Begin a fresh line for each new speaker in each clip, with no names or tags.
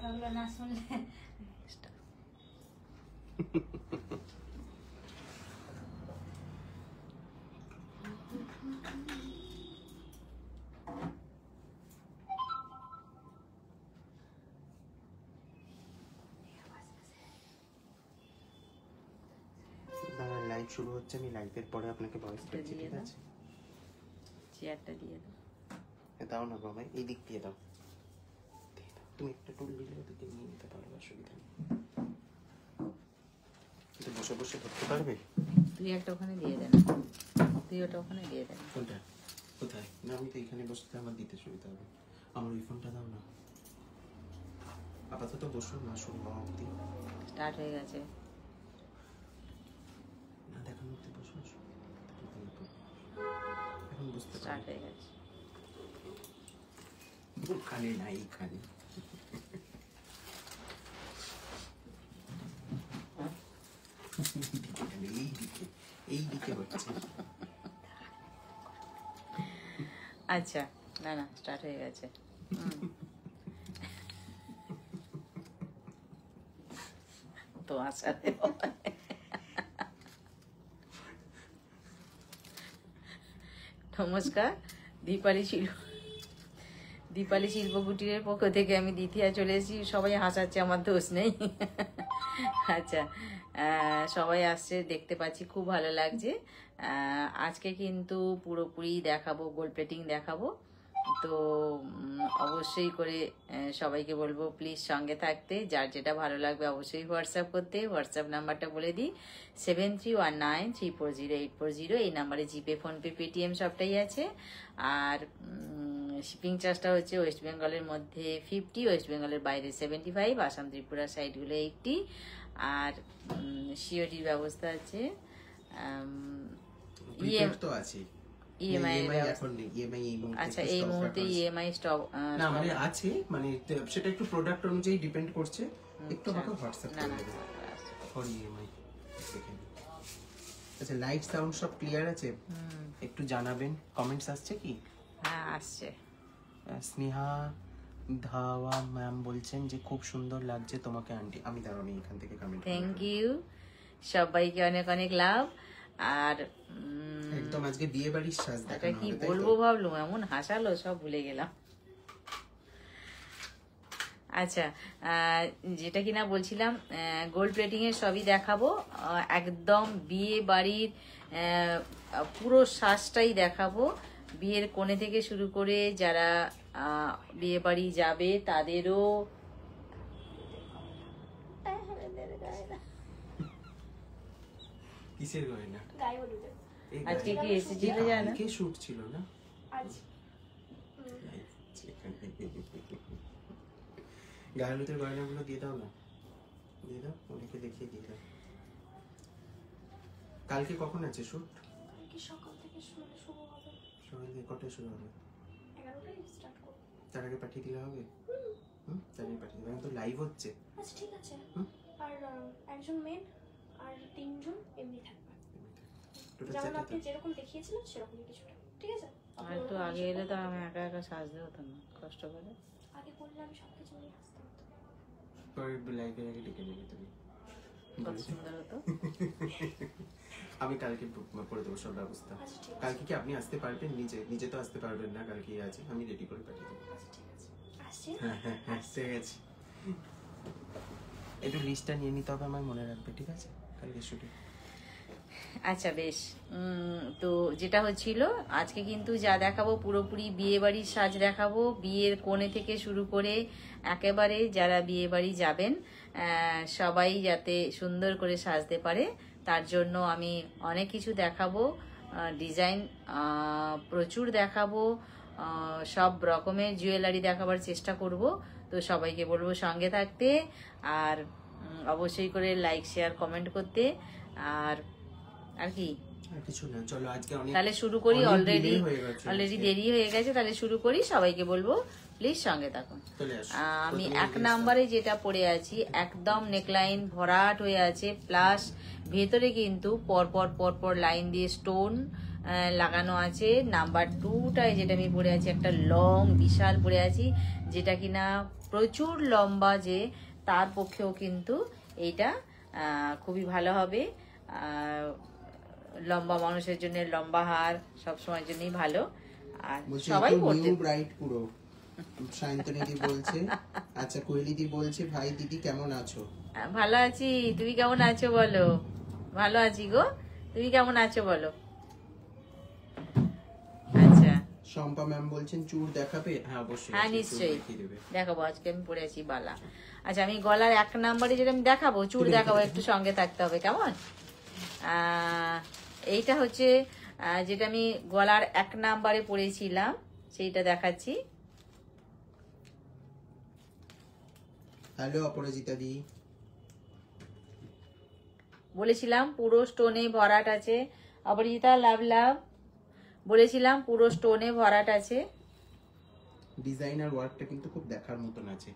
কথাগুলো না শুনলে
লাইভ শুরু হচ্ছে, আমি লাইভের পরে আপনাকে ভয়েস করছি, ঠিক আছে?
চেয়ারটা দিয়ে দাও।
দাও না বাবা, এই দিক দিয়ে দাও। তুমি একটা টুল দিলে ওদেরকে নিয়ে নিতে পারবে, অসুবিধা নেই। বসে বসে ধরতে পারবে?
তুই একটা ওখানে দিয়ে দেন, তুই ওটা ওখানে দিয়ে দেন।
কোনটা? কোথায়? না আমি তো এখানে বসতে, আমার দিতে সুবিধা হবে। আমার ওই ফোনটা দাও না। আপাতত বসুন না, শুনবো অবধি।
স্টার্ট হয়ে গেছে।
না দেখার মধ্যে বসুন, এখন বুঝতে
স্টার্ট হয়ে গেছে।
ওখানে না, এইখানে। এই দিকে হচ্ছে।
আচ্ছা, না না স্টার্ট হয়ে গেছে। তো আচ্ছা, নমস্কার। দীপালি শিল্পকুটিরের পক্ষ থেকে আমি দ্বিতীয়া চলে এসেছি। সবাই হাসাচ্ছে, আমার দোষ নেই। আচ্ছা, সবাই আসছে, দেখতে পাচ্ছি, খুব ভালো লাগছে। আজকে কিন্তু পুরোপুরি দেখাবো, গোল্ড প্লেটিং দেখাবো। তো অবশ্যই করে সবাইকে বলবো প্লিজ সঙ্গে থাকতে। যার যেটা ভালো লাগবে অবশ্যই হোয়াটসঅ্যাপ করতে। হোয়াটসঅ্যাপ নাম্বারটা বলে দিই, 7319340840। এই নাম্বারে জিপে, ফোনপে, পেটিএম সবটাই আছে। আর শিপিং চার্জটা হচ্ছে ওয়েস্ট বেঙ্গলের মধ্যে 50, ওয়েস্ট বেঙ্গলের বাইরে 75, আসাম ত্রিপুরা সাইডগুলো 80। আর সিওডির ব্যবস্থা আছে। আচ্ছা, এই মুহূর্তে ইএমআই স্টপ
না মানে আছে, মানে সেটা একটু প্রোডাক্ট অনুযায়ী ডিপেন্ড করছে। একটু আমাকে হোয়াটসঅ্যাপ করে দেবেন ফর ইএমআই। আচ্ছা, লাইট সাউন্ড সব ক্লিয়ার আছে? একটু জানাবেন। কমেন্টস আসছে কি?
হ্যাঁ আসছে।
স্নেহা ধাওয়া ম্যাম বলছেন যে খুব সুন্দর লাগছে তোমাকে আন্টি। আমি এখান থেকে কমেন্ট।
থ্যাংক ইউ, সবাইকে অনেক অনেক লাভ। আর
একদম আজকে বিয়ে বাড়ির সাজ দেখানো হবে,
কি বলবো ভাবলুম, এমন হাসালো সব ভুলে গেলাম। আচ্ছা, যেটা কিনা বলছিলাম, গোল্ড প্লেটিং এর সবই দেখাবো। একদম বিয়ে বাড়ির পুরো সাজটাই দেখাবো। বিয়ের কোণে থেকে শুরু করে যারা বিয়ে বাড়ি যাবে তাদেরও।
কিসের গয়না?
আজকে কি এসেছিল জানো?
কে শুট ছিল না আজ? গায়ের ভিতরে গয়নাগুলো দিয়ে দাও না, দিয়ে দাও, ওনাকে দেখিয়ে দিয়ে দাও। কালকে কখন আছে শুট?
কালকে সকাল থেকে শুরু হবে।
সকাল থেকে কটায় শুরু হবে?
11টায় স্টার্ট করব।
তার আগে পাঠিয়ে দিলে হবে? তার আগে পাঠিয়ে দেবেন তো, লাইভ হচ্ছে।
আচ্ছা ঠিক আছে। আর একজন মেন আর 3 জন এমনি থাকবে। যেমন আপনি যেরকম দেখিয়েছিলেন সেরকমই কিছুটা, ঠিক আছে?
আর একটু আগে এলে তো আমি একা একা সাজতে হতো না, কষ্ট করে।
আগে বললে আমি সবকিছু নিয়ে আসতে হতো।
পরে লাইভের আগে ডেকে নেবে তুমি,
কত সুন্দর হতো।
আমি কালকে করে দেবো সব ব্যবস্থা। কালকে কি আপনি আসতে পারবেন? নিজে তো আসতে পারবেন না, কালকে আছে, আমি রেডি করে পাঠিয়ে দেবো।
আচ্ছা ঠিক আছে, আসছি।
হ্যাঁ ঠিক আছে। একটু লিস্টটা নিয়ে নিতে হবে, আমার মনে রাখবে, ঠিক আছে? কালকে শুটে।
আচ্ছা বেশ। তো যেটা হচ্ছিল, আজকে কিন্তু যা দেখাবো পুরোপুরি বিয়ে বাড়ির সাজ দেখাবো। বিয়ের কোণে থেকে শুরু করে একেবারে যারা বিয়ে বাড়ি যাবেন সবাই যাতে সুন্দর করে সাজতে পারে, তার জন্য আমি অনেক কিছু দেখাবো। ডিজাইন প্রচুর দেখাবো, সব রকমের জুয়েলারি দেখাবার চেষ্টা করব। তো সবাইকে বলবো সঙ্গে থাকতে, আর অবশ্যই করে লাইক, শেয়ার, কমেন্ট করতে। আর কি
কিছু না, চলো আজকে
তাহলে শুরু করি। অলরেডি দেরি হয়ে গেছে, তাহলে শুরু করি। সবাইকে বলবো প্লিজ সঙ্গে থাকুন। আমি 1 নম্বরে যেটা পরে আছি, একদম নেকলাইন ভরাট হয়ে আছে, প্লাস ভেতরে কিন্তু পরপর লাইন দিয়ে স্টোন লাগানো আছে। নাম্বার 2টায় যেটা আমি পরে আছি একটা লং বিশাল পরে আছি, যেটা কিনা প্রচুর লম্বা, যে তার পক্ষেও কিন্তু এইটা খুবই ভালো হবে। লম্বা মানুষের জন্য লম্বা হার সব সময়ের জন্যই ভালো, আর সবাই পড়তে
ব্রাইট পুরো। সায়ন্তনীদি বলছে, আচ্ছা কোয়েলিদি বলছে, ভাই দিদি কেমন আছো?
ভালো আছি, তুমি কেমন আছো বলো? ভালো আছি গো, তুমি কেমন আছো বলো? আচ্ছা,
শম্পা ম্যাম বলছেন চুড় দেখাবে? হ্যাঁ অবশ্যই,
হ্যাঁ নিশ্চয়ই দেখাবো। আজকে আমি পরে আছি বালা। আচ্ছা, আমি গলার 1 নম্বরে যেটা আমি দেখাবো, চুড় দেখাবো, একটু সঙ্গে থাকতে হবে কেমন? এইটা হচ্ছে যেটা আমি গলার 1 নম্বরে পরেছিলাম, সেইটা দেখাচ্ছি।
হ্যালো অপরাজিতা দি।
বলেছিলাম পুরো স্টোনে ভরাট আছে। অপরাজিতা লাভ লাভ, বলেছিলাম পুরো স্টোনে ভরাট আছে।
ডিজাইনার ওয়ার্কটা কিন্তু খুব দেখার মতন আছে।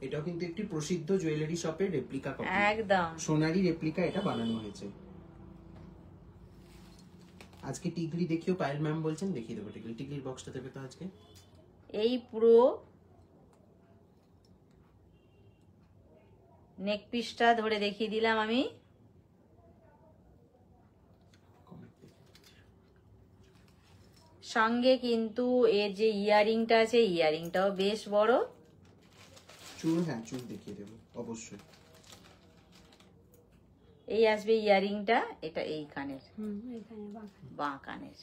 এটাও কিন্তু একটি প্রসিদ্ধ জুয়েলারি শপের রেপ্লিকা কপি,
একদম
সোনারি রেপ্লিকা এটা বানানো হয়েছে। আজকে টিকলি দেখিও, পায়েল ম্যাম বলছেন দেখিয়ে দেবো। টিকলির বক্সটা দেবে তো আজকে।
এই পুরো নেক পিসটা ধরে দেখিয়ে দিলাম আমি। সঙ্গে কিন্তু এর যে ইয়ারিংটা আছে, ইয়ারিংটাও বেশ বড়।
চুল, হ্যাঁ চুল দেখিয়ে দেবো অবশ্যই।
এই আসবে ইয়ারিংটা, এটা এই কানের, বাঁ কানের।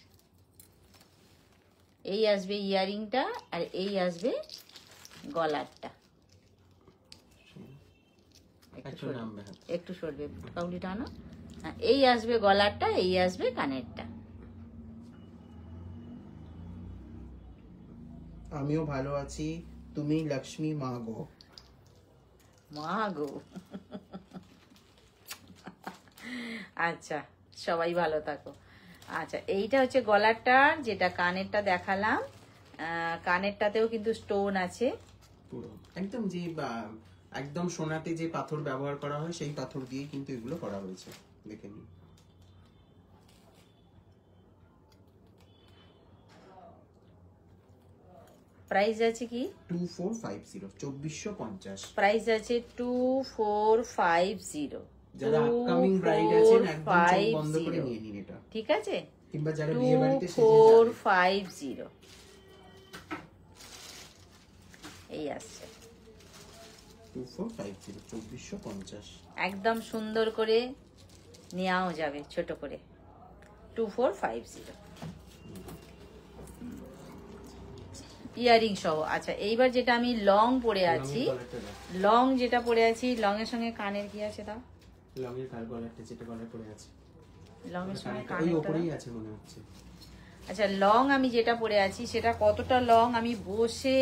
এই আসবে ইয়ারিংটা, আর এই আসবে গলারটা। একটু সরবে কাউলিটা না। এই আসবে গলারটা, এই আসবে কানেরটা।
আমিও ভালো আছি, তুমি লক্ষ্মী মা গো।
মা গো। আচ্ছা, সবাই ভালো থাকো। আচ্ছা, এইটা হচ্ছে গলারটা, যেটা কানেরটা দেখালাম। কানেরটাতেও কিন্তু স্টোন আছে
পুরো একদম, যে একদম সোনাতে যে পাথর ব্যবহার করা হয় সেই পাথর দিয়ে কিন্তু এগুলো করা হয়েছে, দেখে নিন।
প্রাইস আছে কি
2450, 2450
প্রাইস আছে 2450।
যারা আপকামিং ব্রাইড আছেন একদম চোখ বন্ধ করে নিয়ে নিন এটা,
ঠিক আছে?
কিংবা যারা বিয়ে বাড়িতে সেজে যাবেন।
2450 এই আসছে
2450, 2450
একদম সুন্দর করে নেওয়াও যাবে ছোট করে। 2450 ইয়ারিং সহ। আচ্ছা, এইবার যেটা আমি লং পরে আছি, লং যেটা পরে আছি, লং এর সঙ্গে কানের কি আছে তা?
লং এর গলারটা যেটা গলায় পরে আছে,
লং এর সঙ্গে
ওই
কানের
উপরেই আছে মনে হচ্ছে।
আচ্ছা, লং আমি যেটা পরে আছি সেটা কতটা লং আমি বসে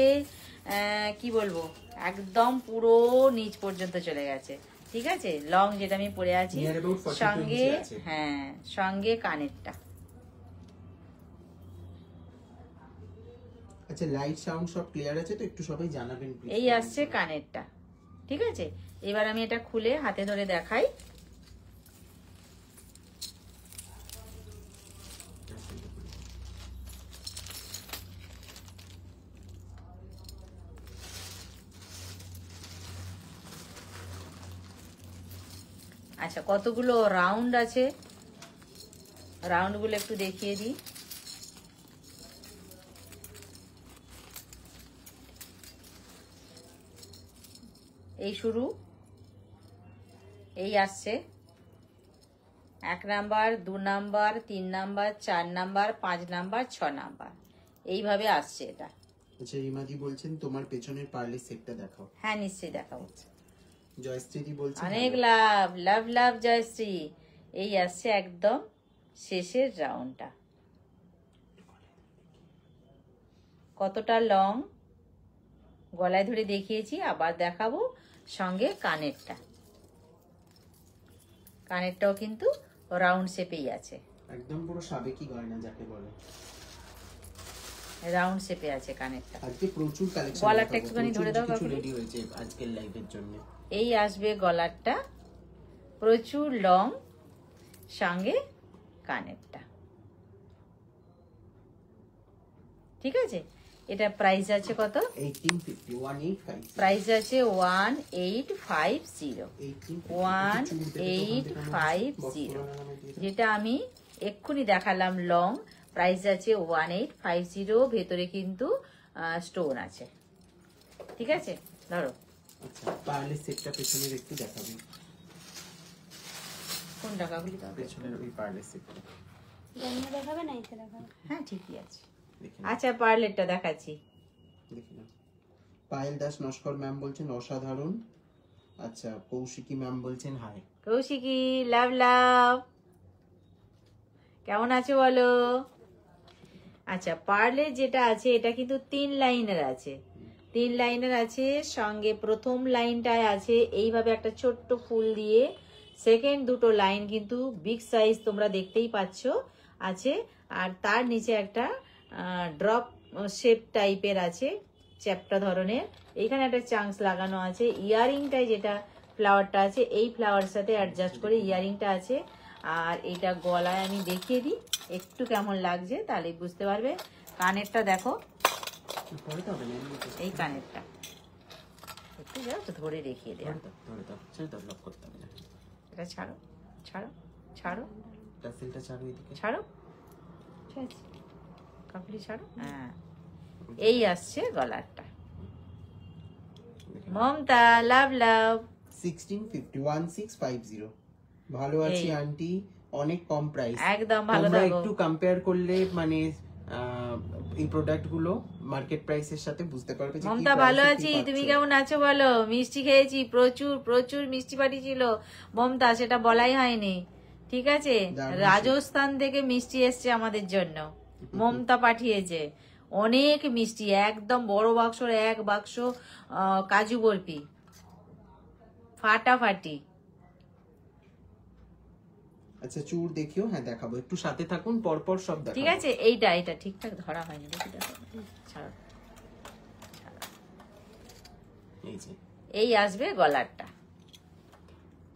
কি বলবো, একদম পুরো নিচ পর্যন্ত চলে গেছে। ঠিক আছে, লং যেটা আমি পরে আছি, সঙ্গে হ্যাঁ সঙ্গে কানেরটা।
আচ্ছা, লাইট সাউন্ড সব ক্লিয়ার আছে তো? একটু সবাই জানাবেন প্লিজ।
এই আসছে কানেরটা, ঠিক আছে? এবার আমি এটা খুলে হাতে ধরে দেখাই। আচ্ছা, কতগুলো রাউন্ড আছে, রাউন্ডগুলো একটু দেখিয়ে দিই। এই শুরু, এই আসছে 1 number, 2 number, 3 number, 4 number, 5 number, 6 number, এইভাবে আসছে এটা।
আচ্ছা, রিমাদি বলছেন তোমার পেছনের পার্লের সেটটা দেখাও।
হ্যাঁ নিশ্চয়ই দেখাবো।
জয়শ্রীদি বলছেন
অনেক লাভ লাভ লাভ জয়শ্রী। এই আসছে একদম শেষের রাউন্ডটা। কতটা লং গলায় ধরে দেখিয়েছি, আবার দেখাবো। সঙ্গে কানেরটা, কানেরটাও কিন্তু রাউন্ড শেপেই আছে,
একদম পুরো সাবেকি গয়না যাকে বলে,
রাউন্ড শেপে আছে কানেরটা।
আজকে প্রচুর কালেকশন,
গলারটা একটুখানি ধরে দাও কাকুলি।
রেডি হয়েছে আজকের লাইভের জন্য।
এই আসবে গলারটা, প্রচুর লং, সঙ্গে কানেরটা। ঠিক আছে, এটা প্রাইস আছে কত?
1850 1850
প্রাইস আছে 1850 1850, যেটা আমি এক্ষুনি দেখালাম লং, প্রাইস আছে 1850, ভেতরে কিন্তু স্টোন আছে। ঠিক আছে, ধরো।
আচ্ছা, পার্লের সেটটা পেছনের একটু দেখাবে,
কোন টাকাগুলি দাও
পেছনের ওই পার্লের সেটটা
জানিয়ে দেখাবে না, এতে দেখাবে।
হ্যাঁ ঠিকই আছে।
দেখে
আচ্ছা পার্লেরটা দেখাচ্ছি।
দেখে নাও। পায়েল দাস নস্কর ম্যাম বলছেন অসাধারণ। আচ্ছা, কৌশিকী ম্যাম বলছেন হাই।
কৌশিকী, লাভ লাভ, কেমন আছো বলো? আচ্ছা, পার্লের যেটা আছে এটা কিন্তু 3 লাইনের আছে, 3 লাইনের আছে। সঙ্গে প্রথম লাইনটায় আছে এইভাবে একটা ছোট্ট ফুল দিয়ে, সেকেন্ড দুটো লাইন কিন্তু বিগ সাইজ তোমরা দেখতেই পাচ্ছ আছে, আর তার নিচে একটা ড্রপ শেপ টাইপের আছে, চ্যাপ্টা ধরনের। এইখানে একটা চাংস লাগানো আছে। ইয়ারিংটায় যেটা ফ্লাওয়ারটা আছে, এই ফ্লাওয়ারের সাথে অ্যাডজাস্ট করে ইয়ারিংটা আছে। আর এটা গলায় আমি দেখিয়ে দিই একটু কেমন লাগছে, তাহলে বুঝতে পারবে। কানেরটা দেখো,
পরে তো হবে না, এমনি তো।
এই কানেরটা একটু যাও তো ধরে দেখিয়ে দেওয়া।
ধরে দাও, ছেড়ে দাও, লক করতে হবে না।
এটা ছাড়ো, ছাড়ো, ছাড়ো,
টাসেলটা ছাড়ো এদিকে।
ছাড়ো, ঠিক আছে, কাপড়ি ছাড়ো। হ্যাঁ, এই আসছে গলারটা। মমতা, লাভ লাভ।
1650 1650 ভালো আছি
এই।
আন্টি, অনেক কম প্রাইস।
একদম ভালো
তোমরা
থাকো।
একটু কম্পেয়ার করলে মানে এই প্রোডাক্ট গুলো মার্কেট প্রাইসের সাথে বুঝতে পারবে যে কি
মমতা,
price
ভালো
এ কি
আছি,
পাচ্ছ।
তুমি কেমন আছো বলো? মিষ্টি খেয়েছি, প্রচুর প্রচুর মিষ্টি পাঠিয়েছিল মমতা, সেটা বলাই হয়নি। ঠিক আছে,
দারুণ।
রাজস্থান থেকে মিষ্টি এসছে আমাদের জন্য, মমতা পাঠিয়েছে অনেক মিষ্টি, একদম বড় বাক্সর 1 বাক্স কাজু বরফি, ফাটাফাটি।
আচ্ছা, চুর দেখিও, হ্যাঁ দেখাবো, একটু সাথে থাকুন, পরপর সব দেখাবো।
ঠিক আছে, এইটা এটা ঠিকঠাক ধরা হয়নি, দেখি দেখো, ছাড়ো।
এই যে
এই আসবে গলারটা,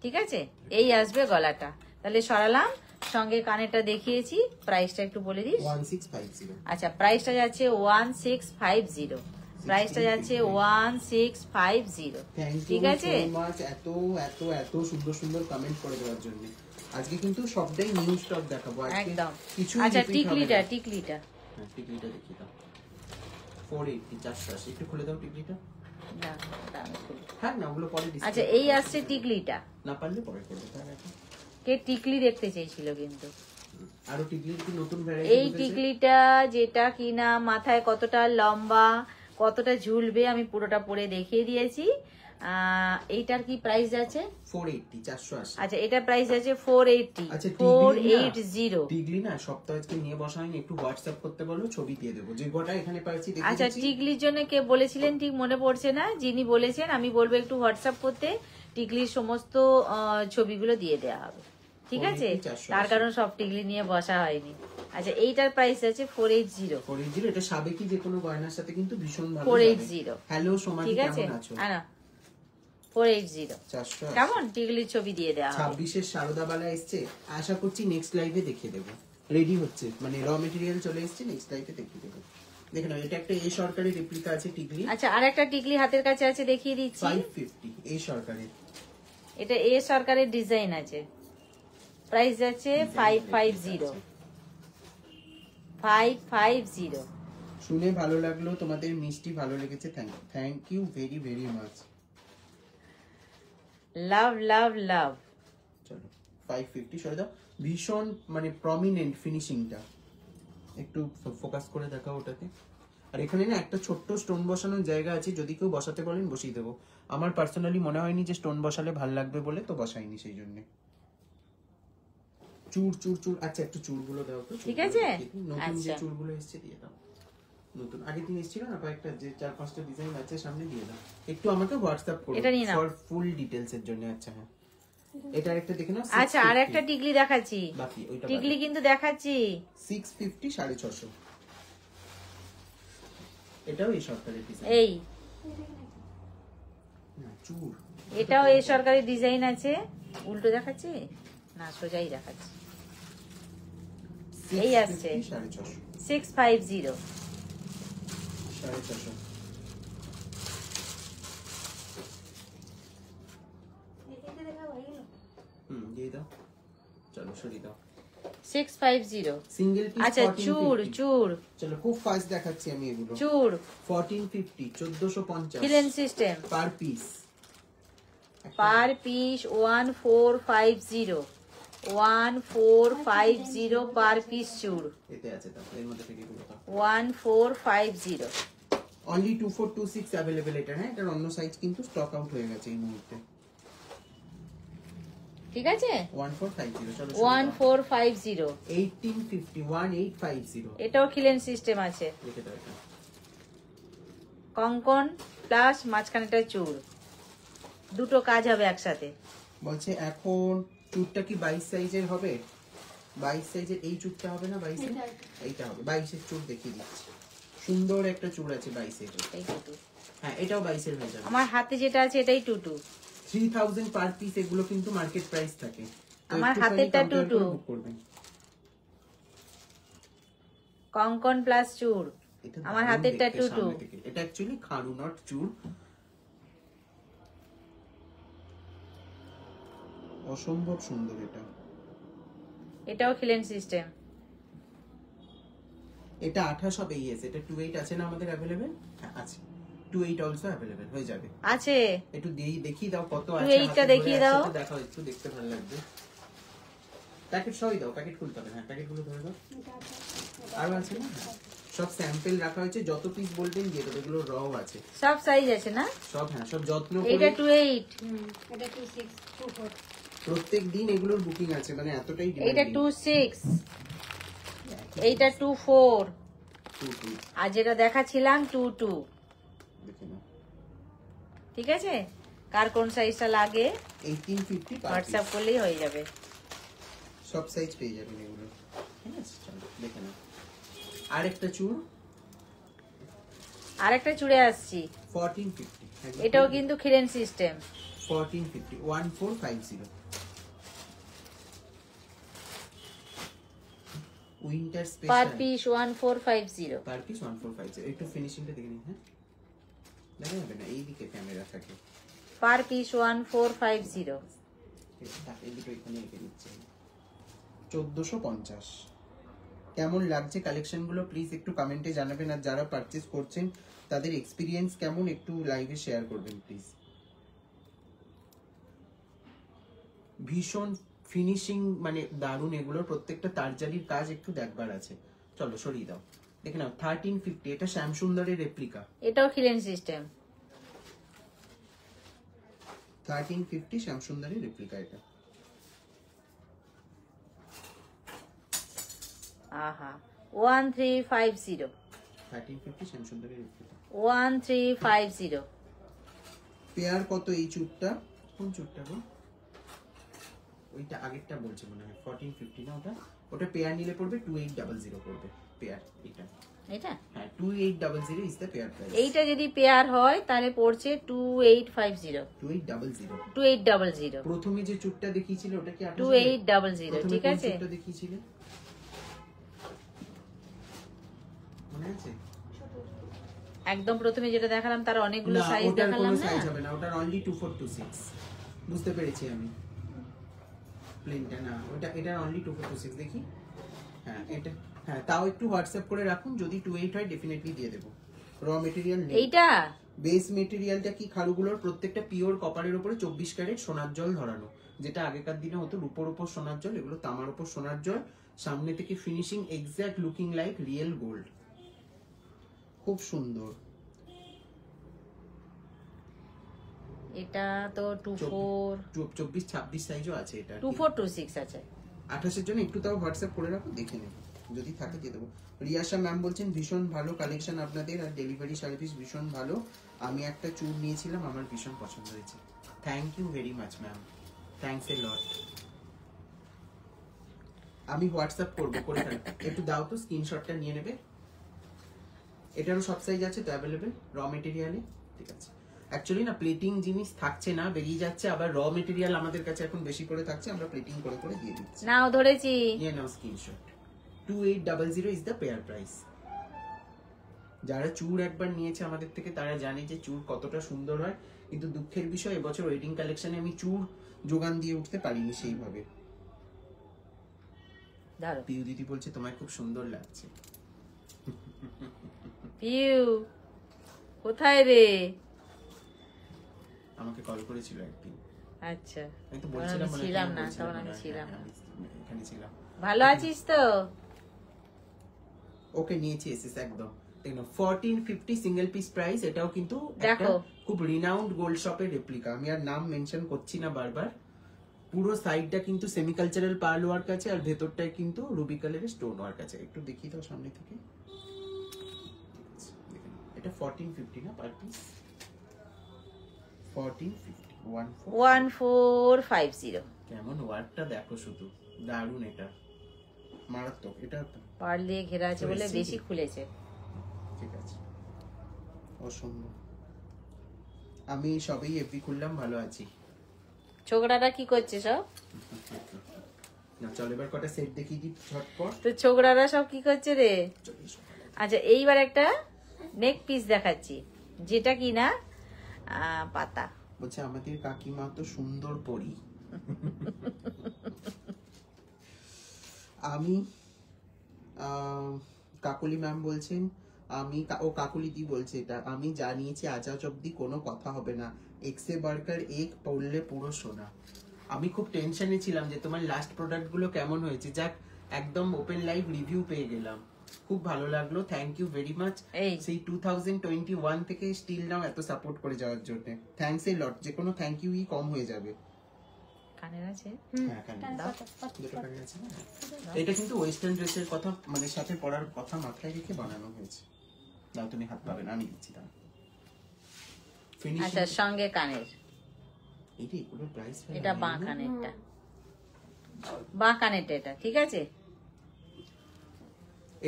ঠিক আছে, এই আসবে গলাটা। তাহলে সরালাম, সঙ্গে কানেরটা দেখিয়েছি। প্রাইসটা একটু বলে দিস।
1650
আচ্ছা, প্রাইসটা যাচ্ছে 1650, প্রাইসটা যাচ্ছে 1650।
থ্যাংক ইউ
ঠিক আছে,
সো মাচ এত এত এত সুন্দর সুন্দর কমেন্ট করে দেওয়ার জন্য। আজকে কিন্তু সবটাই নিউ স্টক দেখাবো আজকে,
একদম।
কিছু
আচ্ছা,
repeat হবে
টিকলিটা
না।
টিকলিটা
হ্যাঁ, টিকলিটা দেখিয়ে দাও। 480 480 একটু খুলে দাও টিকলিটা।
না, দাম খুলি।
হ্যাঁ না, ওগুলো পরে display
আচ্ছা, এই
করবো।
আসছে টিকলিটা।
না পারলে পরে করবে, তার আগে।
কে টিকলি দেখতে চেয়েছিল কিন্তু।
আরো টিকলির কি নতুন ভ্যারাইটি
এই টিকলিটা যেটা কিনা মাথায় কতটা লম্বা, কতটা ঝুলবে, আমি পুরোটা পরে দেখিয়ে দিয়েছি। এইটার কি প্রাইস আছে?
480 480।
আচ্ছা, এটা প্রাইস আছে 480
আচ্ছা,
480।
টিকলি না সপ্তাহে আজকে নিয়ে বসা হয়নি, একটু হোয়াটসঅ্যাপ করতে বলো, ছবি দিয়ে দেবো। যে গোটা এখানে পাচ্ছি দেখে
আচ্ছা,
দিচ্ছি।
টিকলির জন্য কে বলেছিলেন ঠিক মনে পড়ছে না, যিনি বলেছেন আমি বলবো একটু হোয়াটসঅ্যাপ করতে, টিকলির সমস্ত ছবিগুলো দিয়ে দেওয়া হবে। ঠিক আছে,
480।
তার কারণ সব টিকলি নিয়ে বসা হয়নি। আচ্ছা, এইটার প্রাইস আছে 480।
480 এটা সাবেকি যে কোনো গয়নার সাথে কিন্তু ভীষণ ভালো
480।
যাবে। হ্যালো সোমালি,
ঠিক আছে,
কেমন আছো?
আনা 480।
480।
কেমন টিকলির ছবি দিয়ে দেওয়া হবে।
26-এর শারদাবালা এসছে, আশা করছি নেক্সট লাইভে দেখিয়ে দেবো। রেডি হচ্ছে, মানে র মেটেরিয়াল চলে এসছে, নেক্সট লাইভে দেখিয়ে দেবো। দেখে নাও, এটা একটা এ সরকারি রেপ্লিকা আছে টিকলি।
আচ্ছা, আর একটা টিকলি হাতের কাছে আছে, দেখিয়ে দিচ্ছি।
550 এ সরকারের।
এটা এ সরকারের ডিজাইন আছে, প্রাইস আছে 550 550।
শুনে ভালো লাগলো, তোমাদের মিষ্টি ভালো লেগেছে, thank you very very much.
Love love love.
চলো 550 সরে দাও, ভীষণ মানে প্রমিনেন্ট ফিনিশিংটা, একটু ফোকাস করে দেখাও ওটাকে। আর এখানে না একটা ছোট্ট স্টোন বসানোর জায়গা আছে, যদি কেউ বসাতে বলেন বসিয়ে দেবো। আমার পার্সোনালি মনে হয়নি যে স্টোন বসালে ভাল লাগবে বলে, তো বসাইনি সেই জন্য। চুর চুর চুর, আচ্ছা একটু চুরগুলো দাও তো।
ঠিক আছে,
নতুন যে
আচ্ছা।
চুরগুলো এসছে দিয়ে দাও। নতুন আগের দিন এসেছিল না কয়েকটা, যে 4-5টা ডিজাইন আছে সামনে, দিয়ে দাও। একটু আমাকে হোয়াটসঅ্যাপ করো
এটা নিয়ে নাও।
ফর ফুল ডিটেইলস এর জন্য। আচ্ছা হ্যাঁ, এটা একটা দেখে নাও।
আচ্ছা, আর একটা টিকলি দেখাচ্ছি,
বাকি ওইটা
টিকলি কিন্তু দেখাচ্ছি।
650 650। এটাও এই সরকারের ডিজাইন।
এই
না চুর,
এটাও এই সরকারি ডিজাইন আছে। উল্টো দেখাচ্ছি না, সোজাই দেখাচ্ছি। এই আসছে
650 650।
650।
450 দিয়ে দাও। চলো সরিয়ে দাও।
650
সিঙ্গেল পিস
আচ্ছা চুর চুর
চলো খুব ফাস্ট দেখাচ্ছি আমি এগুলো।
চুর
1450 1450
খিলেন system
per piece.
Per piece 1450 1450 per piece চুর
এতে আছে তারপর এর মধ্যে থেকে গুলো
1450
অনলি 2426 अवेलेबल এটা। হ্যাঁ এটার অন্য সাইজ কিন্তু স্টক আউট হয়ে গেছে এই মুহূর্তে।
ঠিক আছে
1450 চলো
1450
1850 1850
এটাও খিলেন সিস্টেম আছে
লিখে দাও এটা।
কঙ্কন প্লাস মাঝখানেটা চুর দুটো কাজ হবে একসাথে।
বলছে এখন চুরটা কি 22 সাইজের হবে? 22 সাইজের এই চুরটা হবে না 22 এর? এইটা হবে 22 এর চুর দেখিয়ে দিচ্ছি। সুন্দর একটা চুর আছে 22 এর।
এই টুটু
হ্যাঁ এটাও 22 এর হয়ে যাবে।
আমার হাতে যেটা আছে এটাই টুটু
3000 পার পিস। এগুলো কিন্তু মার্কেট প্রাইস থাকে। তো
আমার
একটুখানি
হাতেরটা
compare করে
টুটু।
book করবেন।
কঙ্কন প্লাস চুর
এটা
আমার
দারুণ
হাতেরটা
দেখতে
টুটু।
সামনে থেকে। এটা অ্যাকচুয়ালি খাড়ু নট চুর। অসম্ভব সুন্দর এটা।
এটাও খিলেন সিস্টেম
এটা 28 হবে ইয়েস। এটা 28 আছে না আমাদের अवेलेबल? হ্যাঁ আছে। 28 অলসো अवेलेबल হয়ে যাবে।
আছে
একটু দেখিয়ে দাও কত আছে।
28 টা দেখিয়ে দাও।
দেখাও একটু দেখতে ভালো লাগবে। প্যাকেট সবই দাও। প্যাকেট খুলতে হবে। হ্যাঁ প্যাকেট গুলো ধরে দাও। আরো আছে না? সব স্যাম্পল রাখা হয়েছে। যত পিস বলবেন দিয়ে দেবো। এগুলো র আছে
সব সাইজ আছে না
সব। হ্যাঁ সব যত্ন
এটা
করে
28
এটা 26 24
প্রত্যেক দিন এগুলোর বুকিং আছে। মানে এতটাই
এইটা 26 এইটা 24 আর যেটা দেখাচ্ছিলাম 22
দেখে নাও।
ঠিক আছে কার কোন সাইজটা লাগে
1850 পার
হোয়াটসঅ্যাপ করলেই হয়ে যাবে।
সব সাইজ পেয়ে যাবেন এগুলো। ঠিক আছে চলো দেখে নাও। আরেকটা চুর
আরেকটা চুড়ে আসছি
1450
এটাও কিন্তু খিলেন সিস্টেম
1450 1450 উইন্টার
পার
স্পেশাল
পিস 1450
পার পিস 1450। একটু ফিনিশিংটা দেখে নিন। হ্যাঁ দেখা যাবে না এইদিকে ক্যামেরা থাকে।
পার পিস 1450
এই দুটো এখানে রেখে দিচ্ছি। 1450 কেমন লাগছে কালেকশন গুলো প্লিজ একটু কমেন্টে জানাবেন। আর যারা পারচেজ করছেন তাদের এক্সপিরিয়েন্স কেমন একটু লাইভে শেয়ার করবেন প্লিজ। ভীষণ ফিনিশিং মানে দারুণ। এগুলোর প্রত্যেকটা তারজালির কাজ একটু দেখবার আছে। চলো সরিয়ে দাও। দেখে নাও 1350 এটা শ্যামসুন্দরের রেপ্লিকা।
এটাও খিলেন সিস্টেম
1350 শ্যামসুন্দরের রেপ্লিকা এটা।
আহা 1350
1350 শ্যামসুন্দরের রেপ্লিকা।
1350
পেয়ার কত এই চুটটা? কোন চুটটা গো? ওইটা আগেরটা বলছে মনে হয় 1450 না ওটা? ওটা পেয়ার নিলে পড়বে 2800 পড়বে পেয়ার। এটা
এটা
হ্যাঁ 2800 ইজ দ্য পেয়ার প্রাইস।
এইটা যদি পেয়ার হয় তাহলে পড়ছে 2850
2800।
2800
প্রথমে যে চুটটা দেখিয়েছিল ওটা কি
2800
প্রথমে
ঠিক
কোন
আছে
চুটটা দেখিয়েছিলে মনে আছে?
একদম প্রথমে যেটা দেখালাম তার অনেকগুলো
না
সাইজ
ওটার
দেখালাম
কোনো
না
সাইজ হবে না। ওটার অনলি 2426 বুঝতে পেরেছি আমি। প্লেনটা না ওটা এটার অনলি 2426 দেখি। হ্যাঁ এটা হ্যাঁ তাও একটু হোয়াটসঅ্যাপ করে রাখুন। যদি 28 হয় ডেফিনেটলি দিয়ে দেব। র মেটেরিয়াল নেই।
এইটা
বেস মেটেরিয়ালটা কি খাড়ুগুলোর প্রত্যেকটা পিওর কপারের উপরে 24 ক্যারেট সোনার জল ধরানো। যেটা আগেকার দিনে হতো রূপোর উপর সোনার জল, এগুলো তামার উপর সোনার জল। সামনে থেকে finishing exact looking like real gold. খুব সুন্দর।
এটা তো 24
24-26 সাইজও আছে এটা।
2426 আছে
28 এর জন্য একটু তাও হোয়াটসঅ্যাপ করে রাখো দেখে নেব। যদি থাকে দিয়ে দেবো। রিয়াশা ম্যাম বলছেন ভীষণ ভালো কালেকশন আপনাদের আর ডেলিভারি সার্ভিস ভীষণ ভালো। আমি একটা চুড় নিয়েছিলাম আমার ভীষণ পছন্দ হয়েছে। Thank you very much ma'am. Thanks a lot. আমি হোয়াটসঅ্যাপ করব করে ফেলবো। একটু দাও তো স্ক্রিনশটটা নিয়ে নেবে। এটারও সব সাইজ আছে তো अवेलेबल র মেটেরিয়ালে। ঠিক আছে অ্যাকচুয়ালি না প্লেটিং জিনিস থাকছে না বেরিয়ে যাচ্ছে। আবার র মেটেরিয়াল আমাদের কাছে এখন বেশি করে থাকছে। আমরা প্লেটিং করে করে দিয়ে দিচ্ছি।
নাও ধরেছি
নিয়ে নাও screenshot. 2800 is the pair price. যারা চূড় একবার নিয়েছে আমাদের থেকে তারা জানে যে চূড় কতটা সুন্দর হয়, কিন্তু দুঃখের বিষয় এবছর ওয়েডিং কালেকশনে আমি চূড় যোগান দিয়ে উঠতে পারিনি সেইভাবে।
ধরো
পিউ দিদি বলছে তোমায় খুব সুন্দর লাগছে।
পিউ কোথায় রে?
আমাকে কল করেছিল একদিন।
আচ্ছা
আমি তো
তখন
বলছিলাম
আমি
মনে হয়
ছিলাম
তুমি
না,
বলছিলে
তখন
মনে
আমি
হয়,
ছিলাম
হ্যাঁ,
না।
আমি এখানে ছিলাম।
ভালো আছিস তো?
ওকে নিয়েছি এসএস একদম। দেখো 1450 সিঙ্গেল পিস প্রাইস, এটাও কিন্তু একটা
দেখো।
খুব রিনাউন্ড গোল্ড শপের রেপ্লিকা। আমি আর নাম মেনশন করছি না বারবার। পুরো সাইডটা কিন্তু সেমি কালচারাল পার্ল ওয়ার্ক আছে, আর ভেতরটায় কিন্তু রুবি কালারের স্টোন ওয়ার্ক আছে। একটু দেখিয়ে দাও সামনে থেকে। দেখেন, এটা 1450 না পার পিস? 1450
1450
কেমন ওয়ার্কটা দেখো শুধু, দারুণ, এটা মারাত্মক। এটা
পার্ল দিয়ে ঘেরা আছে বলে
রয়েছে।
বেশি খুলেছে।
ঠিক আছে, অসম্ভব। আমি সবেই এফবি খুললাম, ভালো আছি।
ছোকরাটা কি করছে সব?
না চল এবার কটা সেট দেখিয়ে দিই ঝটপট।
তো ছোকরারা সব কি করছে রে?
চল, এসো।
আচ্ছা এইবার একটা নেক পিস দেখাচ্ছি, যেটা কি না পাতা।
বলছে আমাদের কাকিমা তো সুন্দর পরি। আমি কাকুলি ম্যাম বলছেন, কাকুলি দি বলছে এটা, আমি জানিয়েছি আজ অব্দি কোনো কথা হবে না, এক্সে বার্কার এক পড়লে পুরো সোনা। আমি খুব টেনশনে ছিলাম যে তোমার লাস্ট প্রোডাক্ট গুলো কেমন হয়েছে। যাক, একদম ওপেন লাইভ রিভিউ পেয়ে গেলাম, খুব ভালো লাগলো। Thank you very much. সেই 2021 থেকে স্টিল নাও এত সাপোর্ট করে যাওয়ার জন্য থ্যাঙ্কস এ লট। যে কোনো থ্যাংক ইউ কম হয়ে যাবে।
কানের আছে?
হ্যাঁ, দুটো কানের আছে না? এটা কিন্তু ওয়েস্টার্ন ড্রেসের কথা মানে সাথে পরার কথা মাথায় রেখে বানানো হয়েছে। দাও, তুমি হাত পাবে না, আমি দিচ্ছি। দাও
আচ্ছা সঙ্গে কানের,
এইটা এগুলো প্রাইস
এটা বাঁ কানেরটা, বাঁ কানেরটা এটা ঠিক আছে।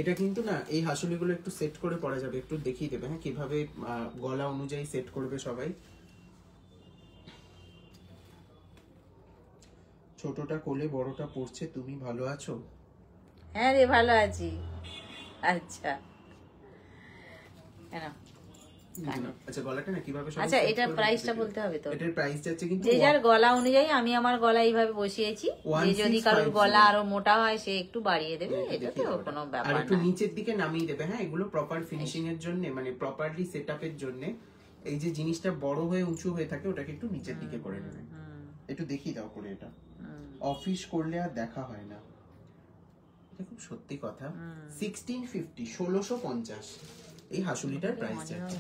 এটা কিন্তু না, এই হাসুলিগুলো একটু সেট করে পরা যাবে, একটু দেখিয়ে দেবে হ্যাঁ কিভাবে গলা অনুযায়ী সেট করবে সবাই। ছোটটা কোলে, বড়টা পড়ছে। তুমি ভালো আছো?
হ্যাঁ রে ভালো আছি। আচ্ছা কেন?
আচ্ছা গলাটা না কিভাবে সবাই
আচ্ছা
set
এটা
করবে
প্রাইসটা
একটু
বলতে হবে তো।
এটার প্রাইস যাচ্ছে কিন্তু
যে যার গলা অনুযায়ী, আমি আমার গলা এইভাবে বসিয়েছি, যে যদি কারোর
1650
গলা আরো মোটা হয় সে একটু বাড়িয়ে দেবে,
এটা
এটা তো
দেখিয়ে দাও ওটা।
কোনো
আর
ব্যাপার
একটু
না।
নিচের দিকে নামিয়ে দেবে হ্যাঁ, এগুলো প্রপার ফিনিশিং এর জন্য, মানে প্রপারলি সেটআপের জন্য। এই যে জিনিসটা বড় হয়ে উঁচু হয়ে থাকে ওটাকে একটু নিচের দিকে করে নেবে। একটু দেখিয়ে দাও করে। এটা অফিস করলে আর দেখা হয় না, এটা খুব সত্যি কথা। 1650 1650 এই হাসুলিটার প্রাইস যাচ্ছে।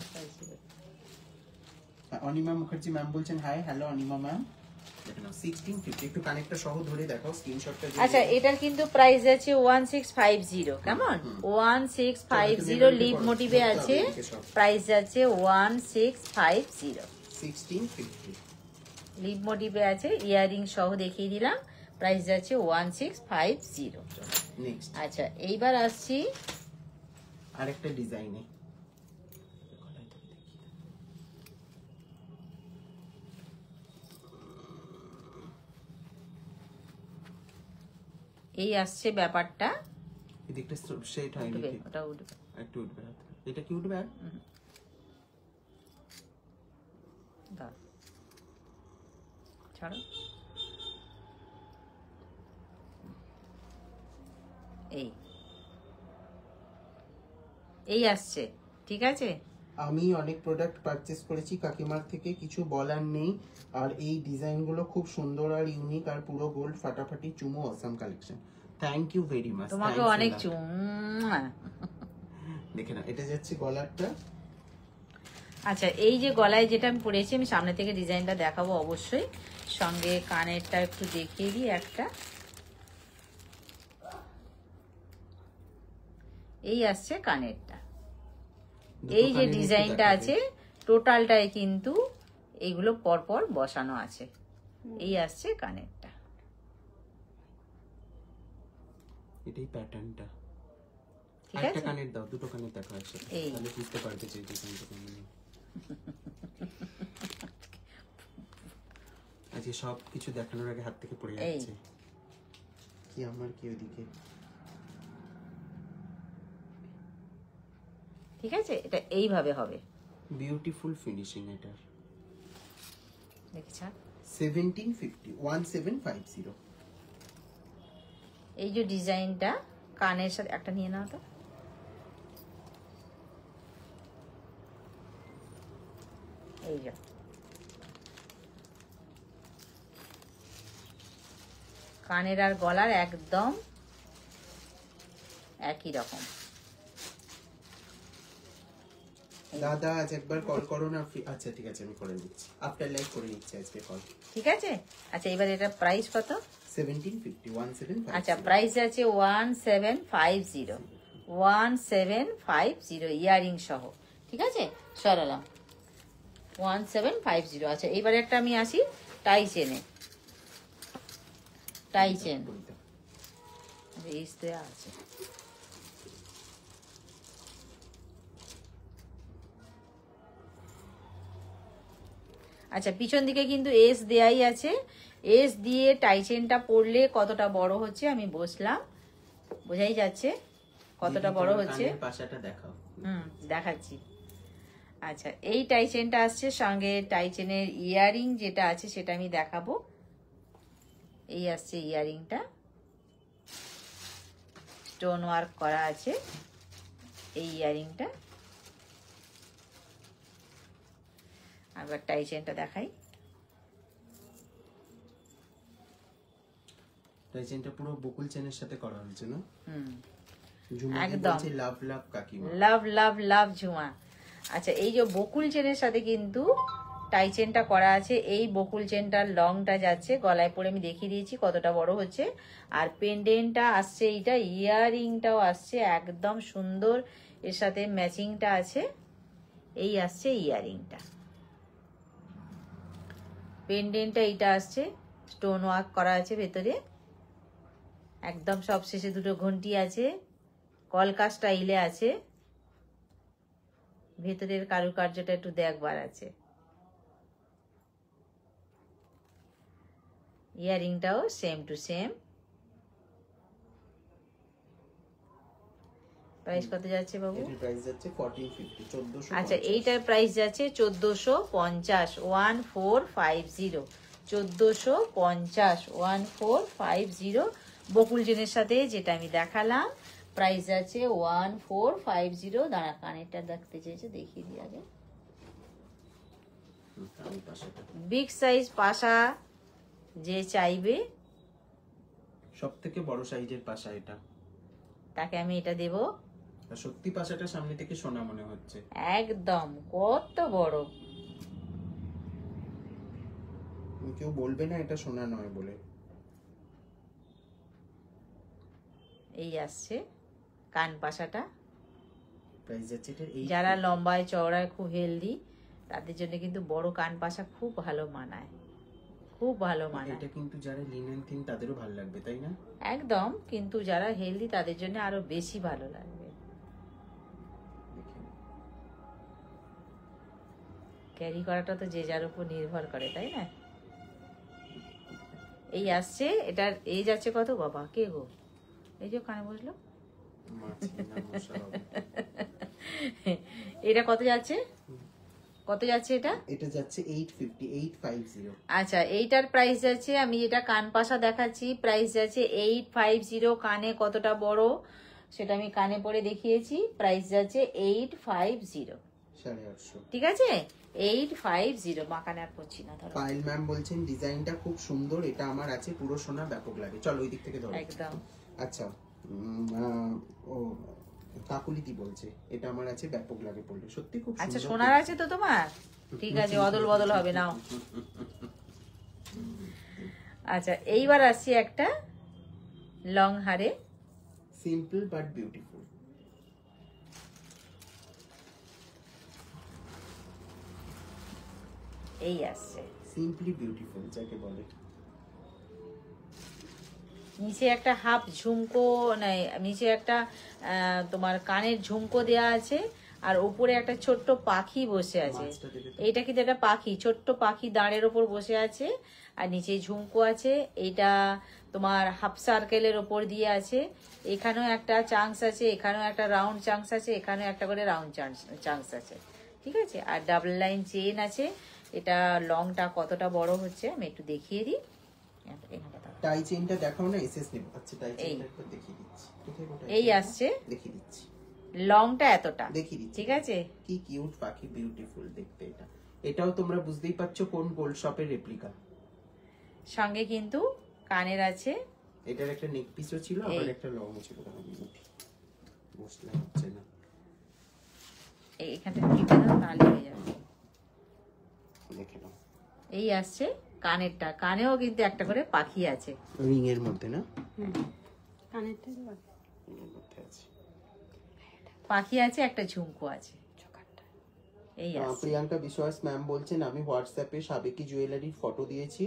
অনিমা মুখার্জি ম্যাম বলছেন হাই, হ্যালো অনিমা ম্যাম। দেখো 1650, একটু কানেক্টটা সহ ধরে দেখাও স্ক্রিনশটটা।
আচ্ছা এটার কিন্তু প্রাইস যাচ্ছে 1650, কেমন? 1650 লিভ মোটিভে আছে, প্রাইস যাচ্ছে 1650।
1650
লিভ মোটিভে আছে, ইয়ারিং সহ দেখিয়ে দিলাম, প্রাইস যাচ্ছে 1650।
নেক্সট
আচ্ছা এইবার আসছি
আরেকটা ডিজাইনে।
এই আসছে ব্যাপারটা,
এদিকটা সেট হয়নি
উঠবে,
ঠিক,
ওটা উঠবে।
একটু উঠবে হাত। এটা কি উঠবে আর?
দাও, ছাড়ো। এই আসছে ঠিক আছে।
আমি অনেক প্রোডাক্ট পারচেজ করেছি কাকিমার থেকে, কিছু বলার নেই। আর এই ডিজাইনগুলো খুব সুন্দর আর ইউনিক, আর পুরো গোল্ড ফাটাফাটি চুমো, awesome collection. Thank you very much.
তোমাকে অনেক চুম।
দেখে না, এটা যাচ্ছে গলারটা।
আচ্ছা এই যে গলায় যেটা আমি পরেছি, আমি সামনে থেকে ডিজাইনটা দেখাবো অবশ্যই, সঙ্গে কানেরটা একটু দেখিয়ে দিই একটা। এই আসছে কানেরটা, এই যে ডিজাইনটা আছে টোটালটাই কিন্তু এইগুলো পরপর বসানো আছে। এই আসছে কানেরটা,
এটাই প্যাটার্নটা।
ঠিক
একটা
আছে।
কানের দাও, দুটো কানের দেখো একসাথে,
এই।
তাহলে বুঝতে পারবে যে ডিজাইনটা কেমন। আজকে সব কিছু দেখানোর আগে হাত থেকে পড়ে যাচ্ছে। কি আমার কি ওদিকে
ঠিক আছে, এটা এইভাবে হবে।
বিউটিফুল ফিনিশিং এটার।
দেখেছ
1750 1750।
এই যে ডিজাইনটা কানের সাথে একটা নিয়ে নাও তো। এই যে কানের আর গলার একদম একই রকম।
দাদা আজ একবার কল করো না। আচ্ছা ঠিক আছে, আমি করে দিচ্ছি, আফটার লাইভ করে নিচ্ছি আজকে কল।
ঠিক আছে। আচ্ছা এবার এটা প্রাইস কত?
1750 1750।
আচ্ছা প্রাইস আছে 1750 1750 ইয়ারিং সহ। ঠিক আছে, সরালাম 1750। আচ্ছা এইবারে একটা আমি আসি টাই চেনে। টাই চেন আছে। আচ্ছা পিছন দিকে কিন্তু এস দেয়াই আছে। এস দিয়ে টাই চেনটা পরলে কতটা বড় হচ্ছে আমি বসলাম, বোঝাই যাচ্ছে কতটা বড় হচ্ছে।
পাশাটা দেখাও।
দেখাচ্ছি। আচ্ছা এই টাই চেনটা আসছে, সঙ্গে টাই চেনের ইয়ারিং যেটা আছে সেটা আমি দেখাবো। এই আসছে ইয়ারিংটা, স্টোন ওয়ার্ক করা আছে এই ইয়ারিংটা। আবার টাই চেনটা দেখাই।
টাই চেনটা পুরো বকুল চেনের সাথে করা হয়েছে না?
একদম
লাভ লাভ কাকিমা,
লাভ লাভ লাভ ঝুমা। আচ্ছা এই যে বকুল চেনের সাথে কিন্তু টাই চেনটা করা আছে। এই বকুল চেনটার লংটা যাচ্ছে গলায় পরে, আমি দেখিয়ে দিয়েছি কতটা বড় হচ্ছে। আর পেন্ডেন্টটা আসছে, এইটা ইয়াররিংটাও আসছে একদম সুন্দর, এর সাথে ম্যাচিংটা আছে। এই আসছে ইয়াররিংটা, পেন্ডেন্টটা এইটা আসছে, স্টোন ওয়ার্ক করা আছে ভেতরে একদম। সব শেষে দুটো ঘন্টি আছে, কলকা স্টাইলে আছে। ভেতরের কারুকার্যটা একটু দেখবার আছে। ইয়ারিংটাও সেম টু সেম। প্রাইস কত যাচ্ছে বাবু?
এটার প্রাইস যাচ্ছে 1450 1450।
আচ্ছা এইটার প্রাইস যাচ্ছে 1450 1450 1450 1450 বকুল চেনের সাথে, যেটা আমি দেখালাম। প্রাইস আছে 1450। দাঁড়া কানেরটা দেখতে চেয়েছে, দেখিয়ে দিই আগে। বিগ সাইজ পাশা যে চাইবে,
সব থেকে বড় সাইজের পাশা এটা,
তাকে আমি এটা দেব।
সত্যি পাশাটা সামনে থেকে সোনা মনে হচ্ছে
একদম, কত বড়।
কেউ বলবে না এটা সোনা নয় বলে।
এই আসছে কান পাশাটা।
প্রাইস যাচ্ছে এটা
যারা লম্বায় চওড়ায় খুব হেলদি তাদের জন্য কিন্তু বড় কান পাশা খুব ভালো মানায়, খুব ভালো মানায়।
এটা কিন্তু যারা লিনেন থিন তাদেরও ভালো লাগবে, তাই না?
একদম, কিন্তু যারা হেলদি তাদের জন্য আরো বেশি ভালো লাগবে। ক্যারি করাটা তো যে যার উপর নির্ভর করে, তাই না? এই আসছে এটার এই যাচ্ছে কত বাবা, কে গো? এই যে কানে বসলো। এটা কত যাচ্ছে? কত যাচ্ছে এটা?
এটা যাচ্ছে 850 850।
আচ্ছা এইটার প্রাইস যাচ্ছে, আমি যেটা কান পাশা দেখাচ্ছি প্রাইস যাচ্ছে 850। কানে কতটা বড় সেটা আমি কানে পরে দেখিয়েছি। প্রাইস যাচ্ছে 850,
850।
ঠিক আছে 850। মাকানে আর পড়ছি না। ধরো
পায়েল ম্যাম বলছেন ডিজাইনটা খুব সুন্দর, এটা আমার আছে পুরো সোনা, ব্যাপক লাগে। চলো ওই দিক থেকে ধরো
একদম।
আচ্ছা ও কাকুলিদি বলছে এটা আমার আছে, ব্যাপক লাগে পড়লে, সত্যি খুব সুন্দর।
আচ্ছা সোনার আছে তো তোমার, ঠিক আছে অদল বদল হবে নাও। আচ্ছা এইবার আসছি একটা লং হারে,
সিম্পল বাট বিউটিফুল।
এই আসছে
সিম্পলি বিউটিফুল যাকে বলে।
নিচে একটা হাফ ঝুমকো, নাই নিচে একটা তোমার কানের ঝুমকো দেয়া আছে, আর উপরে একটা ছোট্ট পাখি বসে আছে।
মাছটা দেবে তো?
এইটা কিন্তু একটা পাখি, ছোট্ট পাখি দাঁড়ের ওপর বসে আছে। আর নিচে ঝুমকো আছে। এটা তোমার হাফ সার্কেলের ওপর দিয়ে আছে। এখানেও একটা চাংস আছে, এখানেও একটা রাউন্ড চাংস আছে, এখানেও একটা করে রাউন্ড চাংস আছে, ঠিক আছে। আর ডাবল লাইন চেন আছে। এটা লংটা কতটা বড় হচ্ছে আমি একটু দেখিয়ে দিই।
টাই চেইনটা দেখাও না, এসএস নেব। আচ্ছা টাই চেইনটা একটু দেখিয়ে দিচ্ছি। কোথায় কোথায়
এই আসছে,
দেখিয়ে দিচ্ছি।
লংটা এতটা,
দেখিয়ে দিচ্ছি।
ঠিক আছে।
কি কিউট পাখি, বিউটিফুল দেখতে এটা। এটাও তোমরা বুঝতেই পারছো কোন গোল্ড শপের রেপ্লিকা।
সঙ্গে কিন্তু কানের আছে।
এটার একটা নেক পিসও ছিল, আবার একটা লং ছিল। বসলে হচ্ছে না,
এখানটা টিপে দাও তাহলে হয়ে যাবে।
দেখে নাও।
এই আসছে কানেরটা, কানেও কিন্তু একটা করে পাখি আছে।
রিং এর মধ্যে না,
কানেরটা
রিং এর মধ্যে আছে।
পাখি আছে, একটা ঝুমকো আছে। এই আসছে।
প্রিয়াঙ্কা বিশ্বাস ম্যাম বলছেন আমি হোয়াটসঅ্যাপে সাবেকি জুয়েলারির ফটো দিয়েছি,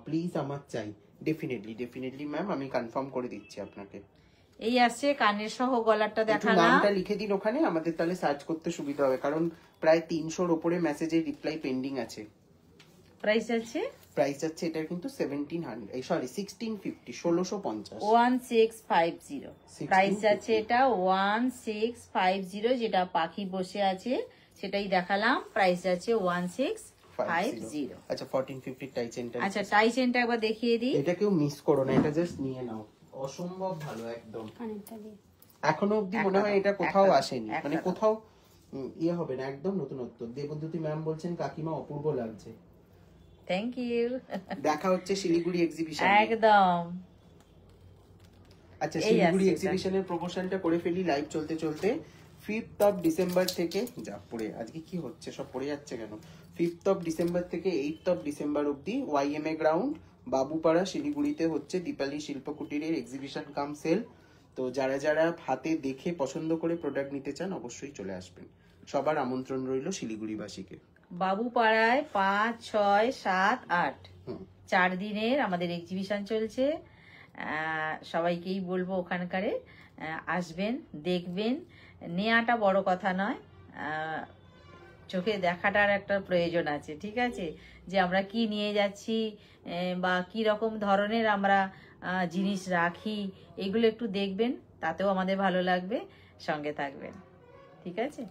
প্লিজ আমার চাই। ডেফিনেটলি ম্যাম, আমি কনফার্ম করে দিচ্ছি আপনাকে।
এই আসছে কানের সহ গলারটা
একটু
দেখালাম।
নামটা লিখে দিন ওখানে, আমাদের তাহলে সার্চ করতে সুবিধা হবে, কারণ প্রায় 300-র উপরে মেসেজের রিপ্লাই পেন্ডিং আছে।
প্রাইস আছে
প্রাইস আছে এটার কিন্তু 1650, 1650।
1650। প্রাইস আছে এটা 1650, যেটা পাখি বসে আছে সেটাই দেখালাম। প্রাইস আছে 1650।
আচ্ছা 1450 টাই চেনটা।
আচ্ছা টাই চেনটা একবার দেখিয়ে দিই।
এটা কেউ মিস করো না, এটা জাস্ট নিয়ে নাও, অসম্ভব ভালো একদম।
কানেরটা দিয়ে
এখনো অবধি মনে হয় এটা কোথাও আসেনি, মানে কোথাও ইয়ে হবে না, একদম নতুনত্ব। দেবদ্যুতি ম্যাম বলছেন কাকিমা অপূর্ব লাগছে।
Thank you.
দেখা হচ্ছে শিলিগুড়ি এক্সিবিশন।
একদম।
আচ্ছা শিলিগুড়ি এক্সিবিশনের প্রমোশনটা করে ফেলি লাইভ চলতে চলতে। 5th অফ ডিসেম্বর থেকে যা পড়ে আজকে কি হচ্ছে, সব পড়ে যাচ্ছে কেন। 5th অফ ডিসেম্বর থেকে 8th অফ ডিসেম্বর অবধি ওয়াইএমএ গ্রাউন্ড বাবুপাড়া শিলিগুড়িতে হচ্ছে দীপালি শিল্পকুটিরের এক্সিবিশন কাম সেল। তো যারা যারা হাতে দেখে পছন্দ করে প্রোডাক্ট নিতে চান অবশ্যই চলে আসবেন। সবার আমন্ত্রণ রইল শিলিগুড়িবাসীকে।
বাবুপাড়ায় 5, 6, 7, 8 4 দিনের আমাদের এক্সিবিশন চলছে। সবাইকেই বলবো ওখানকারে আসবেন, দেখবেন। নেওয়াটা বড় কথা নয়, চোখে দেখাটার একটা প্রয়োজন আছে, ঠিক আছে। যে আমরা কি নিয়ে যাচ্ছি বা কি রকম ধরনের আমরা জিনিস রাখি, এগুলো একটু দেখবেন, তাতেও আমাদের ভালো লাগবে। সঙ্গে থাকবেন, ঠিক আছে।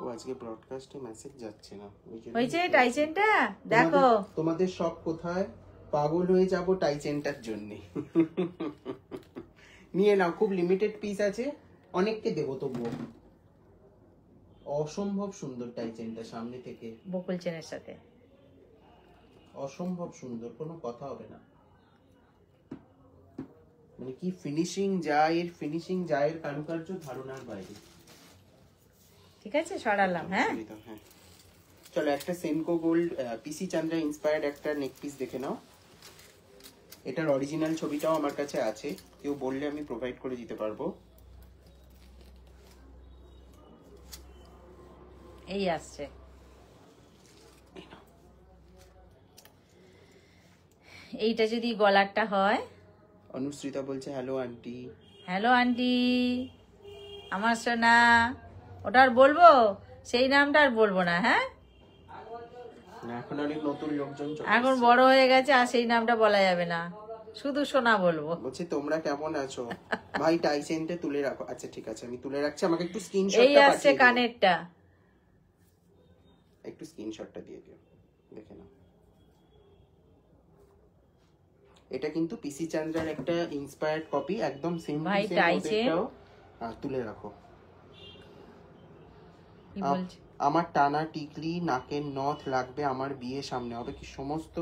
ও আজকে ব্রডকাস্টে মেসেজ যাচ্ছে না,
হয়েছে টাইচেনটা দেখো।
তোমাদের সব কোথায় পাগল হয়ে যাব টাইচেনটার জন্য। নিয়ে নাও, খুব লিমিটেড পিস আছে, অনেককে দেবো তবুও। অসম্ভব সুন্দর টাইচেনটা সামনে থেকে,
বকুল চেনের সাথে
অসম্ভব সুন্দর, কোনো কথা হবে না। মানে কি ফিনিশিং যায়, এর ফিনিশিং যায়, এর কারুকার্য ধারণার বাইরে।
ঠিক আছে, সরালাম। হ্যাঁ
চলো একটা সেনকো গোল্ড পিসি চান্দ্রা ইন্সপায়ার্ড একটা নেক পিস দেখে নাও। এটার অরিজিনাল ছবিটাও আমার কাছে আছে, কেউ বললে আমি প্রোভাইড করে দিতে পারবো।
এই আসছে। এইটা যদি গলারটা হয়।
অনুশ্রিতা বলছে হ্যালো আন্টি।
হ্যালো আন্টি আমার সোনা। ওটা আর বলবো, সেই নামটা আর বলবো না। হ্যাঁ
এখন অনেক নতুন লোকজন
এখন বড় হয়ে গেছে, আর সেই নামটা বলা যাবে না, শুধু সোনা বলবো।
বলছে তোমরা কেমন আছো ভাই, টাইসেনটা তুলে রাখো। আচ্ছা ঠিক আছে, আমি তুলে রাখছি, আমাকে একটু স্ক্রিনশটটা
এই আসছে কানেরটা,
একটু স্ক্রিনশটটা দিয়ে দিও, দেখে নাও। এটা কিন্তু পিসি চান্দ্রার একটা ইন্সপায়ার্ড কপি, একদম সেম
ভাই টাইচেন
তুলে রাখো।
কি বলছে?
আমার টানা টিকলি নাকের নথ লাগবে, আমার বিয়ে সামনে হবে। কি সমস্ত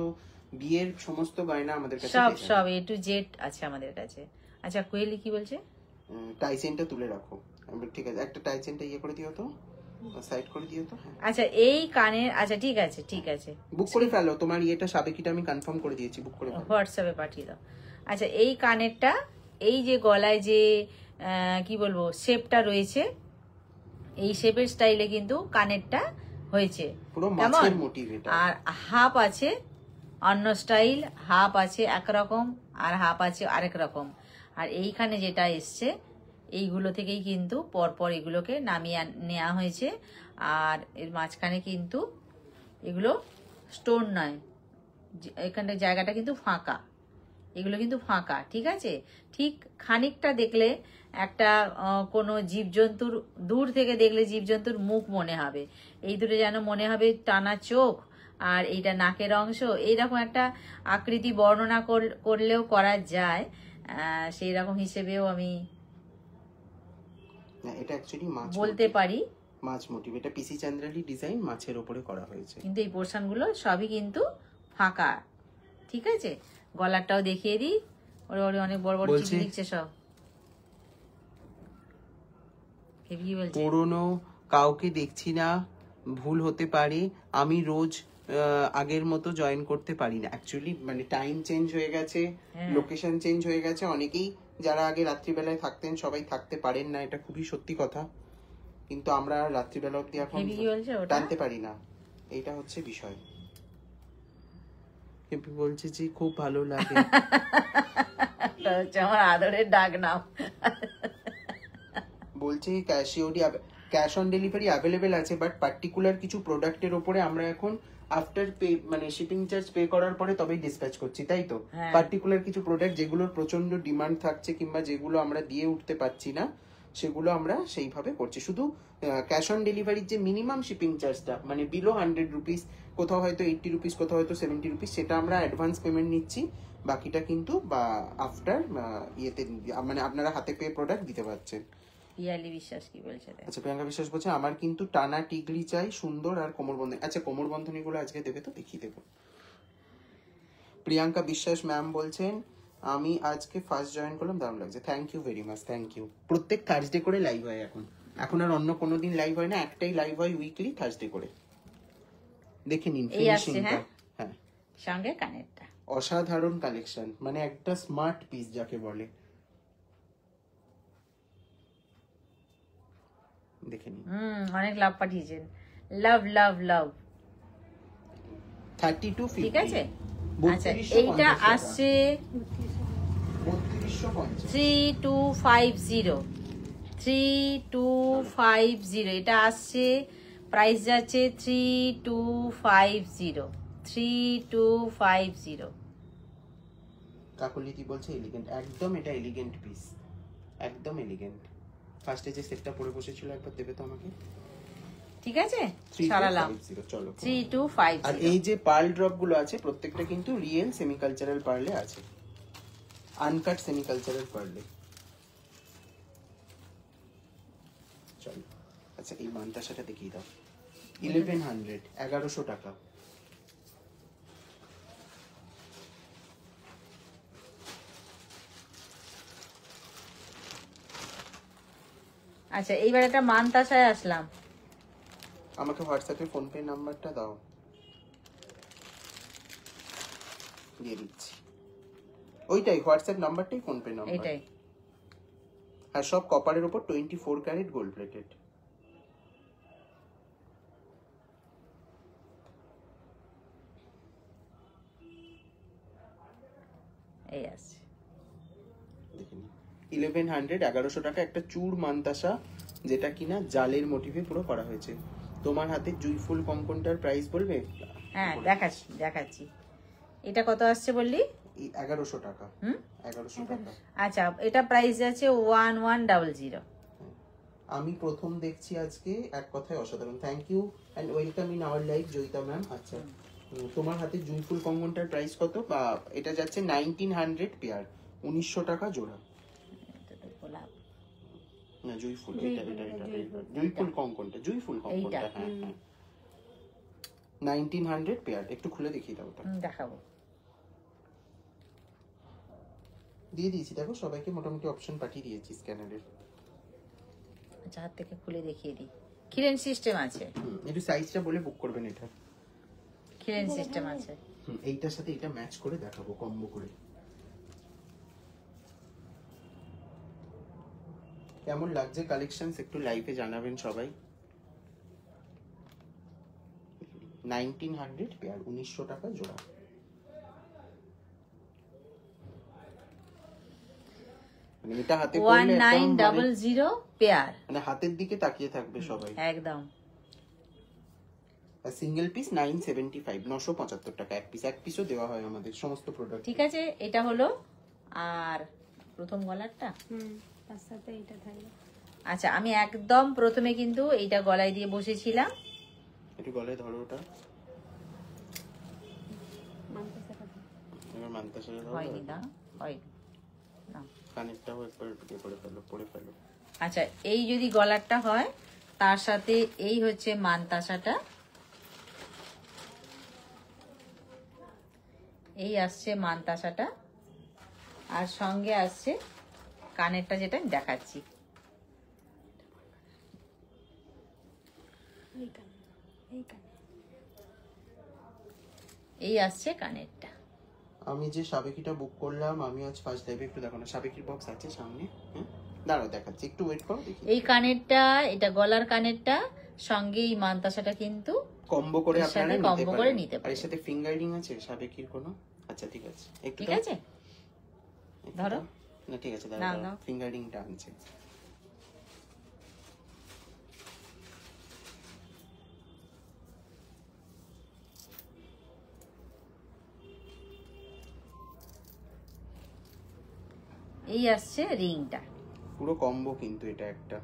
বিয়ের সমস্ত গয়না আমাদের কাছে,
সব A to Z আছে আমাদের কাছে। আচ্ছা কোয়েলি কি বলছে?
টাইচেনটা তুলে রাখো। ঠিক আছে, একটা টাইচেনটা ইয়ে করে দিও তো, সাইড করে দিও তো।
আচ্ছা এই কানের, আচ্ছা ঠিক আছে ঠিক আছে,
বুক করে ফেলো। তোমার ইয়েটা সাবেকিটা আমি কনফার্ম করে দিয়েছি, বুক করে ফেলো,
হোয়াটসঅ্যাপে পাঠিয়ে দাও। আচ্ছা এই কানেরটা, এই যে গলায় যে কি বলবো শেপটা রয়েছে, এই শেপের স্টাইলে কিন্তু কানেরটা হয়েছে,
পুরো মাছের মোটিভ এটা।
আর হাফ আছে অন্য স্টাইল, হাফ আছে একরকম আর হাফ আছে আরেক রকম। আর এইখানে যেটা এসছে এইগুলো থেকেই কিন্তু পরপর এগুলোকে নামিয়ে নেওয়া হয়েছে। আর এর মাঝখানে কিন্তু এগুলো স্টোন নয়, এখানে জায়গাটা কিন্তু ফাঁকা, এগুলো কিন্তু ফাঁকা, ঠিক আছে। ঠিক খানিকটা দেখলে একটা কোনো জীবজন্তুর, দূর থেকে দেখলে জীবজন্তুর মুখ মনে হবে, এই দুটো যেন মনে হবে টানা চোখ, আর এইটা নাকের অংশ, এইরকম একটা আকৃতি বর্ণনা করলেও করা যায়, সেই রকম হিসেবেও আমি
এটা অ্যাকচুয়ালি মাছ
বলতে পারি।
মাছ মোটিভ, এটা পিসি চান্দ্রালি ডিজাইন মাছের উপরে করা হয়েছে,
কিন্তু এই পোর্শনগুলো সবই কিন্তু ফাঁকা, ঠিক আছে। গলাটাও দেখিয়ে দিই, ওরে ওরে অনেক বড় বড় চিঠি লিখছে সব। কি বলছে?
পুরনো কাউকে দেখছি না, ভুল হতে পারে, আমি রোজ আগের মতো জয়েন করতে পারি না। অ্যাকচুয়ালি মানে টাইম চেঞ্জ হয়ে গেছে, লোকেশন চেঞ্জ হয়ে গেছে, অনেকেই যারা আগে রাত্রিবেলায় থাকতেন সবাই থাকতে পারেন না, এটা খুবই সত্যি কথা। কিন্তু আমরা রাত্রিবেলা অব্দি এখন টানতে পারি না, এইটা হচ্ছে বিষয়। কেপি বলছে যে খুব ভালো লাগে,
আমার আদরের ডাক নাম।
বলছে ক্যাশ অন ডেলিভারি অ্যাভেলেবেল আছে, বাট পার্টিকুলার কিছু প্রোডাক্টের উপরে আমরা এখন আফটার পে মানে শিপিং চার্জ পে করার পরে তবেই ডিসপ্যাচ করছি, তাই তো। পার্টিকুলার কিছু প্রোডাক্ট যেগুলোর প্রচন্ড ডিমান্ড থাকছে কিংবা যেগুলো আমরা দিয়ে উঠতে পারছি না, সেগুলো আমরা সেইভাবে করছি। শুধু ক্যাশ অন ডেলিভারির যে মিনিমাম শিপিং চার্জটা মানে বিলো 100 রুপিস, কোথাও হয়তো 80 রুপিস, কোথাও হয়তো 70 রুপিস, সেটা আমরা অ্যাডভান্স পেমেন্ট নিচ্ছি, বাকিটা কিন্তু বা আফটার ইয়েতে মানে আপনারা হাতে পেয়ে প্রোডাক্ট দিতে পারছেন।
পিয়ালি বিশ্বাস কি বলছে?
আচ্ছা, প্রিয়াঙ্কা বিশ্বাস বলছে আমার কিন্তু টানা টিকলি চাই, সুন্দর আর কোমর বন্ধনী। আচ্ছা, কোমর বন্ধনী গুলো আজকে দেবে তো, দেখিয়ে দেবো। প্রিয়াঙ্কা বিশ্বাস ম্যাম বলছেন আমি আজকে ফার্স্ট জয়েন করলাম, দারুণ লাগছে, thank you very much, thank you. প্রত্যেক থার্সডে করে লাইভ হয় এখন আর অন্য কোনো দিন লাইভ হয় না, একটাই লাইভ হয় উইকলি থার্সডে করে। দেখে নিন ফিনিশিংটা। হ্যাঁ,
সঙ্গে কানেরটা
অসাধারণ কালেকশন, মানে একটা স্মার্ট পিস যাকে বলে। দেখে নিন।
অনেক লাভ পাঠিয়েছেন, লাভ লাভ লাভ।
3250,
ঠিক আছে। আচ্ছা, এইটা আসছে 3250, 3250, এটা আসছে, প্রাইস যাচ্ছে 3250, 3250।
কাকলিদি বলছে এলিগেন্ট, একদম এটা এলিগেন্ট পিস, একদম এলিগেন্ট। ফার্স্টে যে সেটটা পরে বসেছিল একবার দেবে তো আমাকে,
ঠিক আছে, সারালাম।
চলো
3250।
আর এই যে পার্ল ড্রপ গুলো আছে প্রত্যেকটা কিন্তু রিয়েল সেমি কালচারাল পার্লে আছে, আনকাট সেমি কালচারাল পার্লে। চলো, আচ্ছা এই মানতাসাটা দেখিয়ে দাও, 1100, 1100 টাকা।
আচ্ছা, এইবার একটা মানতাসায় আসলাম।
আমাকে হোয়াটসঅ্যাপে ফোন পে নাম্বারটা দাও, দিয়ে দিচ্ছি। ওইটাই হোয়াটসঅ্যাপ নাম্বারটাই ফোন পে নাম্বার,
এটাই।
আর সব কপারের উপর 24 ক্যারেট গোল্ড প্লেটেড।
এই আছে,
দেখে নিন 1100, 1100 টাকা একটা চূড় মানতাসা, যেটা কিনা জালের মোটিভে পুরো করা হয়েছে। তোমার হাতে জুইফুল কঙ্কনটার প্রাইস বলবে?
হ্যাঁ, দেখাচ্ছি। এটা কত আসছে বললি?
1100 টাকা। 1100 টাকা।
আচ্ছা, এটা প্রাইস আছে 1100।
আমি প্রথম দেখছি আজকে, এক কথায় অসাধারণ। Thank you and welcome in our live Jayita ma'am. আচ্ছা, তোমার হাতে জুইফুল কঙ্কনটার প্রাইস কত? এটা যাচ্ছে 1900 পেয়ার, 1900 টাকা জোড়া। না, জুইফুল, এটা জুইফুল কঙ্কনটা, হ্যাঁ 1900 পেয়ার। একটু খুলে দেখিয়ে দাও।
দেখাবো,
দিয়ে দিয়েছি, দেখো সবাইকে মোটামুটি অপশন পাঠিয়ে দিয়েছি স্ক্যানারের।
আচ্ছা, হাত থেকে খুলে দেখিয়ে দিই। খিলেন সিস্টেম আছে,
একটু সাইজটা বলে বুক করবেন। এটা
খিলেন সিস্টেম আছে।
এইটার সাথে এটা ম্যাচ করে দেখাবো কম্বো করে। কেমন লাগছে কালেকশনস একটু লাইভে জানাবেন সবাই। 1900 পেয়ার, 1900 টাকা জোড়া। মানে এটা হাতে পরলে একদম
1900 পেয়ার,
মানে হাতের দিকে তাকিয়ে থাকবে সবাই।
একদম।
আর সিঙ্গেল পিস 975, 975 টাকা এক পিস। এক পিসও দেওয়া হয় আমাদের সমস্ত প্রোডাক্ট।
ঠিক আছে, এটা হলো। আর প্রথম গলারটা,
তার সাথে এটা থাকবে।
আচ্ছা, আমি একদম প্রথমে কিন্তু এইটা গলায় দিয়ে বসেছিলাম।
একটু গলায় ধরো ওটা,
মানতাসাটা
এবার মানতাসাটা ধরো।
হয়নি, দা হয়নি না।
কানেরটাও একবার ইয়ে করে ফেলো, পরে ফেলো।
আচ্ছা, এই যদি গলারটা হয়, তার সাথে এই হচ্ছে মানতাসাটা, এই আসছে মানতাসাটা, আর সঙ্গে আসছে কানেরটা, যেটা আমি দেখাচ্ছি। এই আসছে কানেরটা।
আমি যে সাবেকিটা বুক করলাম, আমি আজ ফার্স্ট লাইভে, একটু দেখো না সাবেকির বক্স আছে সামনে। হ্যাঁ দাঁড়াও দেখাচ্ছি, একটু ওয়েট করো দেখি।
এই কানেরটা, এটা গলার কানেরটা, সঙ্গে এই মানতাসাটা কিন্তু
কম্বো করে
এর
আপনারা
সাথে
নিতে
combo করে
পারেন।
নিতে
আর
পারেন।
এর সাথে ফিঙ্গারিং আছে সাবেকির কোনো? আচ্ছা ঠিক আছে, একটু
ঠিক
দাও।
আছে,
একটু
ধরো।
দাও। না ঠিক আছে,
নাও,
দাঁড়াও
নাও।
ফিঙ্গারিংটা আনছে।
এই আসছে রিংটা,
পুরো কম্বো কিন্তু এটা একটা।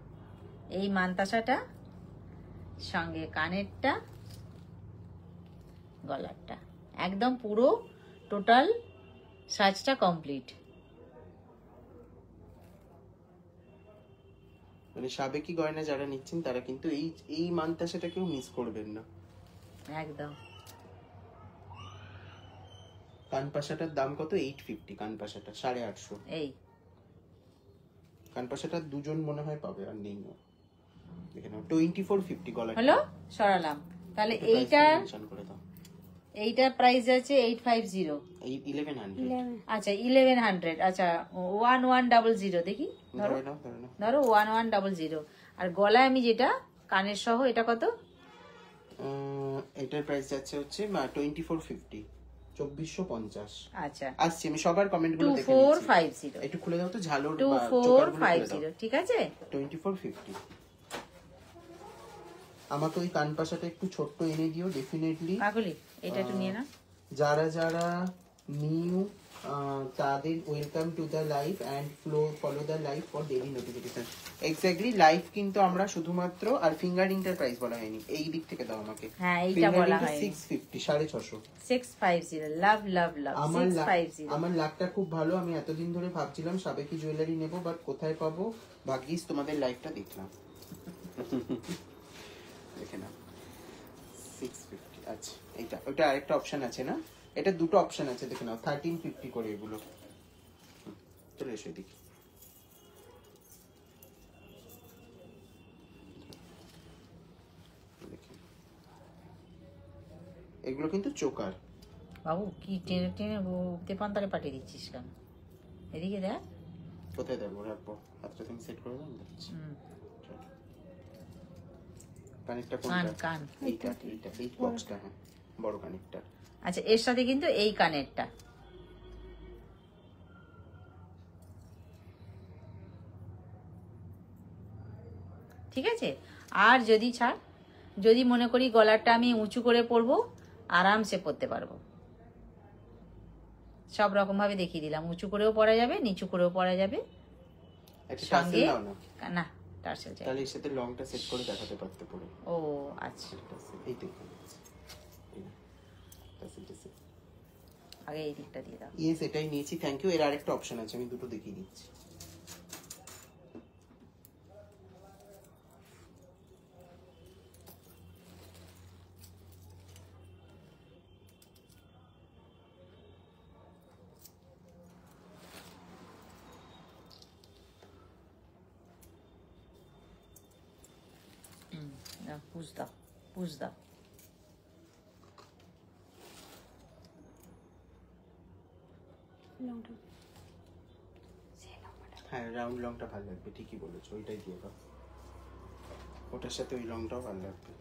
এই মানতাসাটা, সঙ্গে কানেরটা, গলারটা, একদম পুরো টোটাল সাজটা কমপ্লিট।
মানে সাবেকি গয়না যারা নিচ্ছেন তারা কিন্তু এই মানতাসাটা কেউ মিস করবেন না।
একদম।
কানপাশাটার দাম কত? 850 কানপাশাটা, 850।
এই
কানপাশাটা দুজন মনে হয় পাবে, আর নেই না। দেখে নাও 2450 গলা।
হলো, সরালাম। তাহলে এইটার প্রাইস আছে 850।
এই 1100।
আচ্ছা 1100, আচ্ছা 1100 দেখি, ধরো
ধরে নাও, ধরে নাও।
ধরো 1100। আর গলায় আমি যেটা কানের সহ, এটা কত?
এটার প্রাইস যাচ্ছে হচ্ছে 2450, 2450।
আচ্ছা
আসছি, আমি সবার কমেন্ট গুলো দেখে নিচ্ছি।
2450,
একটু খুলে দাও তো ঝালর বা
2450, ঠিক আছে।
2450। আমাকে ওই কানপাশাটা একটু ছোট্ট এনে দিও ডেফিনেটলি।
কাকুলি, এটা একটু নিয়ে না।
যারা যারা নিউ তাদের welcome to the live and follow the live for daily notification. Exactly live কিন্তু আমরা শুধুমাত্র, আর ফিঙ্গারিংটার প্রাইস বলা হয়নি, এই দিক থেকে দাও আমাকে।
হ্যাঁ, এইটা বলা হয়নি।
650, 650।
650, লাভ লাভ লাভ, 650।
আমার লাকটা খুব ভালো। আমি এতদিন ধরে ভাবছিলাম সাবেকি জুয়েলারি নেব, বাট কোথায় পাবো। ভাগ্যিস তোমাদের লাইভটা দেখলাম। দেখে নাও 650। আচ্ছা এইটা, ওটা আরেকটা অপশন আছে না? এটা দুটো অপশন আছে, দেখে নাও 1350 করে এগুলো। চলে এসো এদিকে। এগুলো কিন্তু চোকার।
বাবু কি টেনে টেনে উঠতে পান্তারে পাঠিয়ে দিচ্ছিস কেন? এদিকে দেখ।
কোথায় দেবো? রাখবো, হাতটা তুমি সেট করে দাও, দেখছি। কানেরটা কোনটা?
কান।
এইটা, এই বক্সটা। হ্যাঁ, বড় কানেরটা।
আচ্ছা, এর সাথে কিন্তু এই কানেরটা, ঠিক আছে। আর যদি মনে করি গলারটা আমি উঁচু করে পরবো, আরামসে পরতে পারবো। সব রকম ভাবে দেখিয়ে দিলাম, উঁচু করেও পরা যাবে, নিচু করেও পরা যাবে।
একটা
সঙ্গে
টাসেল দাও না।
না, টার্সেল চাই।
তাহলে এর সাথে লংটা সেট করে দেখাতে পারতে পড়ে।
ও আচ্ছা,
এই তো টাসেলটা সেট।
আগে এই দিকটা দিয়ে দাও।
ইয়েস, এটাই নিয়েছি, থ্যাংক ইউ। এর আরেকটা অপশন আছে, আমি দুটো দেখিয়ে দিচ্ছি।
পুষ দাও, পুষ দাও।
হ্যাঁ, রাউন্ড লংটা ভালো লাগবে, ঠিকই বলেছো, ওইটাই দিয়ে দাও। ওটার সাথে ওই লংটাও ভালো লাগবে।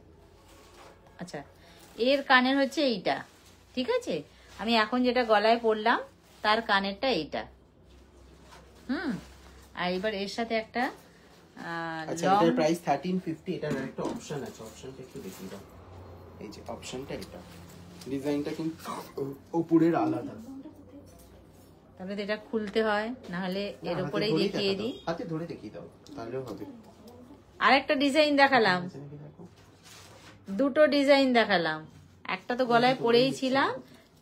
আচ্ছা, এর কানের হচ্ছে এইটা, ঠিক আছে। আমি এখন যেটা গলায় পরলাম, তার কানেরটা এইটা। আর এবার এর সাথে একটা
আচ্ছা
লং
এটার প্রাইস 1350। এটার আরেকটা অপশন আছে, অপশনটা একটু দেখিয়ে দাও। এই যে অপশনটা, এটা ডিজাইনটা কিন্তু উপরের আলাদা।
তাহলে তো এটা খুলতে হয়, না হলে এর উপরেই দেখিয়ে দিই।
হাতে ধরে দেখিয়ে দাও তাহলেও হবে।
আরেকটা ডিজাইন দেখালাম, দুটো ডিজাইন দেখালাম। একটা তো গলায় পরেই ছিলাম,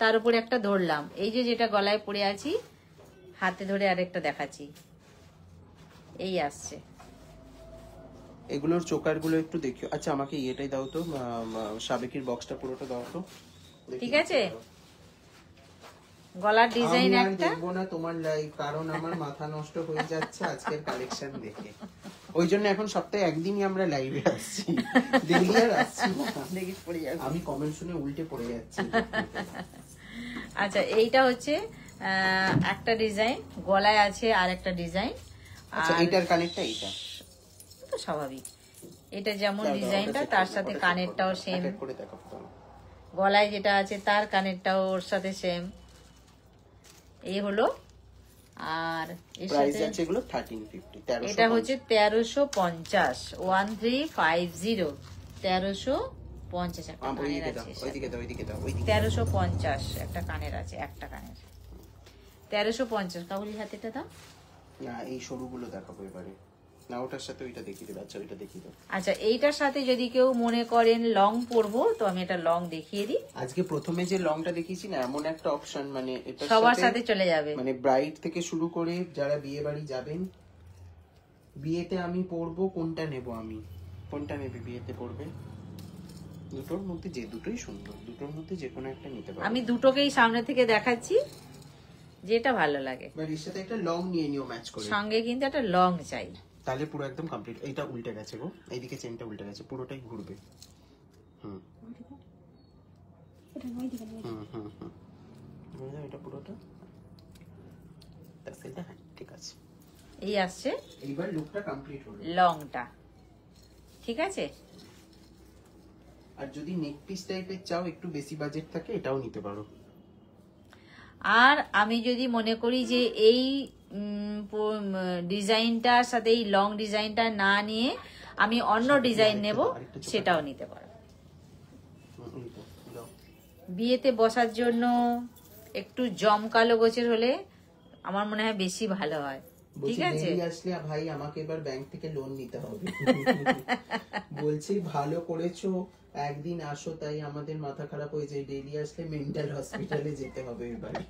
তার উপরে একটা ধরলাম। এই যে যেটা গলায় পরে আছি, হাতে ধরে আরেকটা দেখাচ্ছি। এই আসছে।
এগুলোর চোকার গুলো একটু দেখিও। আচ্ছা আমাকে ইয়েটাই দাও তো, সাবেকির বক্সটা পুরোটা দাও তো।
ঠিক আছে, গলার ডিজাইন
আমি আর
একটা।
দেখবো না তোমার লাইভ, কারণ আমার মাথা নষ্ট হয়ে যাচ্ছে আজকের কালেকশন দেখে। ওই জন্য এখন সপ্তাহে একদিনই আমরা লাইভে আসছি, ডেইলি আর আসছি না।
দেখিস পরে যাবে।
আমি কমেন্ট শুনে উল্টে পড়ে যাচ্ছি।
আচ্ছা, এইটা হচ্ছে একটা ডিজাইন, গলায় আছে আর একটা ডিজাইন।
আচ্ছা এটার কানেরটা এইটা
তো স্বাভাবিক, এটা যেমন ডিজাইনটা তার সাথে কানেরটাও সেম।
করে দেখাবো তোমার।
গলায় যেটা আছে তার কানেরটাও ওর সাথে সেম। এই হলো। আর এর
প্রাইস
সাথে
আছে এগুলো 1350।
এটা হচ্ছে 1350, 1350, 1350 একটা কানের আছে।
ওইদিকে দাও, ওইদিকে দাও,
1350 একটা কানের আছে, একটা কানের 1350। কাবুলি হাতেটা দাও।
না এই সরুগুলো দেখাবো এবারে, না ওটার সাথে ওইটা দেখিয়ে দেবে। আচ্ছা ওইটা দেখিয়ে দাও।
আচ্ছা, এইটার সাথে যদি কেউ মনে করেন লং পরবো, তো আমি এটা লং দেখিয়ে দিই।
আজকে প্রথমে যে লংটা দেখিয়েছি না, এমন একটা অপশন, মানে এটা
সবার সাথে চলে যাবে।
মানে ব্রাইড থেকে শুরু করে যারা বিয়ে বাড়ি যাবেন, বিয়েতে আমি পরবো কোনটা নেব, আমি কোনটা নেবে বিয়েতে পরবে? দুটোর মধ্যে যে দুটোই সুন্দর, দুটোর মধ্যে যে কোনো একটা নিতে পারো।
আমি দুটোকেই সামনে থেকে দেখাচ্ছি, যেটা ভালো লাগে।
এবার এর সাথে একটা লং নিয়ে নিও ম্যাচ করে,
সঙ্গে কিন্তু একটা লং চাই।
তাহলে পুরো একদম কমপ্লিট। এইটা উল্টে গেছে গো, এইদিকে চেনটা উল্টে গেছে, পুরোটাই ঘুরবে। হুম হুম হুম হুম, এটা পুরোটা তাহলে হ্যাঁ ঠিক আছে।
এই আসছে
এইবার লুকটা কমপ্লিট হলো।
লংটা, ঠিক আছে।
আর যদি নেক পিস টাইপের চাও, একটু বেশি বাজেট থাকে, এটাও নিতে পারো।
আর আমি যদি মনে করি যে এই ডিজাইনটার সাথে এই লং ডিজাইনটা না নিয়ে আমি অন্য ডিজাইন নেব, সেটাও নিতে পারো। বিয়েতে বসার জন্য একটু জমকালো গোছের হলে আমার মনে হয় বেশি ভালো হয়। ঠিক আছে,
আসলে ভাই আমাকে এবার ব্যাংক থেকে লোন নিতে হবে। বলছি ভালো করেছো, একদিন আসো, তাই আমাদের মাথা খারাপ হয়ে যায়। ডেইলি আসলে মেন্টাল হসপিটালে যেতে হবে এবারে।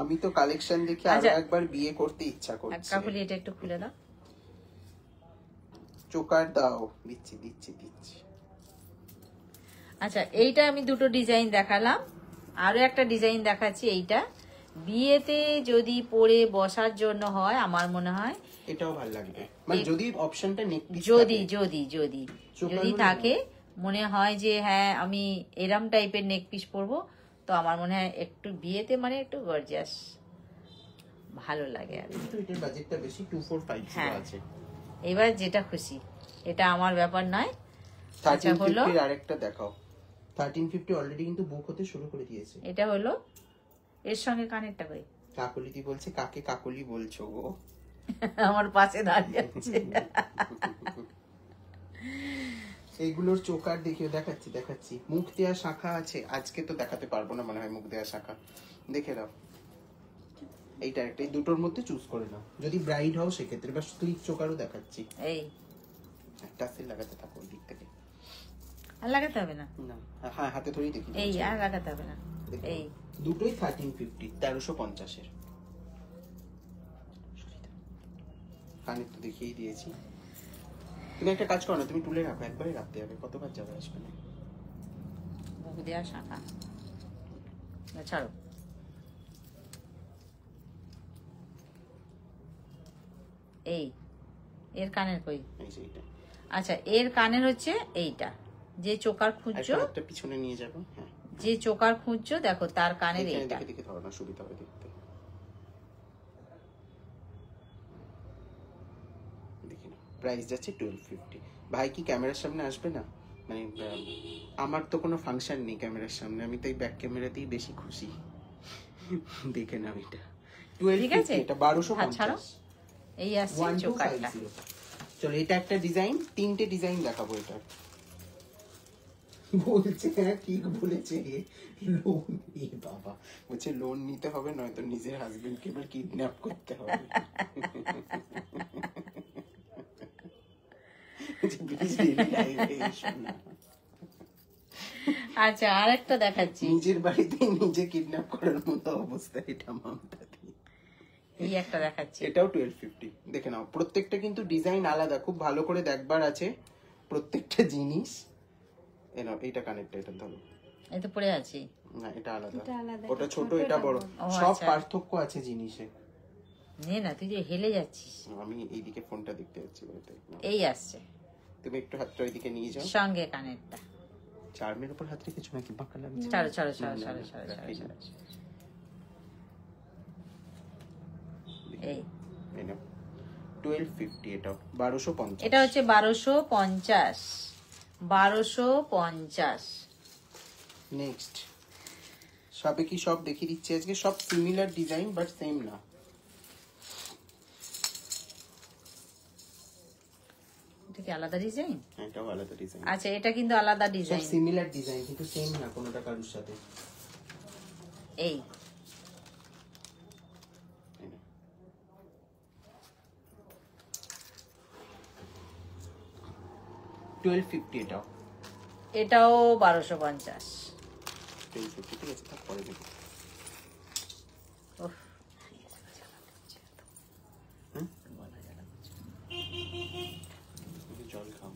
আমি তো কালেকশন দেখে আরো একবার বিয়ে করতে ইচ্ছা করছে।
কাকুলি এটা একটু খুলে দাও।
চোকার দাও, দিচ্ছি দিচ্ছি দিচ্ছি।
আচ্ছা, এইটা আমি দুটো ডিজাইন দেখালাম, আরো একটা ডিজাইন দেখাচ্ছি। এইটা বিয়েতে যদি পরে বসার জন্য হয়, আমার মনে হয়
এটাও ভালো লাগবে, মানে যদি অপশনটা নেক পিস
যদি যদি যদি যদি থাকে, মনে হয় যে হ্যাঁ আমি এরম টাইপের নেক পিস পরবো, তো আমার মনে হয় একটু বিয়েতে মানে একটু গর্জিয়াস ভালো লাগে। আর
কিন্তু এটার বাজেটটা বেশি, 2450 আছে।
এবার যেটা খুশি, এটা আমার ব্যাপার নয়।
আচ্ছা হলো আরেকটা দেখাও। 1350 অলরেডি কিন্তু বুক হতে শুরু করে দিয়েছে।
এটা হলো এর সঙ্গে কানেরটা কই?
কাকলিদি বলছে, কাকে কাকলি বলছো গো?
আমার পাশে দাঁড়িয়ে আছে।
এইগুলোর চোকার দেখিও, দেখাচ্ছি দেখাচ্ছি। মুখ দেওয়া শাখা আছে, আজকে তো দেখাতে পারবো না মনে হয় মুখ দেওয়া শাখা। দেখে দাও, এইটা একটা, এই দুটোর মধ্যে চুজ করে নাও যদি ব্রাইড হও সেক্ষেত্রে। বা স্লিপ চোকারও দেখাচ্ছি।
এই
একটা সিল লাগাতে থাকো ওই দিক থেকে।
আর লাগাতে হবে না,
না হ্যাঁ হাতে ধরেই দেখি।
এই আর লাগাতে হবে না। এই
দুটোই 1350, 1350 এর। কানের তো দেখিয়েই দিয়েছি। তুমি একটা কাজ করো না, তুমি তুলে রাখো, একবারে রাখতে হবে, কতবার যাবে আসবে না।
মুখ দেওয়া শাখা ছাড়ো। এই এর কানের কই?
এই যে এইটা।
আচ্ছা, এর কানের হচ্ছে এইটা, যে চোকার খুঁজছো,
একটা পিছনে নিয়ে যাবো। হ্যাঁ,
যে চোকার খুঁজছো দেখো তার কানের এইটা।
দেখে দেখে ধরো না, সুবিধা হবে দেখতে। দেখি না, প্রাইস যাচ্ছে 1250। ভাই কি ক্যামেরার সামনে আসবে না? মানে আমার তো কোনো ফাংশন নেই ক্যামেরার সামনে, আমি তো এই ব্যাক ক্যামেরাতেই বেশি খুশি। দেখে নাও এটা
ঠিক আছে?
1250 এটা
হাত ছাড়ো।
1250
এই আসছে চোকারটা।
1250 চলো এটা একটা ডিজাইন, তিনটে ডিজাইন দেখাবো এটা। বলছে হ্যাঁ ঠিক বলেছে, লোন বাবা বলছে লোন নিতে হবে নয়তো নিজের হাজবেন্ডকে এবার কিডন্যাপ করতে হবে।
আচ্ছা আর একটা দেখাচ্ছি,
নিজের বাড়িতে নিজে কিডন্যাপ করার মতো অবস্থা এটা মামতা দি।
এই একটা দেখাচ্ছি,
এটাও 1250 দেখে নাও, প্রত্যেকটা কিন্তু ডিজাইন আলাদা, খুব ভালো করে দেখবার আছে প্রত্যেকটা জিনিস। এটা কানেক্টটা, এটা ধরো,
এই তো পড়ে আছি।
না এটা আলাদা,
এটা আলাদা,
ওটা
এটা
ছোট
ছোট,
এটা
এটা
বড়,
বড়। ও,
সব
আচ্ছা।
পার্থক্য আছে জিনিসে।
নে না, তুই যে হেলে যাচ্ছিস।
আমি এইদিকে ফোনটা দেখতে যাচ্ছি বলতে,
এই আসছে
তুমি একটু হাতটা ওইদিকে নিয়ে যাও।
সঙ্গে কানেরটা।
চার্মের উপর হাত রেখেছো নাকি বাঁকা লাগছে?
ছাড়ো ছাড়ো
না,
ছাড়ো
না,
ছাড়ো
না,
ছাড়ো ছাড়ো
রাখি না।
ছাড়ো। এই
এই নাও 1250, এটাও 1250।
এটা হচ্ছে 1250, 1250।
নেক্সট সবে কি সব দেখিয়ে দিচ্ছি আজকে, সব সিমিলার ডিজাইন বাট সেম না।
এটা কি আলাদা ডিজাইন?
এটাও আলাদা ডিজাইন,
আচ্ছা এটা কিন্তু আলাদা
সব
ডিজাইন।
সিমিলার ডিজাইন কিন্তু সেম না কোনোটা কারোর সাথে।
এই
এই নাও। $1250 এটাও।
এটাও 1250।
1250 ঠিক আছে, তারপরে দেখো।
উফ,
হুম? একটু জল খাও।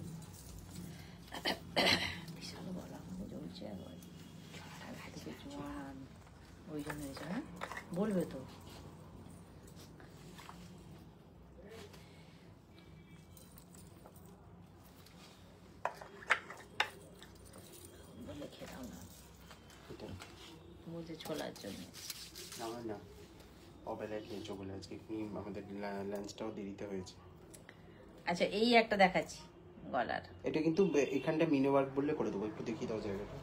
বিশাল গলা আমাকে জ্বলছে একবার। এদিকে জোয়ান, ওই জন্য হয়েছে না, বলবে তো। বলে খেতাম না,
এটা
বলছে ছোলার জন্য।
আমার না অবেলায় খেয়েছো বলে আজকে আমাদের লাঞ্চটাও দেরিতে হয়েছে।
আচ্ছা এই একটা দেখাচ্ছি গলার।
এটা কিন্তু এখানটা মিনি ওয়ার্ক বললে করে দেবো, একটু দেখিয়ে দাও জায়গাটা।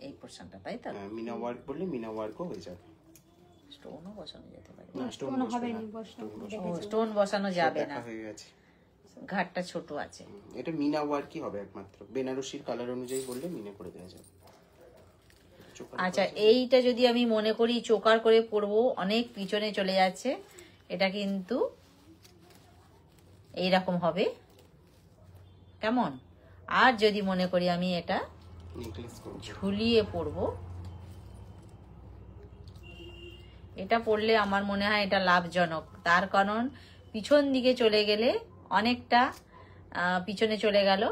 এই পোর্শনটা, তাই তো?
মিনা ওয়ার্ক বললে মিনা ওয়ার্কও হয়ে যাবে।
স্টোনও বসানো যেতে পারে।
না স্টোন
হবে না, বসানো
ও স্টোন বসানো যাবে না,
হয়ে গেছে।
ঘাটটা ছোট আছে।
এটা মিনা ওয়ার্কই হবে একমাত্র, বেনারসির কালার অনুযায়ী বললে মিনে করে দেওয়া যাবে। চোখের
আচ্ছা এইটা যদি আমি মনে করি চোকার করে পরবো, অনেক পিছনে চলে যাচ্ছে, এটা কিন্তু এইরকম হবে, কেমন? আর যদি মনে করি আমি এটা
নেকলেস করবো,
ঝুলিয়ে পরবো, এটা পরলে আমার মনে হয় এটা লাভজনক। তার কারণ পিছন দিকে চলে গেলে অনেকটা পিছনে চলে গেল,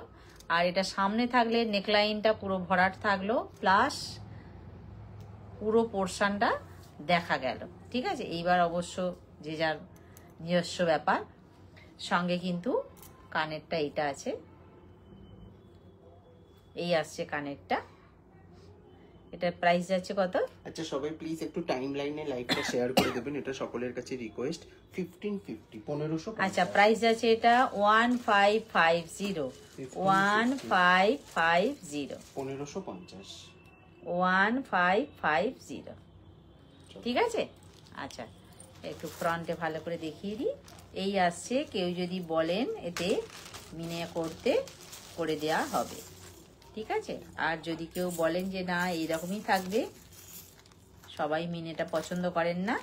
আর এটা সামনে থাকলে নেকলাইনটা পুরো ভরাট থাকলো, প্লাস পুরো পোর্শনটা দেখা গেল। ঠিক আছে, এইবার অবশ্য যে যার নিজস্ব ব্যাপার। সঙ্গে কিন্তু কানেরটা এইটা আছে, এই আসছে কানেরটা। এটার প্রাইস যাচ্ছে কত?
আচ্ছা সবাই প্লিজ একটু টাইম লাইনে লাইভটা শেয়ার করে দেবেন, এটা সকলের কাছে রিকোয়েস্ট। 1550 1550।
আচ্ছা প্রাইস আছে এটা 1550, 1550,
1550।
1550। ঠিক আছে, আচ্ছা একটু ফ্রন্টে ভালো করে দেখিয়ে দিই। এই আসছে, কেউ যদি বলেন এতে মিনে করতে করে দেয়া হবে। ঠিক আছে, আর যদি কেউ বলেন যে না এইরকমই থাকবে, সবাই মিনেটা পছন্দ করেন না,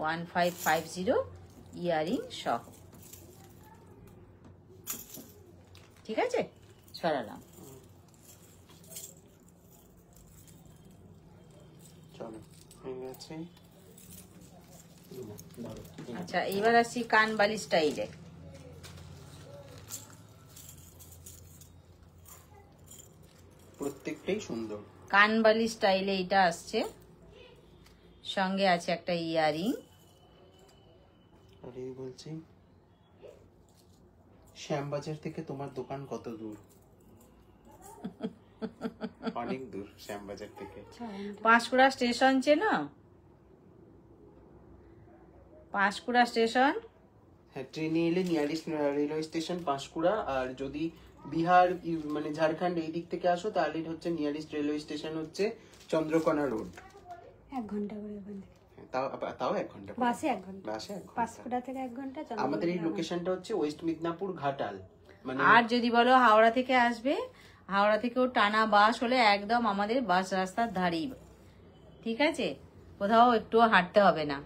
1550 ইয়ারিং সহ। ঠিক আছে, সরালাম।
চলো হয়ে গেছে।
আচ্ছা এবার আসছি কানবালি স্টাইলে।
প্রত্যেকটাই সুন্দর।
কানবালি স্টাইলে এটা আসছে, সঙ্গে আছে একটা ইয়ারিং।
আর এই বলছি শ্যামবাজার থেকে তোমার দোকান কত দূর? অনেক দূর শ্যামবাজার থেকে।
পাঁশকুড়া স্টেশন চেনো? পাঁশকুড়া স্টেশন,
হ্যাঁ ট্রেনে এলে নিয়ারেস্ট রেলওয়ে স্টেশন পাঁশকুড়া, আর যদি বিহার মানে ঝাড়খণ্ড এই দিক থেকে আসো তাহলে হচ্ছে নিয়ারেস্ট রেলওয়ে স্টেশন হচ্ছে চন্দ্রকোনা রোড।
1 ঘন্টা করে ওখান থেকে।
তাও তাও 1 ঘন্টা করে।
বাসে 1 ঘন্টা।
বাসে 1 ঘন্টা।
পাঁশকুড়া থেকে 1 ঘন্টা।
আমাদের এই লোকেশনটা হচ্ছে ওয়েস্ট মিদনাপুর ঘাটাল। মানে
আর যদি বলো হাওড়া থেকে আসবে, হাওড়া থেকেও টানা বাস হলে একদম আমাদের বাস রাস্তার ধারেই, ঠিক আছে, কোথাও একটুও হাঁটতে হবে না,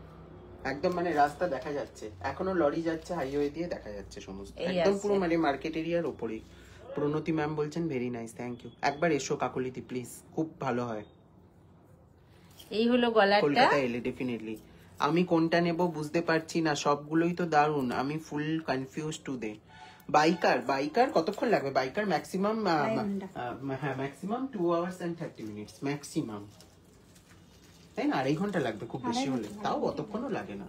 একদম মানে রাস্তা দেখা যাচ্ছে, এখনো লরি যাচ্ছে হাইওয়ে দিয়ে, দেখা যাচ্ছে সমস্ত,
এই
একদম
আছে।
পুরো মানে মার্কেট এরিয়ার উপরেই। প্রণতি ম্যাম বলছেন ভেরি নাইস, থ্যাংক ইউ। একবার এসো কাকলিদি প্লিজ, খুব ভালো হয়
এই হলো গলারটা।
কলকাতা এলে ডেফিনেটলি। আমি কোনটা নেব বুঝতে পারছি না, সবগুলোই তো দারুন, আমি ফুল কনফিউজ টুডে। বাইকার কতক্ষণ লাগবে? বাইকার ম্যাক্সিমাম হ্যাঁ maximum 2 hours and 30 minutes maximum, তাই না? 2.5 ঘন্টা লাগবে খুব বেশি হলে, তাও অতক্ষণও লাগে না।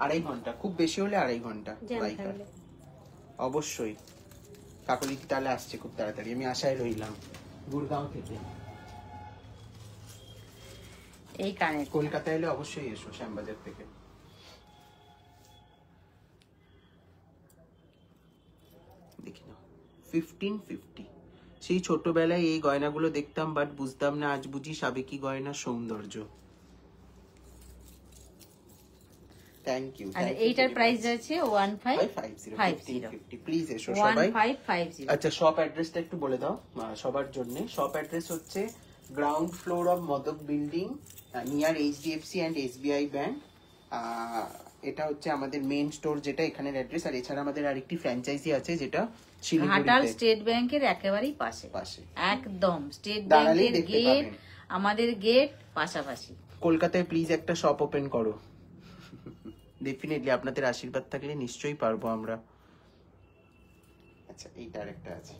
2.5 ঘন্টা খুব বেশি হলে 2.5 ঘন্টা বাইকার। অবশ্যই কাকলিদি তাহলে আসছে খুব তাড়াতাড়ি, আমি আশায় রইলাম। গুরগাঁও থেকে
এই কানের
কলকাতা এলে অবশ্যই এসো শ্যামবাজার থেকে। দেখি না 1550, সেই ছোটবেলায় এই গয়নাগুলো দেখতাম বাট বুঝতাম না, আজ বুঝি সাবেকি গয়নার সৌন্দর্য। Thank you.
আর এইটার প্রাইস আছে 1550।
প্লিজ এসো সবাই।
1550।
আচ্ছা শপ অ্যাড্রেসটা একটু বলে দাও সবার জন্য। শপ অ্যাড্রেস হচ্ছে ground floor of Modak building near HDFC and SBI bank. এটা হচ্ছে আমাদের মেইন স্টোর যেটা এখানের অ্যাড্রেস। আর এছাড়া আমাদের আরেকটি ফ্র্যাঞ্চাইজি আছে যেটা
ঘাটাল
শিলিগুড়িতে
স্টেট ব্যাংকের একেবারেই পাশে,
পাশে।
একদম স্টেট
দাঁড়ালেই
ব্যাংকের
দেখতে
গেট,
পাবেন।
আমাদের গেট পাশাপাশি।
কলকাতায় প্লিজ একটা শপ ওপেন করো, ডেফিনেটলি আপনাদের আশীর্বাদ থাকলে নিশ্চয়ই পারবো আমরা। আচ্ছা এইটা আরেকটা আছে।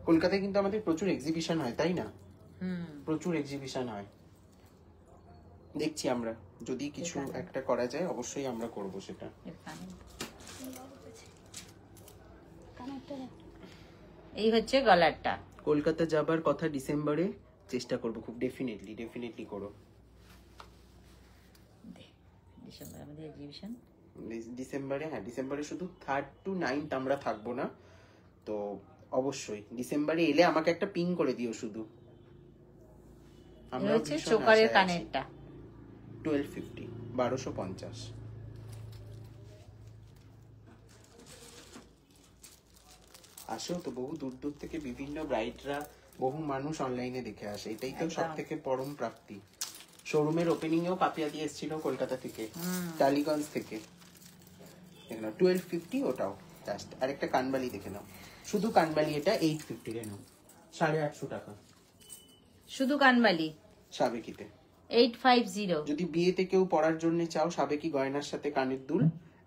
কলকাতায় কিন্তু আমাদের প্রচুর এক্সিবিশন হয়, তাই না? প্রচুর এক্সিবিশন হয়, দেখছি আমরা, যদি কিছু একটা করা যায় অবশ্যই আমরা করব সেটা।
এই হচ্ছে গলারটা।
কলকাতা যাবার কথা ডিসেম্বরে, চেষ্টা করব খুব, ডেফিনেটলি করো।
ডিসেম্বর আমাদের এক্সিবিশন,
ডিসেম্বরে, হ্যাঁ ডিসেম্বরে শুধু 3rd to 9th আমরা থাকবো না, তো অবশ্যই ডিসেম্বরে এলে আমাকে একটা পিং করে দিও শুধু।
আমরা হচ্ছে চোকারের কানেরটা
1250, 1250। আসেও তো বহু দূর দূর থেকে বিভিন্ন ব্রাইডরা, বহু মানুষ অনলাইনে দেখে আসে, এটাই তো সব থেকে পরম প্রাপ্তি। শোরুমের ওপেনিং এও পাপিয়া দিয়ে এসেছিল কলকাতা থেকে, টালিগঞ্জ থেকে। দেখে নাও 1250, ওটাও জাস্ট। আরেকটা কানবালি দেখে নাও, শুধু কানবালি এটা 850 রে নাও, 850 টাকা
শুধু কানবালি
সাবেকিতে।
850।
যদি বিয়েতে কেউ পরার জন্য চাও সাবেকি গয়নার সাথে কানের দুল,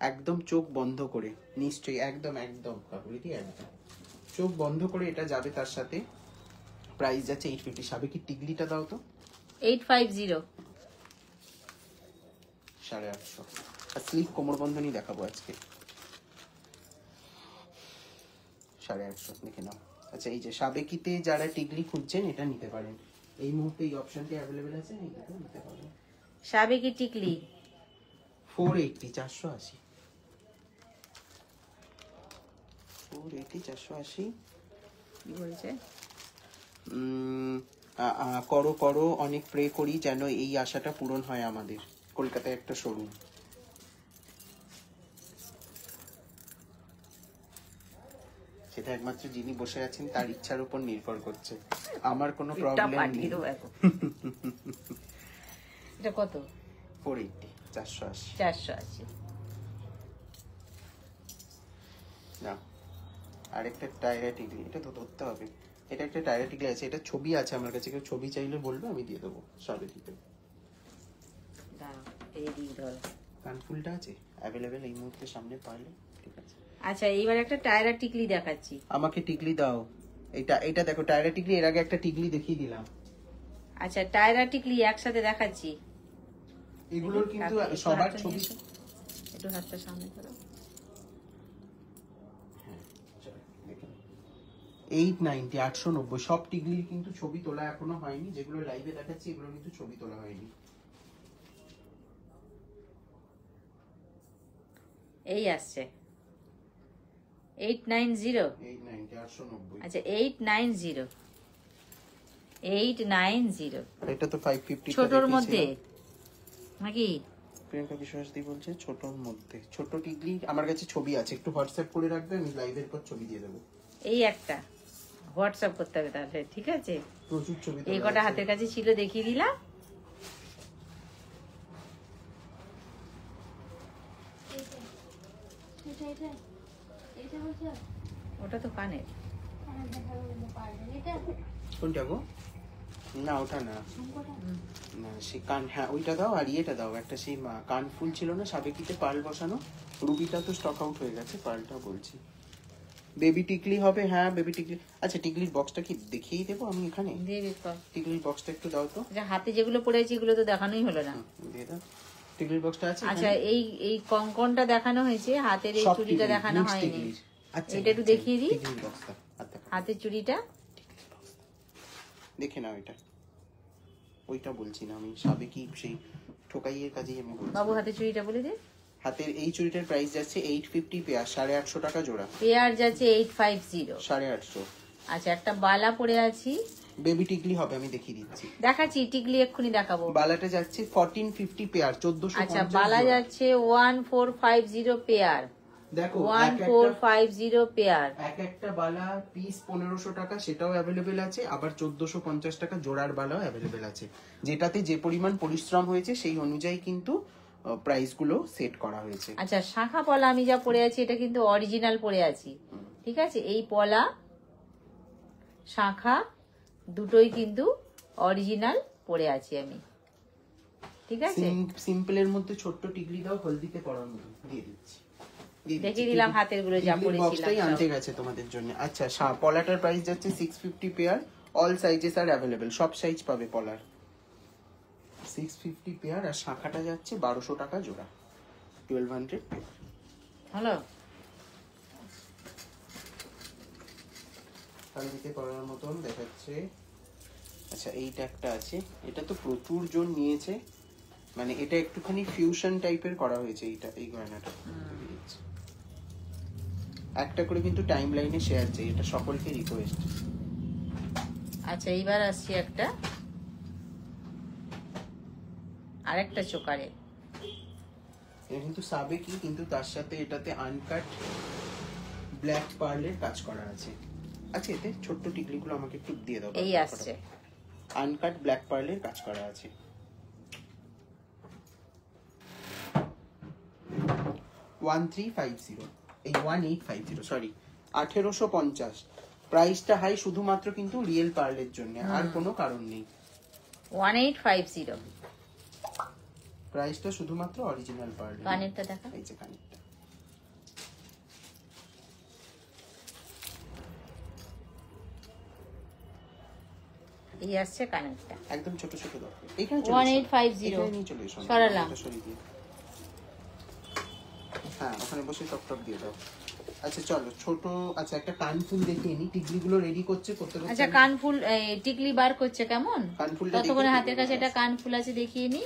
একদম চোখ বন্ধ করে, নিশ্চয়ই একদম কাকুলিটি একদম চোখ বন্ধ করে এটা যাবে তার সাথে। প্রাইস যাচ্ছে 850। সাবেকি টিগলিটা দাও তো।
850।
850। আর স্লিভ কোমর বন্ধনী দেখাবো আজকে, 850 দেখে নাও। আচ্ছা এই যে সাবেকিতে যারা টিগলি খুঁজছেন এটা নিতে পারেন, এই মুহূর্তে এই অপশনটি অ্যাভেলেবেল আছে, এইটাও নিতে পারেন।
সাবেকি টিকলি
480, 480, 480, 480।
কি বলছে?
করো অনেক প্রে করি যেন এই আশাটা পূরণ হয় আমাদের। কলকাতায় একটা শোরুম। সেটা একমাত্র যিনি বসে আছেন তার ইচ্ছার উপর নির্ভর করছে, আমার কোনো প্রবলেম নেই।
এটা কত?
480, 480।
480।
না আরেকটা টায়রা টিগলি, এটা তো ধরতে হবে। এটা একটা টায়রা টিগলি আছে, এটা ছবি আছে আমার কাছে, কেউ ছবি চাইলে বলবে আমি দিয়ে দেবো সাবেকিতে। কানফুলটা আছে অ্যাভেলেবেল এই মুহূর্তে সামনে পাইলে, ঠিক আছে।
আচ্ছা এইবার একটা টায়রা টিকলি দেখাচ্ছি।
আমাকে টিকলি দাও। এটা দেখো টায়রা টিকলি, এর আগে একটা টিকলি দেখিয়ে দিলাম।
আচ্ছা টায়রা টিকলি একসাথে দেখাচ্ছি।
এগুলোর কিন্তু সবার ছবি,
একটু হাতটা সামনে করো।
890, 890 সব টিগলির কিন্তু ছবি তোলা এখনো হয়নি, যেগুলো লাইভে দেখাচ্ছি এগুলো কিন্তু ছবি তোলা হয়নি।
এই আসছে 890
890 890।
আচ্ছা 890 890
এটা তো 550
ছোটর মধ্যে নাকি?
প্রিয়াঙ্কা বিশ্বাস দি বলছে ছোটর মধ্যে। ছোট টিকলি আমার কাছে ছবি আছে, একটু হোয়াটসঅ্যাপ করে রাখবে, আমি লাইভের পর ছবি দিয়ে দেবো।
এই একটা হোয়াটসঅ্যাপ করতে হবে তাহলে, ঠিক আছে?
প্রচুর ছবি
এই কটা হাতের কাছে ছিল, দেখিয়ে দিলাম। ওটা তো কানের।
কোনটা গো? না ওটা না, না সে কান, হ্যাঁ ওইটা দাও। আর ইয়েটা দাও একটা, সেই কানফুল ছিল না সাবেকিতে পার্ল বসানো, রুবিটা তো স্টক আউট হয়ে গেছে, পার্লটা বলছি। বেবি টিকলি হবে, হ্যাঁ বেবি টিকলি। আচ্ছা টিকলির বক্সটা কি দেখিয়েই দেবো আমি এখানে?
দিয়ে দিত।
টিকলির বক্সটা একটু দাও তো।
আচ্ছা হাতে যেগুলো পড়ে আছে এগুলো তো দেখানোই হলো না।
দিয়ে দাও, টিকলির বক্সটা আছে
আচ্ছা এই এই কঙ্কনটা দেখানো হয়েছে, হাতের এই চুড়িটা দেখানো হয়নি।
আচ্ছা
এটা একটু দেখিয়ে দিই,
টিকলির বক্সটা
হাতের চুড়িটা
দেখে নাও। এটা ওইটা বলছি না আমি, সাবেকি সেই ঠোকাইয়ের কাজেই আমি বলছি।
বাবু হাতের চুড়িটা বলে দে।
হাতের এই চুড়িটার প্রাইস যাচ্ছে 850 পেয়ার, 850 টাকা জোড়া।
পেয়ার যাচ্ছে 850।
850।
আচ্ছা একটা বালা পরে আছি,
বেবি টিকলি হবে, আমি দেখিয়ে দিচ্ছি।
দেখাচ্ছি টিকলি এক্ষুনি দেখাবো।
বালাটা যাচ্ছে 1450 পেয়ার, 1450।
আচ্ছা বালা যাচ্ছে 1450 পেয়ার,
দেখো
1450 পেয়ার।
এক একটা বালা পিস 1500 টাকা, সেটাও অ্যাভেলেবেল আছে। আবার 1450 টাকা জোড়ার বালাও অ্যাভেলেবেল আছে। যেটাতে যে পরিমাণ পরিশ্রম হয়েছে সেই অনুযায়ী কিন্তু প্রাইস গুলো সেট করা হয়েছে।
আচ্ছা শাখা পলা আমি যা পরে আছি এটা কিন্তু অরিজিনাল পরে আছি, ঠিক আছে? এই পলা শাখা দুটোই কিন্তু অরিজিনাল পরে আছি আমি, ঠিক আছে?
সিম্পলের মধ্যে ছোট্ট টিকলি দাও, হলদিতে পরার মতো দিয়ে দিচ্ছি।
দেখিয়ে দিলাম হাতের গুলো যা পরেছিলাম
আনতে গেছে তোমাদের জন্য। আচ্ছা পলাটার প্রাইস যাচ্ছে 650 পেয়ার, অল সাইজেস আর অ্যাভেলেবেল, সব সাইজ পাবে পলার। 650 পেয়ার, আর শাখাটা যাচ্ছে 1200 টাকা জোড়া, 1200 পেয়ার।
হলো
হলদিতে পরার মতন দেখাচ্ছে। আচ্ছা এইটা একটা আছে, এটা তো প্রচুর জন নিয়েছে, মানে এটা একটুখানি ফিউশন টাইপের করা হয়েছে। এইটা এই গয়নাটা একটা করে কিন্তু টাইম লাইনে শেয়ার চাই, এটা সকলকে রিকোয়েস্ট।
আচ্ছা এইবার আসছি একটা আরেকটা চোকারে,
এটা কিন্তু সাবেকি, কিন্তু তার সাথে এটাতে আনকাট ব্ল্যাক পার্লের কাজ করা আছে। আচ্ছা এতে ছোট্ট টিকলিগুলো আমাকে একটু দিয়ে দাও।
এই আসছে
আনকাট ব্ল্যাক পার্লের কাজ করা আছে। 1350, এই 1850, সরি 1850। প্রাইসটা হাই শুধুমাত্র কিন্তু রিয়েল পার্লের জন্য, আর কোনো কারণ নেই।
1850।
প্রাইসটা শুধুমাত্র অরিজিনাল পার্ল।
কানেরটা দেখা,
এই যে কানেরটা।
এই আসছে কানেরটা
একদম ছোট ছোট দরকার। এইখানে
1850
চলে এসো।
সরালাম।
হ্যাঁ ওখানে বসে টপ টপ দিয়ে দাও। আচ্ছা চলো ছোট, আচ্ছা একটা কানফুল দেখিয়ে নি। টিকলি গুলো রেডি করতে
আচ্ছা কানফুল টিকলি বার করছে কেমন,
কানফুলটা
ততক্ষণে হাতের কাছে একটা কানফুল আছে দেখিয়ে নি।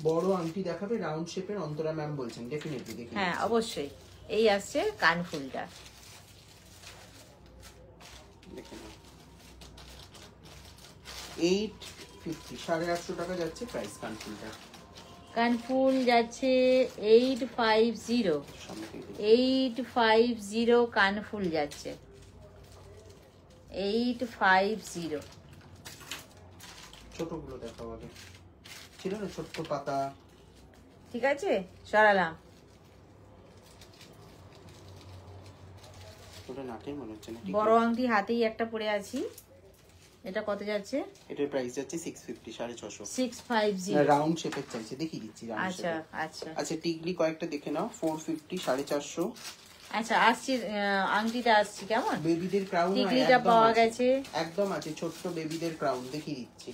বড় আংটি দেখাবে রাউন্ড শেপের, অন্তরা ম্যাম বলছেন, ডেফিনেটলি দেখি।
হ্যাঁ অবশ্যই এই আসছে কানফুলটা।
দেখে নাও 850, 850 টাকা যাচ্ছে প্রাইস কানফুলটা।
কানফুল যাচ্ছে 850, 850 কানফুল যাচ্ছে 850।
ছোটগুলো দেখাও আগে, ছিল না ছোট্ট পাতা।
ঠিক আছে সরালাম।
ওটা নাকের মনে হচ্ছে না।
বড় আংটি হাতেই একটা পরে আছি, এটা কত যাচ্ছে?
এটার প্রাইস যাচ্ছে 650, 650।
650
রাউন্ড শেপের চাইছে, দেখিয়ে দিচ্ছি রাউন্ড
আচ্ছা
শেপের।
আচ্ছা
আচ্ছা টিকলি কয়েকটা দেখে নাও, 450, 450।
আচ্ছা আসছি, আংটিটা আসছি কেমন।
বেবিদের ক্রাউন
টিকলিটা পাওয়া গেছে,
একদম আছে ছোট্ট বেবিদের ক্রাউন, দেখিয়ে দিচ্ছি।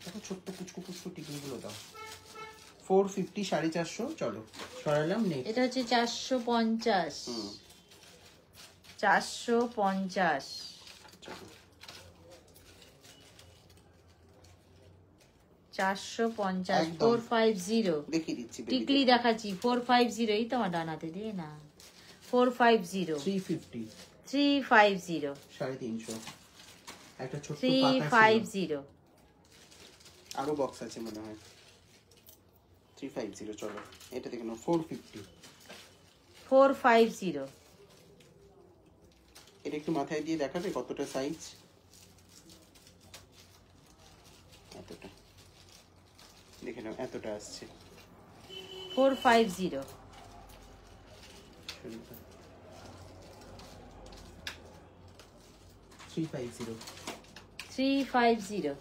দেখো ছোট্ট পুচকু পুচকু টিকলি গুলো দাও। 450, 450। চলো সরালাম। নেক্সট
এটা হচ্ছে 450, 450।
চলো
450
একদম।
450
দেখিয়ে দিচ্ছি
টিকলি দেখাচ্ছি 450 এই তো আমার ডানাতে দিয়ে না 450
350
350
350 একটা ছোট্ট পাতা ছিল
350
আরো বক্স আছে মনে হয় 350 চলো এটা দেখে নাও 450
450
এটা একটু মাথায় দিয়ে দেখাবে কতটা সাইজ এতটা দেখে নাও এতটা আসছে
450 350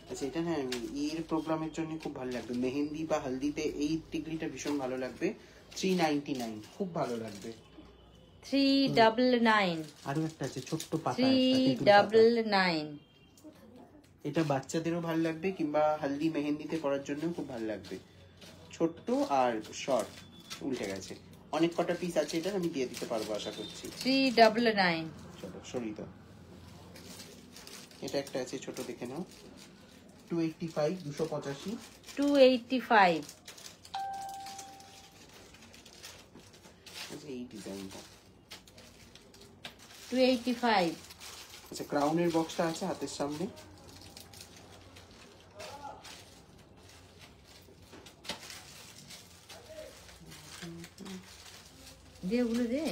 আচ্ছা এটা হ্যাঁ এর প্রোগ্রামের জন্য খুব ভালো লাগবে মেহেন্দি বা হলদিতে এই টিকলিটা ভীষণ ভালো লাগবে 399 খুব ভালো লাগবে
399
আরো একটা আছে ছোট্ট পাতা একটা, তেঁতুল পাতা।
399
এটা বাচ্চাদেরও ভালো লাগবে কিংবা হলদি মেহেন্দিতে পরার জন্য খুব ভালো লাগবে ছোট্ট আর শর্ট উল্টে গেছে অনেক কটা পিস আছে এটা আমি দিয়ে দিতে পারবো আশা করছি
399
চলো সরিয়ে দাও এটা একটা আছে ছোট দেখে নাও 285 285
285
আচ্ছা এই ডিজাইনটা
285
আচ্ছা ক্রাউনের বক্সটা আছে হাতের সামনে
দে ওগুলো দে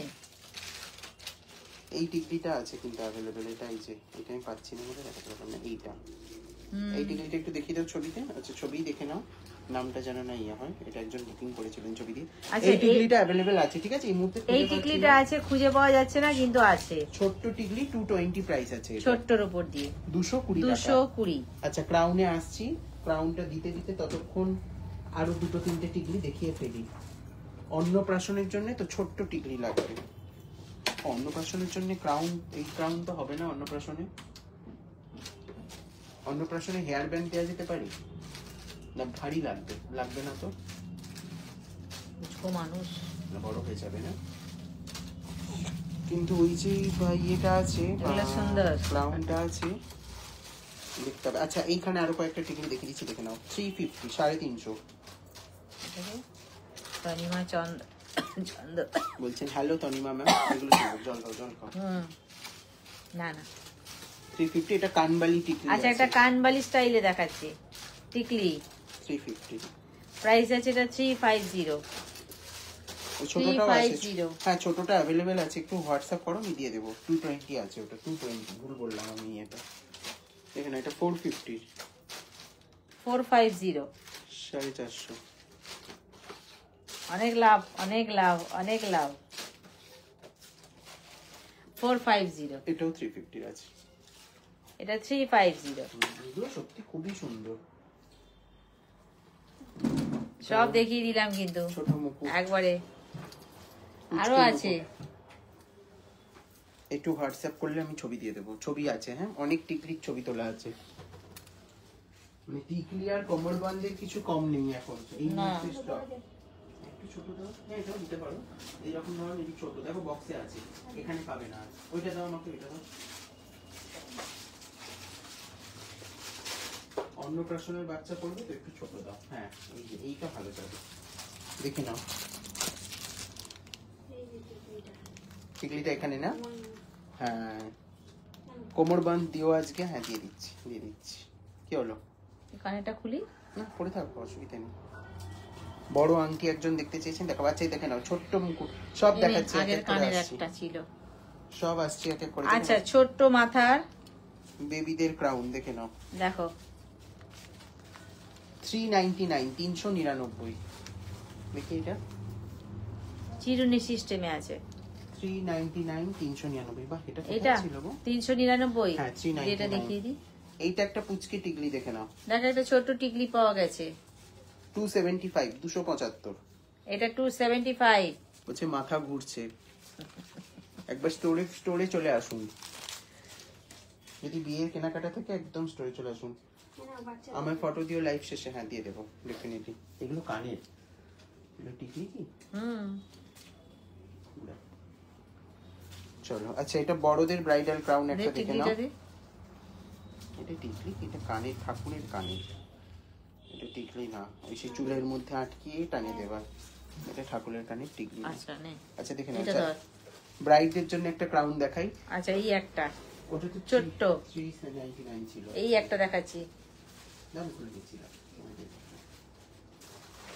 এই টিকলিটা আছে কিন্তু অ্যাভেলেবেল এটা এই যে এটা আমি পাচ্ছি না বলে দেখাতে পারলাম না এইটা এই টিকলিটা একটু দেখিয়ে দাও ছবিতে আচ্ছা ছবি দেখে নাও নামটা যেন না ইয়ে হয় এটা একজন বুকিং করেছিলেন ছবি দিয়ে
আচ্ছা,
এই টিকলিটা অ্যাভেলেবেল আছে ঠিক আছে এই মুহূর্তে খুঁজে
এই
পাচ্ছি
টিকলিটা
না।
আছে খুঁজে পাওয়া যাচ্ছে না কিন্তু আছে
ছোট্ট টিকলি 220 প্রাইস আছে এটা।
ছোট্টর উপর দিয়ে
220 টাকা
220
আচ্ছা ক্রাউনে আসছি ক্রাউনটা দিতে দিতে ততক্ষণ আরো দুটো তিনটে টিকলি দেখিয়ে ফেলি অন্নপ্রাশনের জন্য তো ছোট্ট টিকলি লাগবে অন্নপ্রাশনের জন্য ক্রাউন এই ক্রাউন তো হবে না অন্নপ্রাশনে অন্নপ্রাশনে হেয়ার ব্যান্ড দেওয়া যেতে পারে না ভারী লাগবে লাগবে না তো
বুঝবো মানুষ
না বড় হয়ে যাবে না কিন্তু ওই যে ইয়েটা আছে
এগুলো সুন্দর।
ক্রাউনটা আছে দেখতে হবে আচ্ছা এইখানে আরো কয়েকটা টিকলি দেখে দিচ্ছি দেখে নাও 350 350
তনিমা চন্দ চন্দ
বলছেন হ্যালো তনিমা ম্যাম এগুলো সুন্দর জল খাও জল খাও
না না
350 এটা কানবালি টিকলি
আচ্ছা একটা কানবালি স্টাইলে দেখাচ্ছি টিকলি
350
প্রাইস আছে এটা 350
ওই ছোটটাও আছে
350
হ্যাঁ ছোটটা अवेलेबल আছে একটু হোয়াটসঅ্যাপ করো আমি দিয়ে দেব 220 আছে ওটা 220 ভুল বললাম আমি এটা দেখেন এটা 450
450
450
অনেক লাভ অনেক লাভ অনেক লাভ 450
এটাও 350 আছে
এটা 350
এগুলো সত্যি খুবই সুন্দর
সব দেখিয়ে দিলাম কিন্তু
ছোট মুকুট
একবারে আরো আছে
একটু হোয়াটসঅ্যাপ করলে আমি ছবি দিয়ে দেবো ছবি আছে হ্যাঁ অনেক টিকলির ছবি তোলা আছে মানে টিকলি আর কমর বান্ধের কিছু কম নেই এখন এই
না।
মুহূর্তে স্টক একটু ছোট দাও হ্যাঁ এটাও দিতে পারো এইরকম ধরনের একটু ছোট দেখো বক্সে আছে এখানে পাবে না ওইটা দাও আমাকে ওইটা দাও অন্নপ্রাশনের বাচ্চা পড়বে তো একটু ছোট দাও হ্যাঁ এই যে এইটা ভালো যাবে দেখে নাও টিকলিটা এখানে না হ্যাঁ কোমর বাঁধ দিও আজকে হ্যাঁ দিয়ে দিচ্ছি কি হলো
কানেরটা খুলি
না পরে থাকবো অসুবিধা নেই বড় আংটি একজন দেখতে চেয়েছেন দেখো বাচ্চাই দেখে নাও ছোট্ট মুকুট সব দেখাচ্ছি এক
আগের
এক করে
কানের
আসছি
একটা ছিল
সব আসছি এক এক করে
আচ্ছা ছোট্ট মাথার
বেবিদের ক্রাউন দেখে নাও
দেখো
399 399 দেখি এটা
চিরুনি সিস্টেমে আছে
399 399 বাহ এটা
এটা
কোথায় ছিল গো
399
হ্যাঁ, 399
এটা দেখিয়ে দিই
এইটা একটা পুচকি টিকলি দেখে নাও
দেখো একটা ছোট্ট টিকলি পাওয়া গেছে
275 275
এটা 275
বলছে মাথা ঘুরছে একবার স্টোরে চলে আসুন যদি বিয়ের কেনাকাটা থেকে একদম স্টোরে চলে আসুন আমার ফটো দিও লাইভ শেষে হ্যাঁ দিয়ে দেবো ডেফিনেটলি এগুলো কানের এগুলো টিকলি কি চলো আচ্ছা এটা বড়দের ব্রাইডাল ক্রাউন একটা দেখে নাও
টিকলিটা দে
এটা টিকলি এটা কানের ঠাকুরের কানের এটা টিকলি না, ওই সেই চুলের মধ্যে আটকিয়ে টাঙিয়ে দেবা। এটা ঠাকুরের কানে টিকলি না।
আচ্ছা নে
আচ্ছা দেখে
এটা
নাও।
ধর।
ব্রাইডদের জন্য একটা ক্রাউন দেখাই।
আচ্ছা এই একটা
ওটা তো
ছোট্ট।
399 ছিল।
এই একটা দেখাচ্ছি।
দাম খুলে দিয়েছিলাম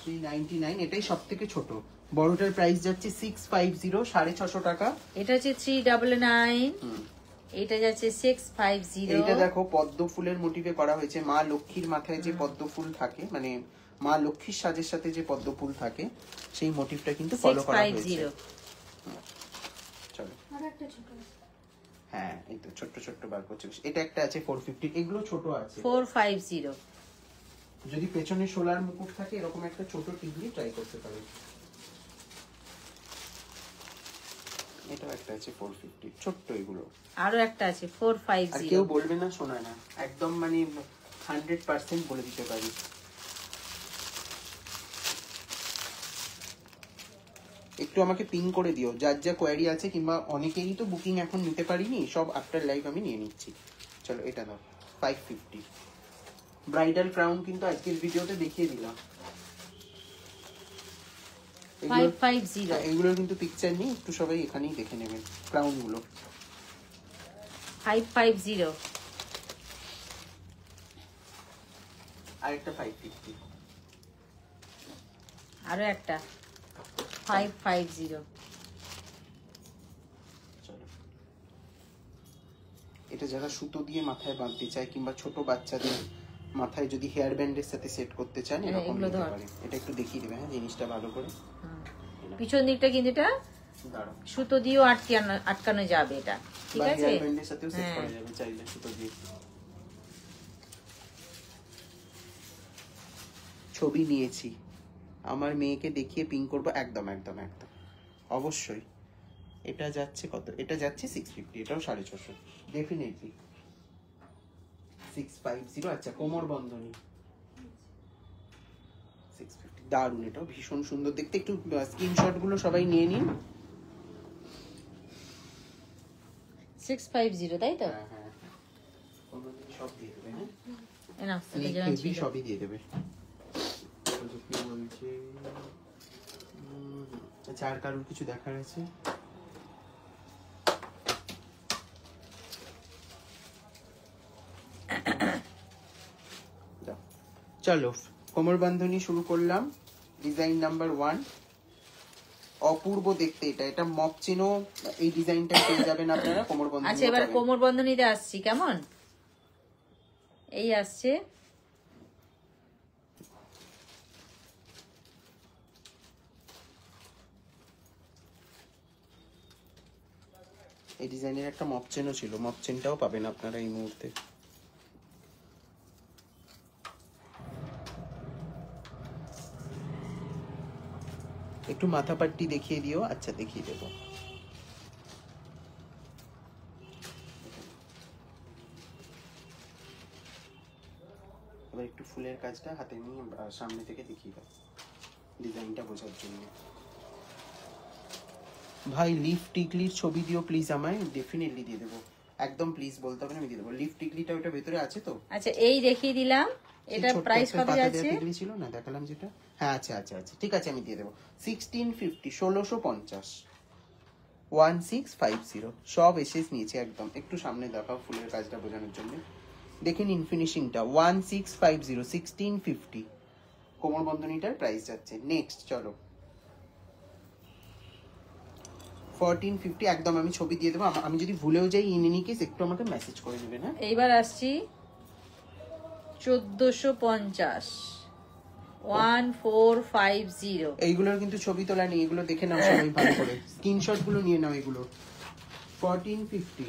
399, এটাই সবথেকে ছোট। বড়টার প্রাইস যাচ্ছে 650, 650 টাকা।
এটা হচ্ছে 399,
হুম।
এটা যাচ্ছে 650।
এইটা দেখো পদ্ম ফুলের মোটিভে করা হয়েছে। মা লক্ষ্মীর মাথায় যে পদ্ম ফুল থাকে, মানে মা লক্ষ্মীর সাজের সাথে যে পদ্ম ফুল থাকে, সেই মোটিভটা কিন্তু ফলো করা হয়েছে।
650।
চলো
আর একটা ছোট আছে।
হ্যাঁ, এই তো ছোট ছোট বার করছে। এটা একটা আছে 450, এগুলো ছোট আছে।
450।
যদি পেছনে সোলার মুকুট থাকে, এরকম একটা ছোট টিকলি ট্রাই করতে পারো। এটাও একটা আছে 450, ছোট্ট এগুলো।
আরো একটা আছে
আর
450।
কেউ বলবে না শোনা না, একদম মানে 100% বলে দিতে পারি। একটু আমাকে পিং করে দিও যার যা কোয়ারি আছে, কিংবা অনেকেই তো বুকিং এখন নিতে পারিনি, সব আফটার লাইভ আমি নিয়ে নিচ্ছি। চলো এটা দাও 550। ব্রাইডাল ক্রাউন কিন্তু আজকের ভিডিওতে দেখিয়ে দিলাম।
550।
এগুলোর কিন্তু পিকচার নেই, একটু সবাই এখানেই দেখে নেবেন ক্রাউন গুলো।
550।
আর একটা 550।
আরো একটা 550।
চলো এটা যারা সুতো দিয়ে মাথায় বাঁধতে চায়, কিংবা ছোট বাচ্চাদের মাথায় যদি হেয়ার ব্যান্ডের সাথে সেট করতে চান,
হ্যাঁ,
এরকম
এগুলো
নিতে
ধর।
পারেন। এটা একটু দেখিয়ে দেবে, হ্যাঁ, জিনিসটা ভালো করে।
পিছন দিকটা কিন্তু এটা
দাঁড়াও,
সুতো দিয়েও আটকানো যাবে এটা, ঠিক
বা
আছে?
হেয়ার ব্যান্ডের সাথেও সেট
হ্যাঁ।
করা যাবে চাইলে সুতো দিয়ে। ছবি নিয়েছি, আমার মেয়েকে দেখিয়ে পিং করবো। একদম একদম একদম অবশ্যই। এটা যাচ্ছে কত? এটা যাচ্ছে 650, এটাও 650 ডেফিনেটলি 650। আচ্ছা কোমর বন্ধনী 650, দারুন, এটাও ভীষণ সুন্দর দেখতে। একটু স্ক্রিনশট গুলো সবাই নিয়ে নিন।
650, তাই তো?
হ্যাঁ হ্যাঁ হ্যাঁ, কোমর বন্ধনী সব দিয়ে দেবে। হ্যাঁ,
না এটা
স্লিপ
যেমন
হেভি
ছিল।
সবই দিয়ে দেবে। কি বলছে? আচ্ছা আর কারোর কিছু দেখার আছে? চলো কোমর বাঁধনী শুরু করলাম। ডিজাইন নাম্বার 1, অপূর্ব দেখতে। এটা মপ চিনো, এই ডিজাইনটা পেয়ে যাবেন আপনারা কোমর বন্ধনী।
আচ্ছা এবার কোমর বন্ধনীতে আসছি, কেমন এই আসছে।
এই ডিজাইনের একটা মপ চেনও ছিল, মপ চেনটাও পাবেন আপনারা এই মুহূর্তে। একটু মাথা পাট্টি দেখিয়ে দিও। আচ্ছা দেখিয়ে দেবো। এবার একটু ফুলের কাজটা হাতে নিয়ে সামনে থেকে দেখিয়ে দাও, ডিজাইনটা বোঝার জন্য। ভাই লিফ টিকলির ছবি দিও প্লিজ আমায়। ডেফিনেটলি দিয়ে দেবো, একদম প্লিজ বলতে হবে না, আমি দিয়ে দেবো। লিফ টিকলিটা ওটা ভেতরে আছে তো?
আচ্ছা এই দেখিয়ে দিলাম। এটা প্রাইস কত যাচ্ছে?
টিকলি ছিল না, দেখালাম যেটা। হ্যাঁ আচ্ছা আচ্ছা আচ্ছা ঠিক আছে, আমি দিয়ে দেবো 1650, 1650, 1650। সব এসেস নিয়েছে একদম। একটু সামনে দেখাও ফুলের কাজটা বোঝানোর জন্য। দেখে নিন ফিনিশিংটা। 1650, 1650 কোমর বন্ধনীটার প্রাইস যাচ্ছে। নেক্সট চলো 1450, একদম আমি ছবি দিয়ে দেবো। আমি যদি ভুলেও যাই ইন এনি কেস একটু আমাকে মেসেজ করে দেবেন। হ্যাঁ
এইবার আসছি 1450, 1450।
এইগুলোর কিন্তু ছবি তোলা নেই, এগুলো দেখে নাও সবাই ভালো করে, স্ক্রিনশট গুলো নিয়ে নাও এগুলো। 1450,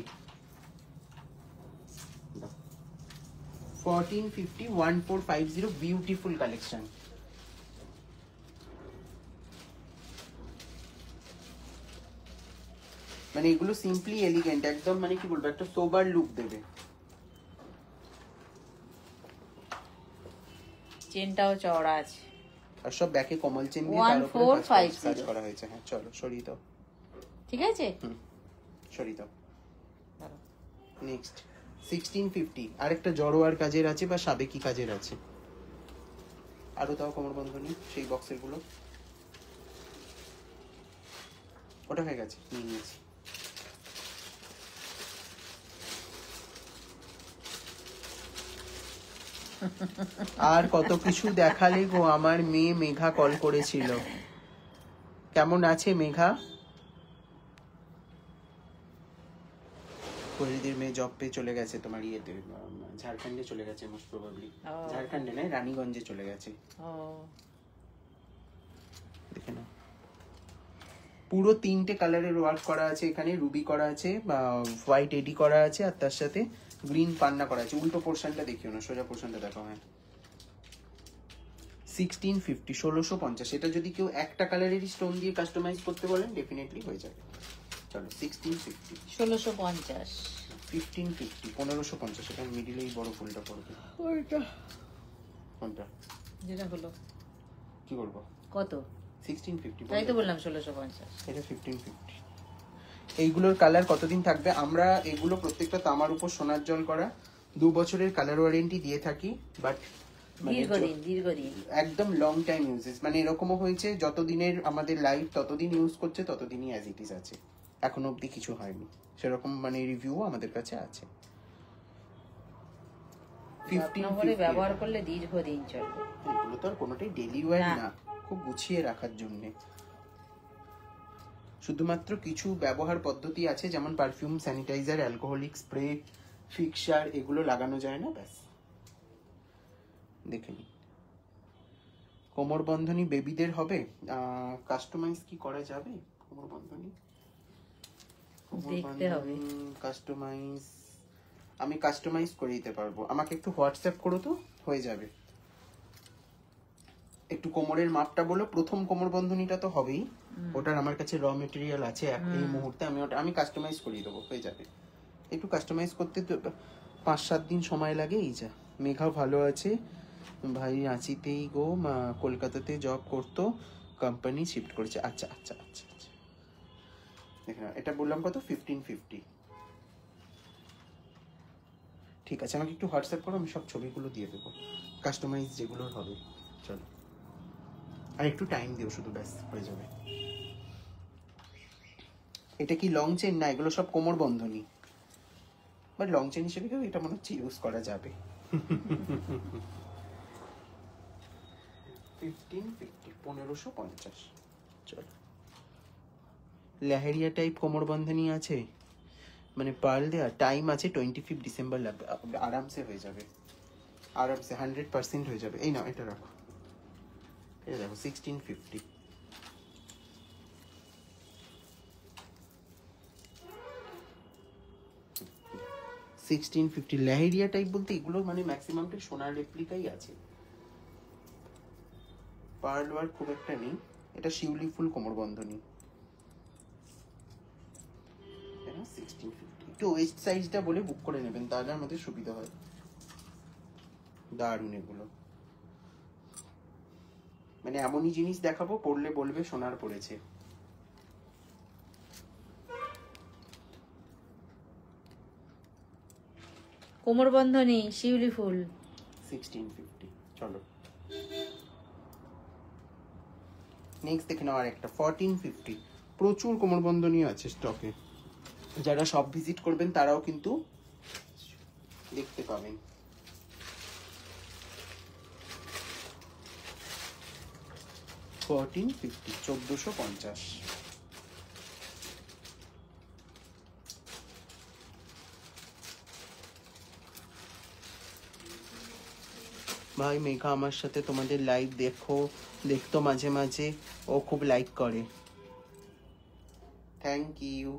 1450, 1450, বিউটিফুল কালেকশন। মানে এগুলো সিম্পলি এলিগেন্ট, একদম মানে কি বলবো, একটা সোবার লুক দেবে।
চেনটাও চওড়া আছে।
আর সব ব্যাকে কমল চেন দিয়ে তার উপরে
1450
কাজ করা হয়েছে। হ্যাঁ চলো সরিয়ে দাও,
ঠিক আছে?
সরিয়ে দাও। নেক্সট 1650, আরেকটা জড়োয়ার কাজের আছে বা সাবেকি কাজের আছে। আরো দাও কোমর বন্ধনী সেই বক্সের গুলো। ওটা হয়ে গেছে, নিয়ে নিয়েছি। আর কত কিছু দেখালে গো। আমার মেয়ে মেঘা কল করেছিল। কেমন আছে মেঘা? কোহলিদের মেয়ে জব পেয়ে চলে গেছে তোমার ইয়েতে, ঝাড়খণ্ডে চলে গেছে মোস্ট প্রবাবলি। ঝাড়খণ্ডে নয়, রানীগঞ্জে চলে গেছে। দেখে নাও, পুরো 3টে কালারের ওয়ার্ক করা আছে এখানে। রুবি করা আছে, হোয়াইট এডি করা আছে, আর তার সাথে গ্রিন পান্না করা আছে। উল্টো পোর্শনটা দেখিও না, সোজা পোর্শনটা দেখো। হ্যাঁ 1650, 1650। এটা যদি কেউ একটা কালারেরই স্টোন দিয়ে কাস্টমাইজ করতে বলেন ডেফিনেটলি হয়ে যাবে। চলো 1650,
1650,
1550, 1550। এখানে মিডিলে এই বড় ফুলটা পড়বে।
ওইটা
কোনটা?
যেটা হলো
কি বলবো?
কত?
1650।
তাই তো বললাম 1650।
এটা 1550। এইগুলোর কালার কতদিন থাকবে? আমরা এগুলো প্রত্যেকটা তামার উপর সোনার জল করা, 2 বছরের কালার ওয়ারেন্টি দিয়ে থাকি। বাট
দীর্ঘদিন
একদম লং টাইম ইউজেস। মানে এরকমও হয়েছে যতদিনের আমাদের লাইফ ততদিন ইউজ করছে ততদিনই অ্যাজ ইট ইজ আছে, এখনো অবধি কিছু হয়নি। সেরকম মানে রিভিউ আমাদের কাছে আছে।
1550 ব্যবহার করলে দীর্ঘদিন চলবে।
এগুলো তো আর কোনোটাই ডেলি ওয়্যার না, খুব গুছিয়ে রাখার জন্য। শুধুমাত্র কিছু ব্যবহার পদ্ধতি আছে, যেমন perfume, sanitiser, alcoholic spray, fixer, এগুলো লাগানো যায় না, ব্যাস। দেখে নিন। কোমর বন্ধনী বেবিদের হবে, কাস্টমাইজ কি করা যাবে? কোমর বন্ধনী
দেখতে হবে।
কাস্টমাইজ আমি কাস্টমাইজ করে দিতে পারবো। আমাকে একটু হোয়াটসঅ্যাপ করো তো, হয়ে যাবে। একটু কোমরের মাপটা বলো। প্রথম কোমর বন্ধনীটা তো হবেই, ওটার আমার কাছে র মেটেরিয়াল আছে এই মুহূর্তে। আমি কাস্টমাইজ করিয়ে দেবো, হয়ে যাবে। একটু কাস্টমাইজ করতে 5-7 দিন সময় লাগে, এই যা। মেঘা ভালো আছে, ভাই রাঁচিতেই গো, কলকাতাতে জব করতো, কোম্পানি শিফট করেছে। আচ্ছা আচ্ছা আচ্ছা আচ্ছা, দেখে নাও। এটা বললাম কত? 1550। ঠিক আছে, আমাকে একটু হোয়াটসঅ্যাপ করো, আমি সব ছবিগুলো দিয়ে দেবো, কাস্টমাইজ যেগুলোর হবে। চলো, আর একটু টাইম দিও শুধু, ব্যাস হয়ে যাবে। এটা কি লং চেন? না, এগুলো সব কোমর বন্ধনী। বাট লং চেন হিসেবে এটা মনে হচ্ছে ইউজ করা যাবে। 1550, 1550। চলো, লেহেরিয়া টাইপ কোমর বন্ধনী আছে, মানে পার্ল দেওয়া। টাইম আছে 25 ডিসেম্বর লাগবে, আরামসে হয়ে যাবে, আরামসে 100% হয়ে যাবে। এই নাও, এটা রাখো, এটা দেখো 1650। লেহেরিয়া টাইপ বলতে এগুলো মানে ম্যাক্সিমামটা সোনার রেপ্লিকাই আছে, পার্ল ওয়ার্ক খুব একটা নেই। এটা শিউলি ফুল কোমর বন্ধনী, 1650। একটু ওয়েস্ট সাইজটা বলে বুক করে নেবেন, তাহলে আমাদের সুবিধা হয়। দারুণ এগুলো, মানে এমনই জিনিস দেখাবো, পড়লে বলবে সোনার পড়েছে।
কোমর বন্ধনী শিউলি ফুল
1650। চলো নেক্সট দেখে নাও আর একটা 1450। প্রচুর কোমর বন্ধনী আছে স্টকে, যারা সব ভিজিট করবেন তারাও কিন্তু দেখতে পাবেন। $1450, 1450। ভাই মেঘা আমার সাথে তোমাদের লাইভ দেখতো মাঝে মাঝে, ও খুব লাইক করে। Thank you.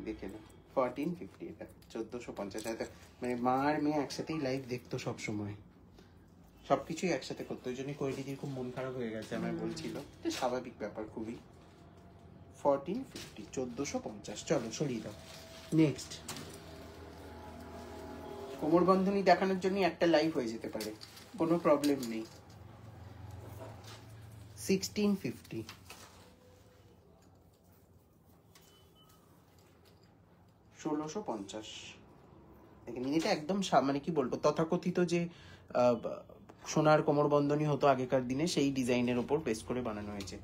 দেখে না 1450, এটা 1450। মানে মা আর মেয়ে একসাথেই লাইভ দেখতো সব সময়, সবকিছুই একসাথে করতো। ওই জন্য কোয়েলিদির খুব মন খারাপ হয়ে গেছে, আমায় বলছিল। এটা স্বাভাবিক ব্যাপার খুবই। 1450, 1450। চলো সরিয়ে দাও। নেক্সট কোমর বন্ধনী দেখানোর জন্য একটা লাইভ হয়ে যেতে পারে, কোনো প্রবলেম নেই। 1650, 1650। দেখে নিন, এটা একদম মানে কি বলবো, তথাকথিত যে সোনার কোমর বন্ধনী হতো আগেকার দিনে, সেই ডিজাইনের ওপর বেস করে বানানো হয়েছে।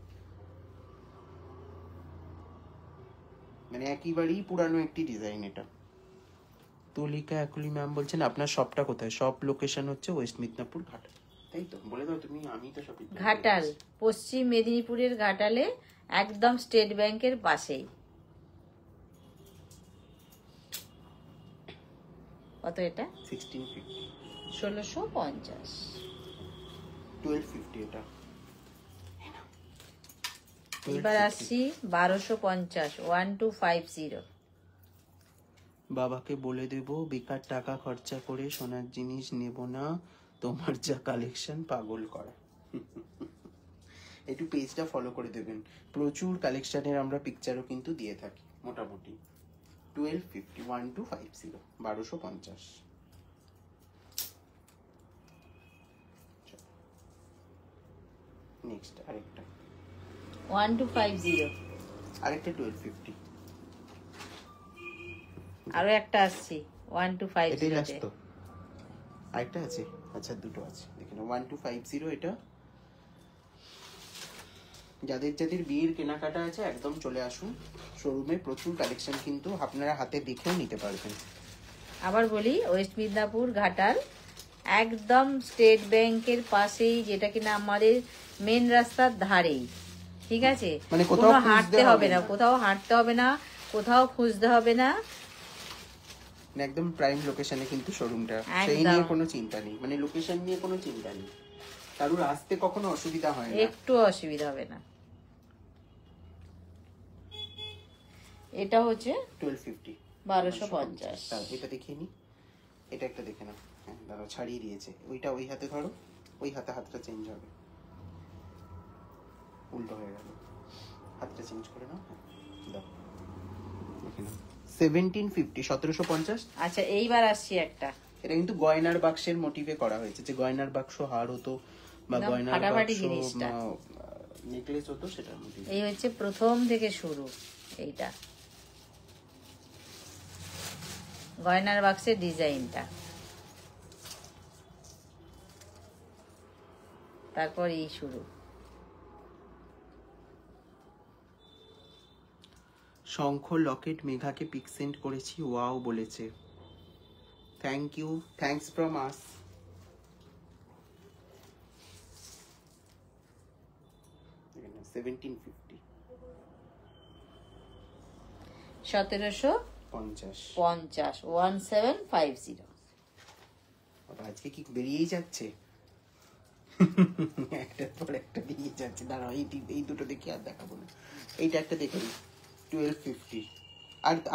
মানে একেবারেই পুরানো একটি ডিজাইন এটা। তুলিকা একুলি ম্যাম বলছেন আপনার শপটা কোথায়? শপ লোকেশন হচ্ছে ওয়েস্ট মিদনাপুর ঘাটাল। তাই তো বলে দাও তুমি, আমি তো সব
ঘাটাল, পশ্চিম মেদিনীপুরের ঘাটালে, একদম স্টেট ব্যাংকের পাশেই। কত এটা?
1650,
1650।
1250 এটা।
এবার আসছি 1250, 1250।
বাবাকে বলে দেব বেকার টাকা খরচা করে সোনার জিনিস নেব না, তোমার যা কালেকশন পাগল করা। একটু পেজটা ফলো করে দেবেন, প্রচুর কালেকশনের আমরা পিকচারও কিন্তু দিয়ে থাকি মোটামুটি। 1250, 1250, 1250। নেক্সট আরেকটা
1250।
আরেকটা 1250।
আরো একটা আসছি 1250।
এটাই লাস্ট তো? আরেকটা আছে? আচ্ছা দুটো আছে, দেখে নাও। 1250 এটা। যাদের যাদের বিয়ের কেনাকাটা আছে একদম চলে আসুন শোরুমে, প্রচুর কালেকশন কিন্তু আপনারা হাতে দেখেও নিতে পারবেন।
আবার বলি, ওয়েস্ট মিদনাপুর ঘাটাল, একদম স্টেট ব্যাংকের পাশেই, যেটা কিনা আমাদের মেন রাস্তার ধারেই। ঠিক আছে,
মানে কোথাও
কোনো
খুঁজতে
হাঁটতে হবে
হবে
না,
না।
কোথাও হাঁটতে হবে না, কোথাও খুঁজতে হবে না।
মানে একদম প্রাইম লোকেশনে কিন্তু শোরুমটা, সেই
একদম।
নিয়ে কোনো চিন্তা নেই, মানে লোকেশন নিয়ে কোনো চিন্তা নেই, কারোর আসতে কখনো অসুবিধা হয় না।
একটু অসুবিধা হবে না। এটা হচ্ছে
1250,
1250।
এটা দেখিয়ে নি, এটা একটা দেখে নাও। হ্যাঁ দাঁড়াও, ছাড়িয়ে দিয়েছে ওইটা, ওই হাতে ধরো, ওই হাতে হাতটা চেঞ্জ হবে, উল্টো হয়ে গেল, হাতটা চেঞ্জ করে নাও। হ্যাঁ দাও, দেখে নাও 1750, 1750।
আচ্ছা, এইবার আসছি একটা,
এটা কিন্তু গয়নার বাক্সের মোটিভে করা হয়েছে, যে গয়নার বাক্স হার হতো বা
একদম
গয়নার
ফাটাফাটি
বাক্স
জিনিসটা।
নেকলেস হতো, সেটার মোটিভে।
এই হচ্ছে প্রথম থেকে শুরু। এইটা গয়নার বাক্সের ডিজাইনটা, তারপর এই শুরু।
শঙ্খ লকেট মেঘাকে পিক সেন্ড করেছি, ওয়াও বলেছে। Thank you, thanks from us. $1750,
1750,
50।
1750।
আজকে কি বেরিয়েই যাচ্ছে, একটার পর একটা বেরিয়ে যাচ্ছে। দাঁড়াও, এই দুটো দেখি, আর দেখাবো না। এইটা একটা দেখে নিই, 1250।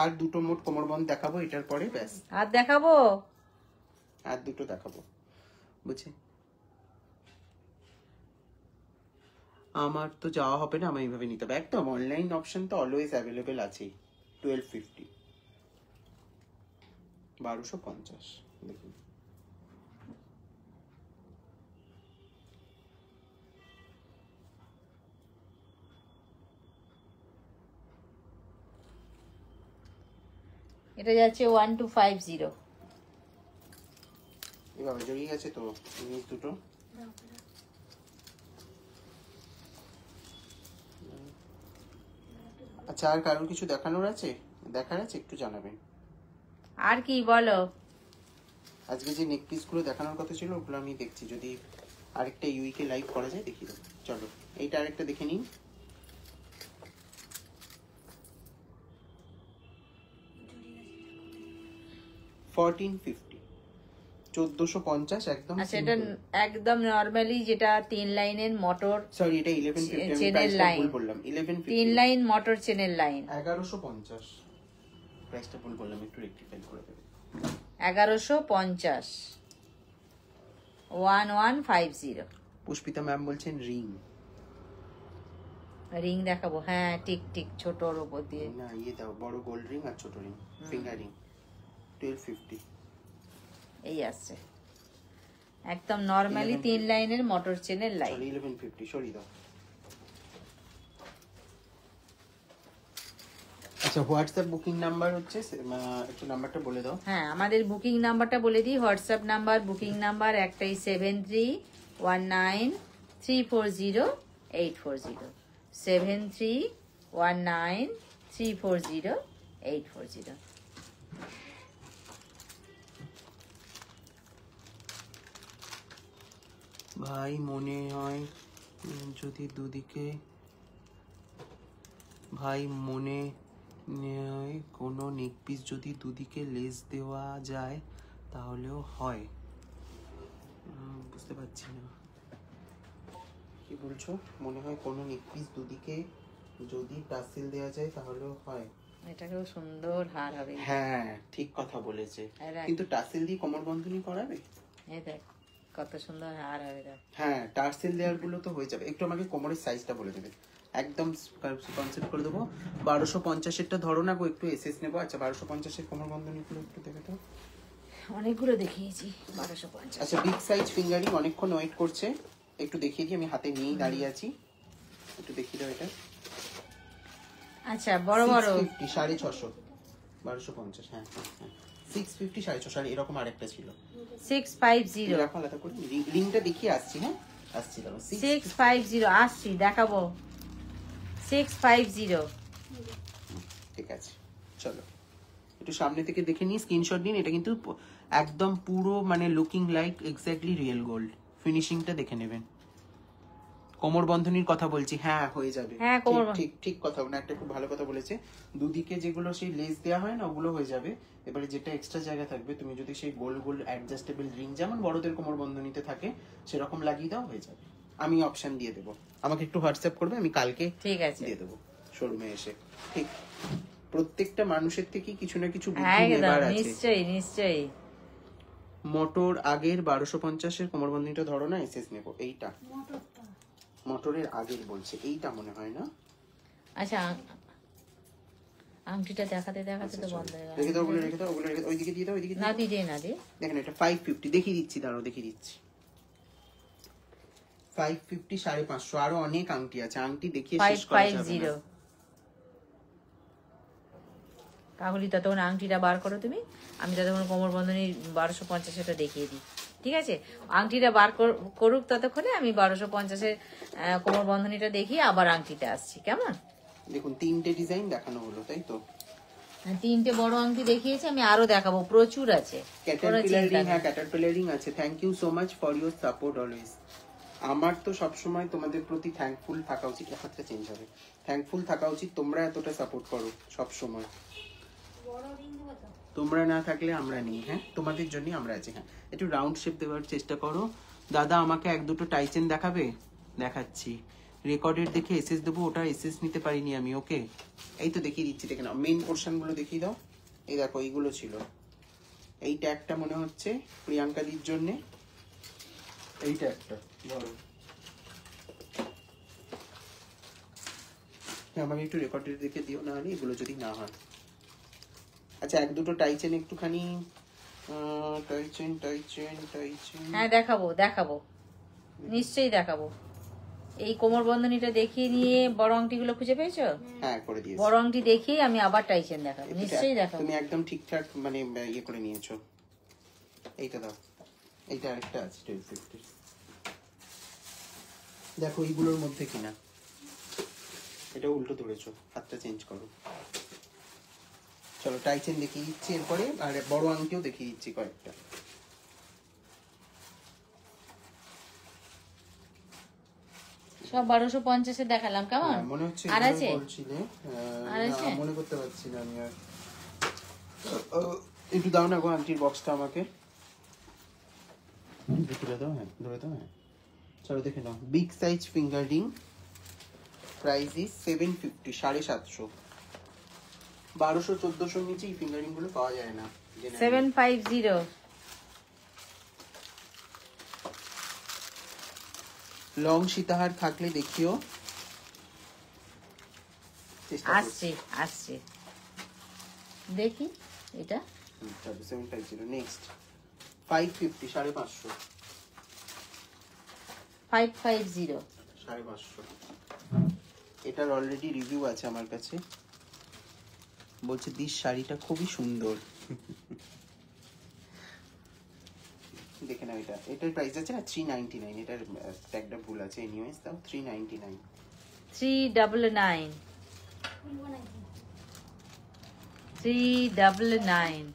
আর দুটো মোট কোমরবন্ধ দেখাবো এটার পরে, ব্যাস।
আর দেখাবো?
আর দুটো দেখাবো, বুঝছে। আমার তো যাওয়া হবে না, আমি এইভাবে নিতে হবে। একদম অনলাইন অপশন তো অলওয়েজ অ্যাভেলেবেল আছেই। 1250, 1250 দেখুন।
এটা যাচ্ছে 1250।
এভাবে জড়িয়ে গেছে তো জিনিস দুটো। আচ্ছা, আর কারোর কিছু দেখানোর আছে, দেখার আছে একটু জানাবেন।
আর কি বলো?
আজকে যে নেক পিস গুলো দেখানোর কথা ছিল ওগুলো আমি দেখছি, যদি আরেকটা ইউইকে লাইভ করা যায় দেখিয়ে দেবো। চলো এইটা আরেকটা দেখে নিন। $1450, 1450 একদম।
আচ্ছা, এটা একদম নরমালি যেটা 3 লাইনের মোটর
সরি, এটা 1150, আমি
চেনের
প্রাইসটা
লাইন।
ভুল বললাম। 1150,
3 লাইন মোটর চেনের লাইন
1150, প্রাইসটা ভুল বললাম, একটু রেকটিফাই করে দেবেন।
1150, 1150।
পুষ্পিতা ম্যাম বলছেন রিং।
রিং দেখাবো? হ্যাঁ, ঠিক ঠিক, ছোটর উপর দিয়ে।
না, ইয়ে দাও, বড় গোল্ড রিং আর ছোট রিং, ফিঙ্গার রিং। 1250,
এই আসছে একদম নরমালি 3 লাইনের মোটর চেনের লাইন।
1150 সরি দাও। আচ্ছা হোয়াটসঅ্যাপ বুকিং নাম্বার হচ্ছে একটু নাম্বারটা বলে দাও।
হ্যাঁ, আমাদের বুকিং নাম্বারটা বলে দিই। হোয়াটসঅ্যাপ নাম্বার, বুকিং নাম্বার একটাই, 7319340840, 7319340840।
ভাই মনে হয় যদি দুদিকে ভাই মনে হয় কোনো নেক পিস যদি দুদিকে লেস দেওয়া যায় তাহলেও হয়। বুঝতে পারছি না কি বলছো। মনে হয় কোনো নেক পিস দুদিকে যদি টাসেল দেওয়া যায় তাহলেও হয়।
এটাকেও সুন্দর হার হবে।
হ্যাঁ ঠিক কথা বলেছে, কিন্তু টাসেল দিয়ে কোমর বন্ধনী করাবে।
এই দেখ কত সুন্দর হার হবে। দেখ
হ্যাঁ টার্সেল লেয়ার গুলো তো হয়ে যাবে। একটু আমাকে কোমরের সাইজটা বলে দেবে, একদম কনসেপ্ট করে দেবো। 1250-এরটা ধরো না গো, একটু এসএস নেবো। আচ্ছা 1250-এর কোমর বন্ধনী গুলো একটু দেখে তো।
অনেকগুলো দেখিয়েছি 1250।
আচ্ছা বিগ সাইজ ফিঙ্গারিং অনেকক্ষণ ওয়েট করছে, একটু দেখিয়ে দিই। আমি হাতে নিয়েই দাঁড়িয়ে আছি, একটু দেখিয়ে দাও এটা।
আচ্ছা বড় বড়
650 1250। হ্যাঁ 650 650 এরকম আরেকটা ছিল
650।
রাখো আলাদা করে। রিংটা দেখিয়ে আসছি। হ্যাঁ আসছি দাও।
650 আসছি, দেখাবো। 650।
ঠিক আছে চলো একটু সামনে থেকে দেখে নিই, স্ক্রিনশট নিন। এটা কিন্তু একদম পুরো মানে looking like exactly real gold. ফিনিশিংটা দেখে নেবেন। কোমর বন্ধনীর কথা বলছি, হ্যাঁ হয়ে যাবে।
হ্যাঁ, কোমর
ঠিক ঠিক কথা, না একটা খুব ভালো কথা বলেছে। দুদিকে যেগুলো সেই লেস দেওয়া হয় না ওগুলো হয়ে যাবে। এবারে যেটা এক্সট্রা জায়গা থাকবে তুমি যদি সেই গোল গোল অ্যাডজাস্টেবল রিং যেমন বড়দের কোমর বন্ধনীতে থাকে সেরকম লাগিয়ে দাও, হয়ে যাবে। আমি অপশন দিয়ে দেবো, আমাকে একটু হোয়াটসঅ্যাপ করবে, আমি কালকে
ঠিক আছে
দিয়ে দেবো শোরুমে এসে। ঠিক, প্রত্যেকটা মানুষের থেকে কিছু না কিছু বুদ্ধি
একদম,
নেবার আছে।
নিশ্চয়ই নিশ্চয়ই।
মোটর আগের 1250-এর কোমর বন্ধনীটা ধরো না, এসএস নেবো। এইটা মোটরের আগের বলছে, এইটা মনে হয় না।
আচ্ছা আংটিটা দেখাতে দেখাতে তো বন্ধ হয়ে গেল।
রেখে দাও, ওগুলো রেখে দাও, ওগুলো রেখে দাও, ওইদিকে দিয়ে দাও, ওইদিকে দিয়ে
না
দাও।
তুই দে, না দে।
দেখেন এটা 550 দেখিয়ে দিচ্ছি, দাঁড়াও দেখিয়ে দিচ্ছি। 550 550। আরো অনেক আংটি আছে, আংটি দেখিয়ে শেষ করা যাবে
550।
না।
কাকুলি ততক্ষণ আংটিটা বার করো তুমি, আমি ততক্ষণ কোমর বন্ধনী 1250-এটা দেখিয়ে দিই। ঠিক আছে, আংটিটা বার করুক ততক্ষণে, আমি 1250-এর কোমর বন্ধনীটা দেখিয়ে আবার আংটিটা আসছি। কেমন?
দেখুন 3টে ডিজাইন দেখানো হলো, তাই তো।
3টে বড় আংটি দেখিয়েছি, আমি আরো দেখাবো, প্রচুর আছে।
ক্যাটারপিলার রিং, হ্যাঁ ক্যাটারপিলার রিং আছে। Thank you so much for your support always. আমার তো সবসময় তোমাদের প্রতি থ্যাঙ্কফুল থাকা উচিত। হাতটা চেঞ্জ হবে, থ্যাঙ্কফুল থাকা উচিত। তোমরা এতটা সাপোর্ট করো সব সময়, তোমরা না থাকলে আমরা নেই। হ্যাঁ তোমাদের জন্যই আমরা আছি। হ্যাঁ একটু রাউন্ড শেপ দেওয়ার চেষ্টা করো। দাদা আমাকে 1-2টো টাইচেন দেখাবে? দেখাচ্ছি। রেকর্ডের দেখে এসএস দেবো, ওটা এসএস নিতে পারিনি আমি। ওকে এই তো দেখিয়ে দিচ্ছি, দেখে নাও। মেন পোর্শন গুলো দেখিয়ে দাও। এই দেখো এইগুলো ছিল। এই ট্যাগটা মনে হচ্ছে প্রিয়াঙ্কা দির জন্য। এই ট্যাগটা বড়। আমাকে একটু রেকর্ডের দেখে দিও, না হলে এগুলো যদি না হয়। আচ্ছা 1-2টো টাইচেন একটুখানি টাইচেন।
হ্যাঁ দেখাবো দেখাবো, নিশ্চয়ই দেখাবো। এই কোমর বন্ধনীটা দেখিয়ে নিয়ে বড় আংটিগুলো খুঁজে পেয়েছো?
হ্যাঁ করে দিয়েছি।
বড় আংটি দেখিয়ে আমি আবার টাইচেন দেখাবো, নিশ্চয়ই দেখাবো।
তুমি একদম ঠিকঠাক মানে ইয়ে করে নিয়েছো। এইটা দাও, এইটা আরেকটা আছে 1250। দেখো এইগুলোর মধ্যে কিনা। এটা উল্টো ধরেছো, হাতটা চেঞ্জ করো। চলো টাইচেন দেখিয়ে দিচ্ছি এরপরে, আর বড় আংটিও দেখিয়ে দিচ্ছি কয়েকটা।
সব 1250-এ দেখালাম। কেমন
মনে হচ্ছে
আর আছে?
বলছিলে
আর আছে?
মনে করতে পারছি না আমি আর। একটু দাও না গো আংটির বক্সটা আমাকে। তুলে দাও, হ্যাঁ ধরে দাও। হ্যাঁ চলো দেখে নাও। Big size finger ring, price is 750, 750। 1200-1400 নিচে এই ফিঙ্গারিং গুলো পাওয়া যায় না।
750।
লং সীতাহার থাকলে দেখিও।
আসছে আসছে, দেখি এটা
750। নেক্সট 550, 550।
550।
550 এটার অলরেডি রিভিউ আছে আমার কাছে। বলছে দিস শাড়িটা খুবই সুন্দর। দেখে নাও এটা, এটার প্রাইস আছে না 399, এটার ট্যাগটা ভুল আছে, এনিওয়েজ দাও 399।
399 399।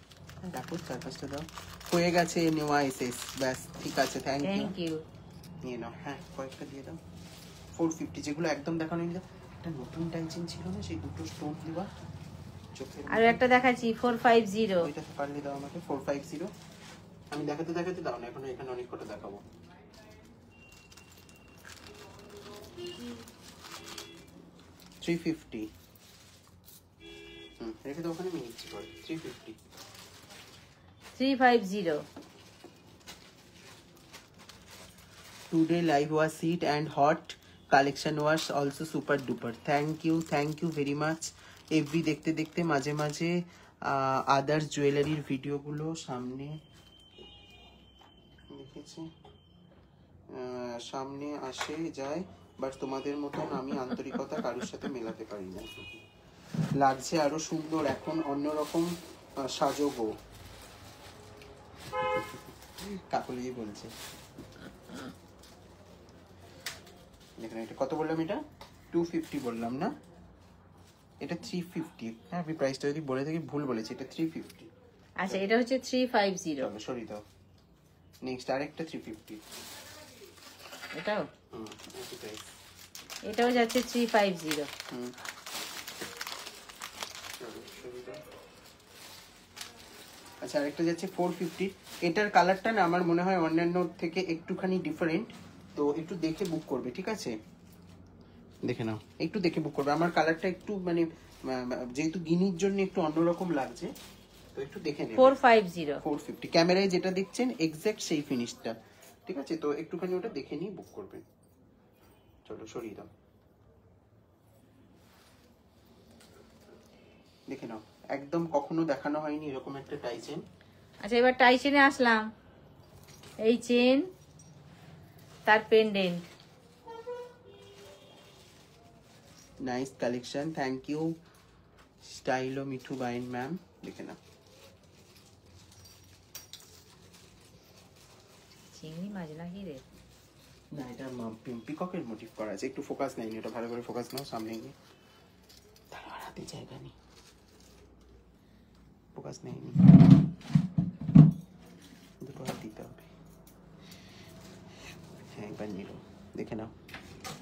দেখো চারপাশটা দাও, হয়ে গেছে নেওয়া এসএস, ব্যাস ঠিক আছে, থ্যাংক
থ্যাংক
ইউ।
ইউ।
নিয়ে নাও, হ্যাঁ কয়েকটা দিয়ে দাও। 450 যেগুলো একদম দেখানো নি, একটা নতুন টাইচিন ছিল না সেই দুটো স্টোন দেওয়া চোখের,
আর একটা দেখাচ্ছি 450।
ওইটা তো পারলে দাও আমাকে 450। আমি দেখাতে দেখাতে দাও না, এখন এখানে অনেক কটা দেখাবো। 350। রেখে দাও ওখানে, আমি নিচ্ছি পরে। 350।
350।
Today live was sweet and hot. Collection was also super duper. Thank you very much. Every দেখতে দেখতে মাঝে মাঝে আদার্স জুয়েলারির ভিডিওগুলো সামনে দেখেছি, সামনে আসে যায়, বাট তোমাদের মতন আমি আন্তরিকতা কারোর সাথে মেলাতে পারি না। লাগছে আরো সুন্দর, এখন অন্যরকম সাজগো, কাকলি বলছে। দেখেন এটা কত বললাম, এটা 250 বললাম না, এটা 350। হ্যাঁ আমি প্রাইসটা যদি বলে থাকি ভুল বলেছি, এটা 350।
আচ্ছা এটা হচ্ছে 350।
চলো সরিয়ে দাও। নেক্সট আরেকটা 350।
এটাও
একই প্রাইস।
এটাও যাচ্ছে 350।
চলো সরিয়ে দাও। আচ্ছা আরেকটা যাচ্ছে 450। এটার কালারটা না আমার মনে হয় অন্যান্য থেকে একটুখানি ডিফারেন্ট, তো একটু দেখে বুক করবে, ঠিক আছে? দেখে নাও, একটু দেখে বুক করবে। আমার কালারটা একটু মানে যেহেতু গিনির জন্য একটু অন্যরকম লাগছে, তো একটু দেখে নেবে।
450।
450 ক্যামেরায় যেটা দেখছেন এক্স্যাক্ট সেই ফিনিশটা, ঠিক আছে? তো একটুখানি ওটা দেখে নিয়ে বুক করবেন। চলো সরিয়ে দাও, দেখে নাও, একদম কখনো দেখানো হয়নি এরকম একটা টাইচেন।
আচ্ছা এবার টাইচেনে আসলাম, এই চেন তার pendant.
Nice collection, thank you stylo Mithu Bain ma'am. দেখে নাও,
চিংড়ি মাছ নাকি রে?
না এটা পিককের মোটিভ করা আছে, একটু ফোকাস নেয়নি, ওটা ভালো করে ফোকাস নাও, সামনে গিয়ে তার হাতে জায়গা নেই, ফোকাস নেয়নি, দুটো হাত দিতে হবে। হ্যাঁ একবার নিল, দেখে নাও।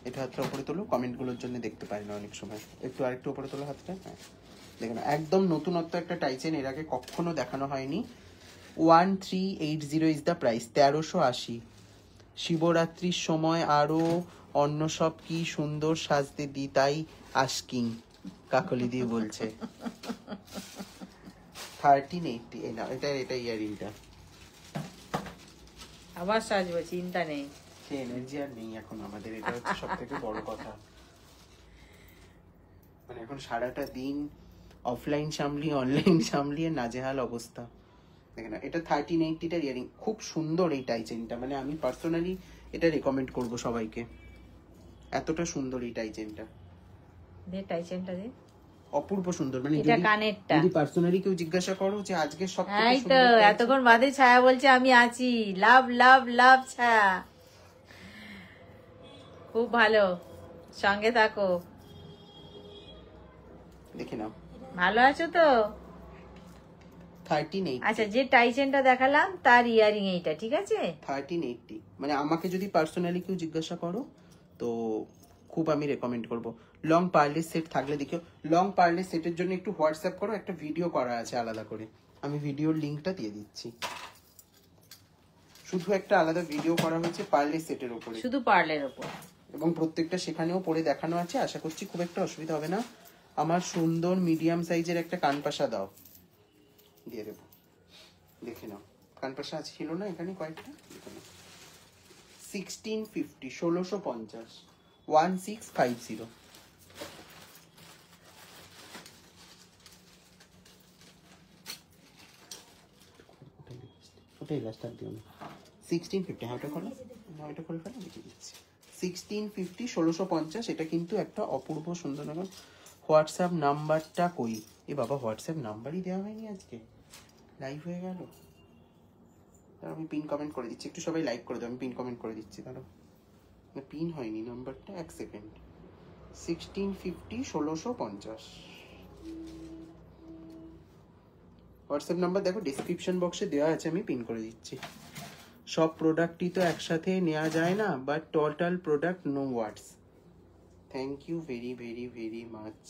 এটা হাতটা উপরে তোলো, কমেন্টগুলোর জন্য দেখতে পারি না অনেক সময়, একটু আরেকটু উপরে তোলো হাতটা। হ্যাঁ দেখে নাও, একদম নতুনত্ব একটা টাইচেন, এর আগে কখনো দেখানো হয়নি। 1380 ইজ দ্য প্রাইস, 1380। শিবরাত্রির সময় আরো অন্য সব কি সুন্দর সাজতে দি, তাই আস্কিং, কাকলি দিয়ে বলছে। 1380। এই না, এটা ইয়ারিংটা।
আবার সাজবো, চিন্তা নেই।
সে এনার্জি আর নেই এখন আমাদের, এটা হচ্ছে সব থেকে বড় কথা। মানে এখন সারাটা দিন অফলাইন সামলিয়ে অনলাইন সামলিয়ে নাজেহাল অবস্থা। দেখে না, এটা 1380টার ইয়ারিং, খুব সুন্দর এই টাইচেনটা, মানে আমি পার্সোনালি এটা রেকমেন্ড করব সবাইকে, এতটা সুন্দর এই টাইচেনটা।
দে টাইচেনটা দে,
অপূর্ব সুন্দর। মানে
এটা কানেরটা।
যদি পার্সোনালি কেউ জিজ্ঞাসা করো যে আজকে সব থেকে
এই তো
সুন্দর টাইচেন,
এতক্ষণ বাদে ছায়া বলছে আমি আছি, লাভ লাভ লাভ ছায়া, খুব ভালো, সঙ্গে থাকো,
দেখে নাও।
ভালো আছো তো?
1380।
আচ্ছা যে টাইচেনটা দেখালাম তার ইয়ারিং এইটা, ঠিক আছে?
1380 মানে আমাকে যদি পার্সোনালি কেউ জিজ্ঞাসা করো তো খুব আমি রেকমেন্ড করব। লং পার্লেস সেট থাকলে দেখিও, লং পার্লেস সেটের জন্য একটু হোয়াটসঅ্যাপ করো, একটা ভিডিও করা আছে আলাদা করে, আমি ভিডিওর লিংকটা দিয়ে দিচ্ছি। শুধু একটা আলাদা ভিডিও করা হয়েছে পার্লেস সেটের উপরে,
শুধু পার্লের ওপর,
এবং প্রত্যেকটা সেখানেও পরে দেখানো আছে। আশা করছি খুব একটা অসুবিধা হবে না। আমার সুন্দর মিডিয়াম সাইজের একটা কানপাশা দাও, দিয়ে দেবো, দেখে নাও। কানপাশা ছিল না এখানে কয়েকটা, দেখে নাও। 1650, 1650, 1650। ওটাই লাস্ট আর দিও না। 1650, হ্যাঁ ওটা করো না, ওটা করে ফেলো, লিখে দিচ্ছি 1650, 1650। এটা কিন্তু একটা অপূর্ব সুন্দর, এখন হোয়াটসঅ্যাপ নাম্বারটা কই? এ বাবা, হোয়াটসঅ্যাপ নাম্বারই দেওয়া হয়নি আজকে, লাইভ হয়ে গেল। আমি পিন কমেন্ট করে দিচ্ছি, একটু সবাই লাইক করে দাও, আমি পিন কমেন্ট করে দিচ্ছি। দাঁড়াও, পিন হয়নি নাম্বারটা, 1 সেকেন্ড। 1650 1650 হোয়াটসঅ্যাপ নাম্বার দেখো ডেসক্রিপশন বক্সে দেওয়া আছে, আমি পিন করে দিচ্ছি। সব প্রোডাক্টই তো একসাথে নেওয়া যায় না, but total product no words. Thank you very very very much.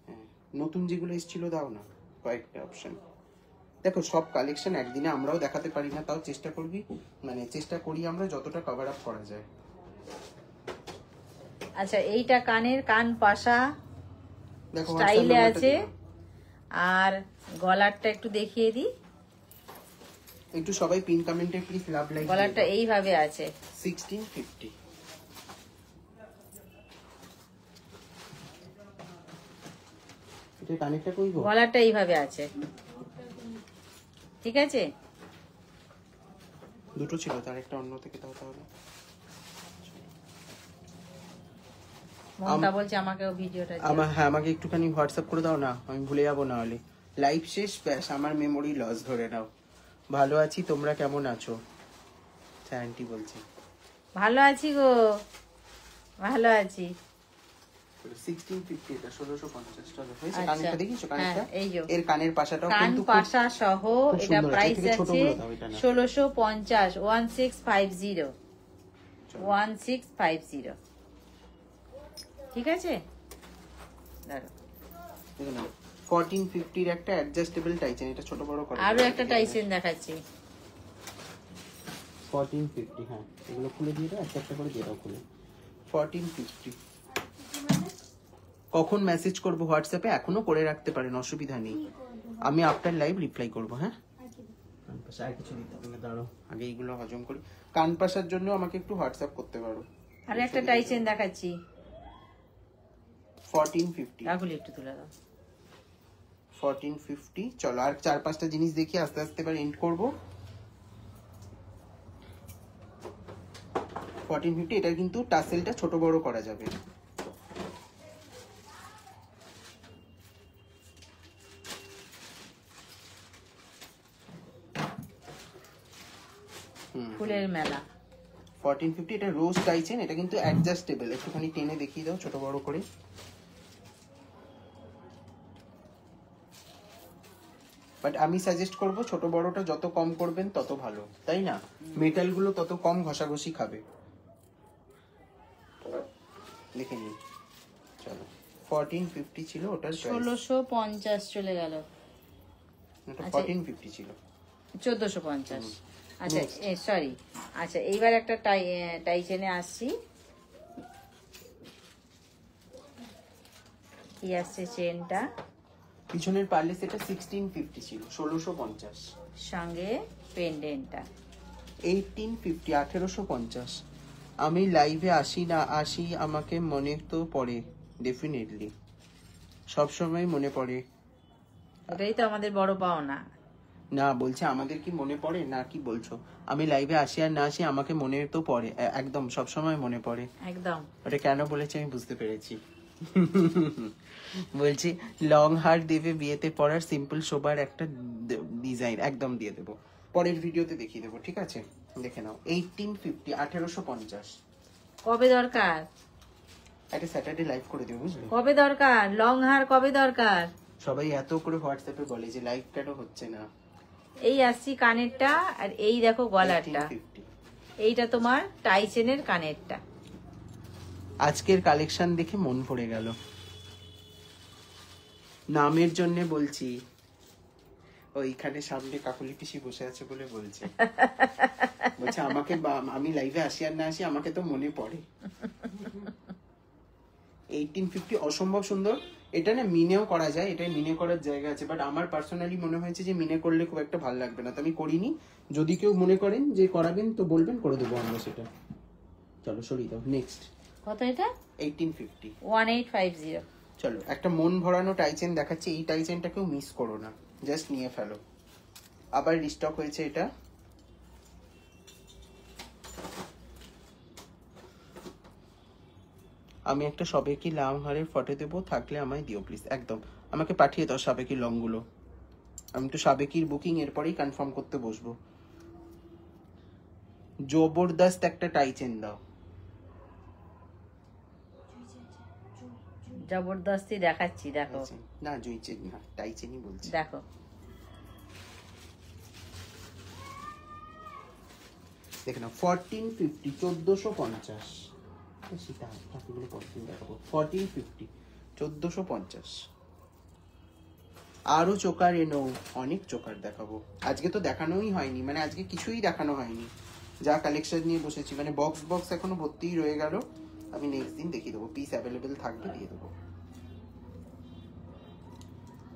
হ্যাঁ, নতুন যেগুলো এসেছিল দাও না, কয়েকটা অপশন দেখো। সব কালেকশন একদিনে আমরাও দেখাতে পারি না, তাও চেষ্টা করবি, মানে চেষ্টা করি আমরা যতটা কভার আপ করা যায়।
আচ্ছা, এইটা কানের কান পাশা
দেখো
স্টাইলে আছে, আর গলারটা একটু দেখিয়ে দিই।
একটু সবাই পিন কমেন্টে প্লিজ লাভ লাইক।
গলারটা এইভাবে আছে,
1650। এটা কানেরটা কই গো?
গলারটা এইভাবে আছে, ঠিক আছে।
দুটো ছিল, তার একটা অন্য থেকে দাও তাহলে।
মমতা বলছে আমাকেও ভিডিওটা দিও।
হ্যাঁ, আমাকে একটুখানি হোয়াটসঅ্যাপ করে দাও না, আমি ভুলে যাবো না হলে। লাইভ শেষ, ব্যাস আমার মেমোরি লস ধরে নাও। ভালো আছি, তোমরা কেমন আছো? আন্টি বলছে
ভালো আছি গো, ভালো আছি।
1650, এটা 1650 টাকা হয়েছে।
আচ্ছা,
কানেরটা দেখিছো? কানেরটা
হ্যাঁ, এই যে
এর কানের পাশাটাও
কান
কিন্তু
পাশা সহ
খুব
এটা
সুন্দর আছে।
প্রাইস
থেকে
আছে
ছোটগুলো দাও, এটা না।
1650, 1650 1650, ঠিক আছে। দাঁড়াও,
দেখো না, 1450 এর একটা অ্যাডজাস্টেবল টাইচেন, এটা ছোট বড় করে।
আরো একটা টাইসেন দেখাচ্ছি।
1450, হ্যাঁ, এগুলো খুলে দিয়ে দাও, একটা একটা করে দিয়ে দাও খুলে। 1450। কখন মেসেজ করব হোয়াটসঅ্যাপে? এখনো করে রাখতে পারেন, অসুবিধা নেই। আমি আফটার লাইভ রিপ্লাই করব। হ্যাঁ, কানপাশা আর কিছু দিতে হবে না, দাঁড়াও আগে এইগুলো হজম করি। কানপাশার জন্য আমাকে একটু হোয়াটসঅ্যাপ করতে পারো।
আর একটা টাইসেন দেখাচ্ছি,
1450।
রাগুলি একটু তুলে দাও।
1450। চলো আর 4-5টা জিনিস দেখি, আস্তে আস্তে এবার এন্ড করব। 1450, এটা কিন্তু টাসেলটা ছোট বড় করা যাবে।
ফুলের মেলা।
1450, এটা রোজ টাইচেন, এটা কিন্তু অ্যাডজাস্টেবল। একটুখানি টেনে দেখিয়ে দাও ছোট বড় করে। বাট আমি সাজেস্ট করব ছোট বড়টা যত কম করবেন তত ভালো, তাই না? মেটাল গুলো তত কম ঘষাঘষি খাবে। লিখে নিন। চলো, 1450 ছিল ওটার প্রাইস।
1650 চলে গেল।
এটা 1450 ছিল।
1450। আচ্ছা, সরি। আচ্ছা, এইবার একটা টাইচেনে আসছি। কি আসছে চেনটা?
পিছনের পার্লেস এটা 1650 ছিল, 1650।
সঙ্গে পেন্ডেন্টটা
1850, 1850। আমি লাইভে আসি না আসি, আমাকে মনে তো পড়ে, ডেফিনেটলি সবসময় মনে পড়ে।
এটাই তো আমাদের বড় পাওনা।
না, বলছে আমাদের কি মনে পড়ে না, কি বলছো? আমি লাইভে আসি আর না আসি, আমাকে মনে তো পড়ে, একদম সবসময় মনে পড়ে।
একদম।
ওটা কেন বলেছে আমি বুঝতে পেরেছি। বলছি লং হার দেবে বিয়েতে পরার, সিম্পল সোবার একটা ডিজাইন একদম দিয়ে দেবো, পরের ভিডিওতে দেখিয়ে দেবো, ঠিক আছে? দেখে নাও। 1850, 1850।
কবে দরকার?
একটা স্যাটারডে লাইভ করে দেবো, বুঝলে?
কবে দরকার লং হার? কবে দরকার?
সবাই এত করে হোয়াটসঅ্যাপে বলে যে লাইভ কেন হচ্ছে না।
এই আসছি কানেরটা, আর এই দেখো গলারটা।
1850।
এইটা তোমার টাইচেনের কানেরটা।
আজকের কালেকশন দেখে মন ভরে গেল। নামের জন্য বলছি, ওইখানে সামনে কাকুলি পিসি বসে আছে বলে বলছে। বলছে আমাকে, আমি লাইভে আসি আর না আসি, আমাকে তো মনে পড়ে। 1850 অসম্ভব সুন্দর। এটা না মিনেও করা যায়, এটা মিনে করার জায়গা আছে, বাট আমার পার্সোনালি মনে হয়েছে যে মিনে করলে খুব একটা ভালো লাগবে না, তো আমি করিনি। যদি কেউ মনে করেন যে করাবেন তো বলবেন, করে দেবো আমরা সেটা। চলো সরিয়ে দাও। নেক্সট
কত এটা?
1850।
1850।
চলো একটা মন ভরানো টাইচেন দেখাচ্ছি। এই টাইচেনটা কেউ মিস করো না, জাস্ট নিয়ে ফেলো। আবার রিস্টক হয়েছে এটা। আমি একটা সবেকি লং হারের ফটো দেবো, থাকলে আমায় দিও প্লিজ। একদম, আমাকে পাঠিয়ে দাও সাবেকি লংগুলো। আমি তো সাবেকির বুকিং এরপরেই কনফার্ম করতে বসবো। জবরদস্ত একটা টাই চেন দাও।
জবরদস্তি দেখাচ্ছি, দেখো
না জুই চেন না, টাই চেনই বলছি।
দেখো
দেখে নাও 1450, 1450। সেটা বাকিগুলো 14 দেখাবো। 1450, 1450। আরো চোকার এনো, অনেক চোকার দেখাবো। আজকে তো দেখানোই হয়নি, মানে আজকে কিছুই দেখানো হয়নি। যা কালেকশন নিয়ে বসেছি, মানে বক্স বক্স এখনো ভর্তিই রয়ে গেল। আমি নেক্সট দিন দেখিয়ে দেবো, পিস অ্যাভেলেবেল থাকবে দিয়ে দেবো।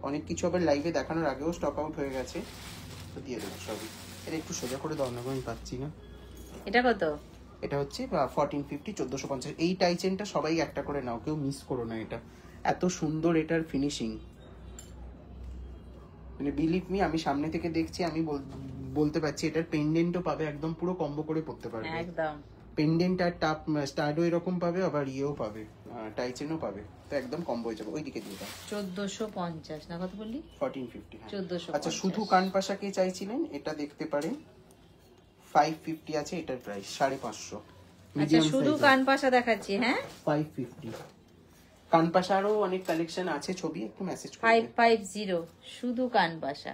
অনেক কিছু আবার লাইভে দেখানোর আগেও স্টক আউট হয়ে গেছে, তো দিয়ে দেবো সবই। এটা একটু সোজা করে দাও না, আমি পাচ্ছি না।
এটা কত?
এটা হচ্ছে 1450, 1450। এই টাই চেনটা সবাই একটা করে নাও, কেউ মিস করো না। এটা এত সুন্দর, এটার ফিনিশিং মানে বিলিভ মি, আমি সামনে থেকে দেখছি, আমি বলতে পারছি এটার পেন্ডেন্টও পাবে, একদম পুরো কম্বো করে পড়তে পারবে।
একদম
পেন্ডেন্ট আর টাপ স্টাডও এরকম পাবে, আবার ইয়েও পাবে, টাই চেনও পাবে, তো একদম কম্বো হয়ে যাবে। ওইদিকে দিয়ে দাও।
1450 না কত বললি?
1450।
1450।
আচ্ছা, শুধু কান পাশা কে চাইছিলেন, এটা দেখতে পারেন। 550 আছে এটার প্রাইস, 550।
আচ্ছা শুধু কান পাশা দেখাচ্ছি, হ্যাঁ
550। কান পাশারও অনেক কালেকশন আছে, ছবি একটু মেসেজ করবে।
550 শুধু কান পাশা।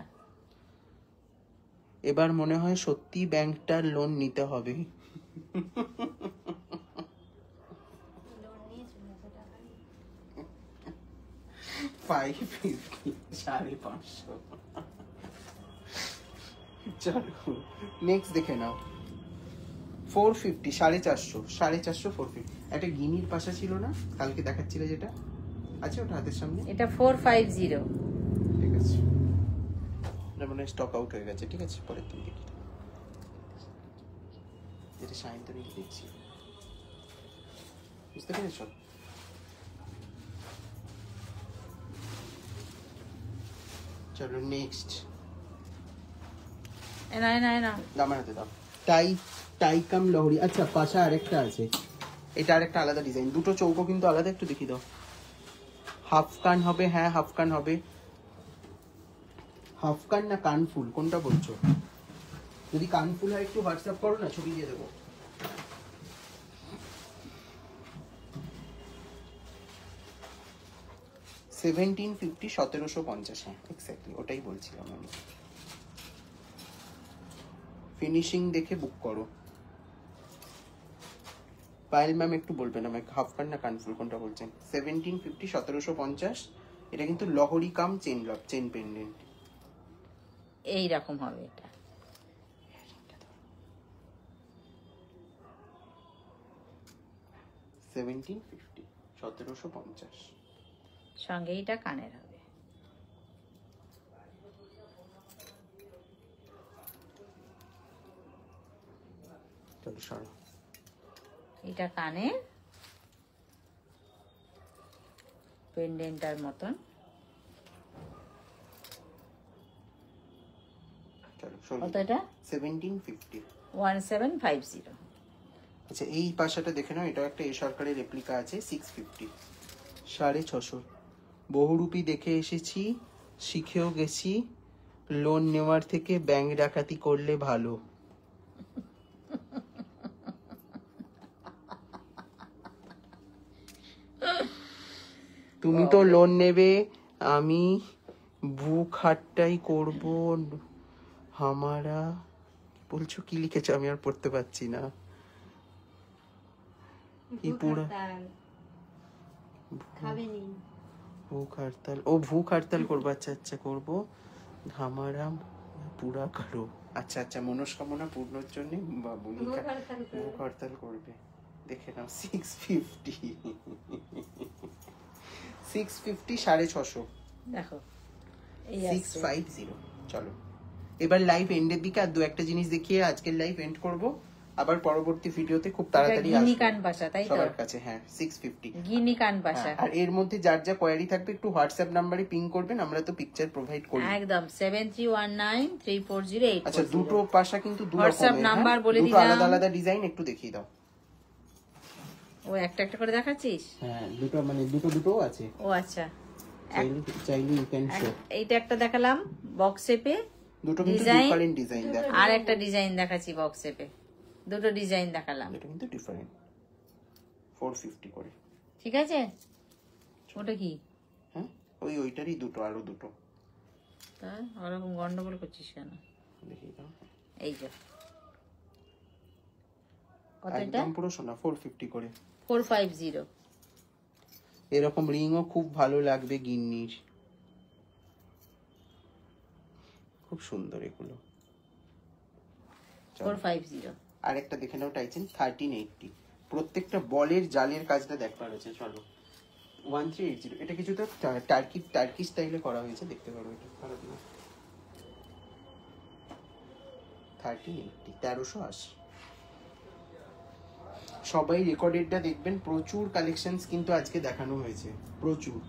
এবার মনে হয় সত্যি ব্যাংকটার লোন নিতে হবে। 550, 550। চলো নেক্সট দেখে নাও। 450, 450, 450, 450। একটা গিনির পাশা ছিল না কালকে দেখাচ্ছিলে, যেটা আছে ওটা হাতের সামনে।
এটা 450।
ঠিক আছে, এটা মানে স্টক আউট হয়ে গেছে। ঠিক আছে, পরের দিন দেখি। যেটা সায়ন্তনী দেখছি, বুঝতে পেরেছ? চলো নেক্সট।
না না না
দামের হাতে দাও। টাইকাম লহরি। আচ্ছা, পাশা আরেকটা আছে, এটা আরেকটা আলাদা ডিজাইন। দুটো চৌকো কিন্তু আলাদা, একটু দেখি দাও। হাফ কান হবে, হ্যাঁ হাফ কান হবে। হাফ কান না কান ফুল, কোনটা বলছো? যদি কান ফুল হয় একটু হোয়াটসঅ্যাপ করো না, ছবি দিয়ে দেবো। $1750, 1750। হ্যাঁ এক্স্যাক্টলি ওটাই বলছিলাম আমি। ফিনিশিং দেখে বুক করো। পায়েল ম্যাম একটু বলবেন আমাকে, হাফ কান না কানফুল কোনটা বলছেন? 1750, 1750। এটা কিন্তু লহরি কাম চেন লক, চেন পেন্ডেন্ট
এই রকম হবে এটা।
$1750,
সঙ্গে এটা কানের হবে।
চলো সরো।
এটা কানের পেন্ডেন্টার মতন।
চলো সরো।
কত এটা?
1750।
1750।
আচ্ছা, এই পাশাটা দেখে নাও, এটা একটা এ সরকারের রেপ্লিকা আছে, 650, 650। বহুরূপী দেখে এসেছি, শিখেও গেছি, লোন নেওয়ার থেকে ব্যাংক ডাকাতি করলে ভালো। তুমি তো লোন নেবে, আমি বুক হাটটাই করব। হামারা বলছো কি লিখেছো, আমি আর পড়তে পারছি না। কি পুরা
খাবেনি।
ভুখ হরতাল, ও ভুখ হরতাল করবো। আচ্ছা আচ্ছা করবো। হামারাম পুরা করো। আচ্ছা আচ্ছা, মনস্কামনা পূর্ণর জন্য ভুখ হরতাল করবে। দেখে নাও 650, 650, 650।
দেখো এই
650। চলো এবার লাইভ এন্ডের দিকে আর দু একটা জিনিস দেখিয়ে আজকের লাইভ এন্ড করব। আবার পরবর্তী ভিডিওতে খুব তাড়াতাড়ি
গিনি
আসবে
কান পাশা, তাই তো?
সবার কাছে। হ্যাঁ 650
গিনি কান পাশা।
আর এর মধ্যে যার যা কোয়ারি থাকবে একটু হোয়াটসঅ্যাপ নাম্বারে পিং করবেন, আমরা তো পিকচার প্রোভাইড করি
একদম 73193408।
আচ্ছা, দুটো পাশা কিন্তু দু
হোয়াটসঅ্যাপ
রকমের,
নাম্বার বলে
দুটো
দিলাম।
আলাদা আলাদা ডিজাইন, একটু দেখিয়ে দাও।
ও একটা একটা করে দেখাচ্ছিস?
হ্যাঁ দুটো মানে দুটোও আছে,
ও আচ্ছা,
চাইলে ইউ ক্যান শো।
এইটা একটা দেখালাম বক্স শেপে,
দুটো কিন্তু
ডিজাইন,
ডিফারেন্ট ডিজাইন দেখো,
আর একটা ডিজাইন দেখাচ্ছি বক্স শেপে, দুটো ডিজাইন দেখালাম।
এটা কিন্তু ডিফারেন্ট, 450 করে।
ঠিক আছে, ওটা কি?
হ্যাঁ ওইটারই দুটো, আরো দুটো।
তাই ওরকম গন্ডগোল করছিস কেন?
দেখি দাও,
এই যে কত এটা?
একদম পুরো সোনা, 450 করে।
450।
এরকম রিংও খুব ভালো লাগবে গিন্নির, খুব সুন্দর এগুলো।
450।
আরেকটা দেখে নাও টাইচেন 1380, প্রত্যেকটা বলের জালের কাজটা দেখবার আছে। চলো 1380, এটা কিছুটা টার্কি স্টাইলে করা হয়েছে, দেখতে পারো, এটা খারাপ না। 1380, 1380। সবাই রেকর্ডেডটা দেখবেন, প্রচুর কালেকশনস কিন্তু আজকে দেখানো হয়েছে, প্রচুর।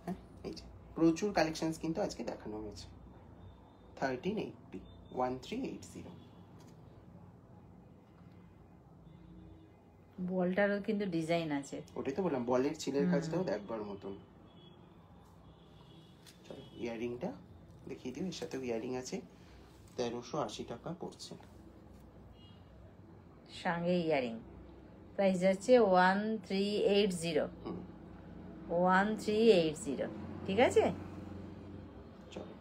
হ্যাঁ এই যে প্রচুর কালেকশনস কিন্তু আজকে দেখানো হয়েছে। 1380, 1380।
বলটারও কিন্তু ডিজাইন আছে।
ওটাই তো বললাম, বলের ছিলের কাজটাও দেখবার মতন। চলো ইয়ারিংটা দেখিয়ে দিও, এর সাথে ইয়ারিং আছে, 1380 টাকা পড়ছে।
সঙ্গে ইয়ারিং, প্রাইস যাচ্ছে 1380। 1380, ঠিক আছে।
চলো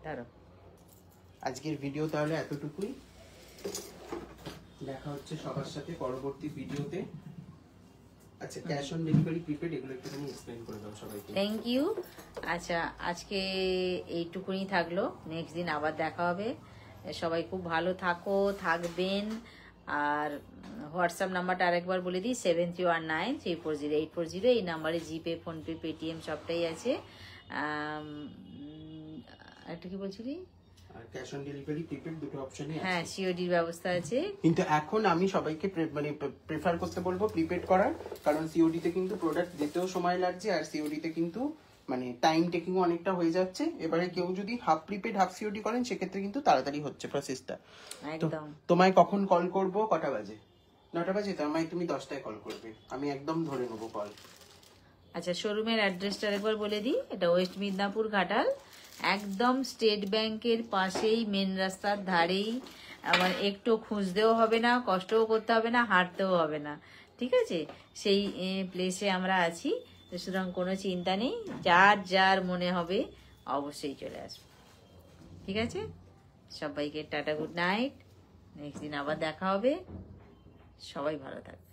ধরো,
আজকের ভিডিও তাহলে এতটুকুই, দেখা হচ্ছে সবার সাথে পরবর্তী ভিডিওতে। আচ্ছা ক্যাশ অন ডেলিভারি, প্রিপেড, এগুলো একটুখানি এক্সপ্লেইন করে দাও সবাইকে।
Thank you. আচ্ছা আজকে এইটুকুনি থাকলো, নেক্সট দিন আবার দেখা হবে। সবাই খুব ভালো থাকবেন। আর হোয়াটসঅ্যাপ নাম্বারটা আরেকবার বলে দিই, 7319340840। এই নাম্বারে জিপে, ফোনপে, পেটিএম সবটাই আছে। একটা কি বলছিলি?
আর ক্যাশ অন ডেলিভারি, প্রিপেড দুটো অপশনই আছে।
হ্যাঁ, সিওডির ব্যবস্থা আছে।
কিন্তু এখন আমি সবাইকে মানে প্রেফার করতে বলবো প্রিপেড করার, কারণ সিওডি তে কিন্তু প্রোডাক্ট দিতেও সময় লাগছে, আর সিওডি তে কিন্তু মানে টাইম টেকিং অনেকটা হয়ে যাচ্ছে। এবারে কেউ যদি হাফ প্রিপেড হাফ সিওডি করেন, সেক্ষেত্রে কিন্তু তাড়াতাড়ি হচ্ছে প্রসেসটা।
একদম।
তোমায় কখন কল করব? কটা বাজে? 9টা বাজে? তো আমায় তুমি 10টায় কল করবে, আমি একদম ধরে নেবো কল।
আচ্ছা, শোরুমের অ্যাড্রেসটা একবার বলে দিই। এটা ওয়েস্ট মিদনাপুর ঘাটাল, একদম স্টেট ব্যাংকের পাশেই, মেন রাস্তার ধারেই। আবার একটু খুঁজতেও হবে না, কষ্টও করতে হবে না, হাঁটতেও হবে না, ঠিক আছে। সেই প্লেসে আমরা আছি, সুতরাং কোনো চিন্তা নেই। যার মনে হবে অবশ্যই চলে আসবে, ঠিক আছে। সবাইকে টাটা, গুড নাইট। নেক্সট দিন আবার দেখা হবে। সবাই ভালো থাকবে।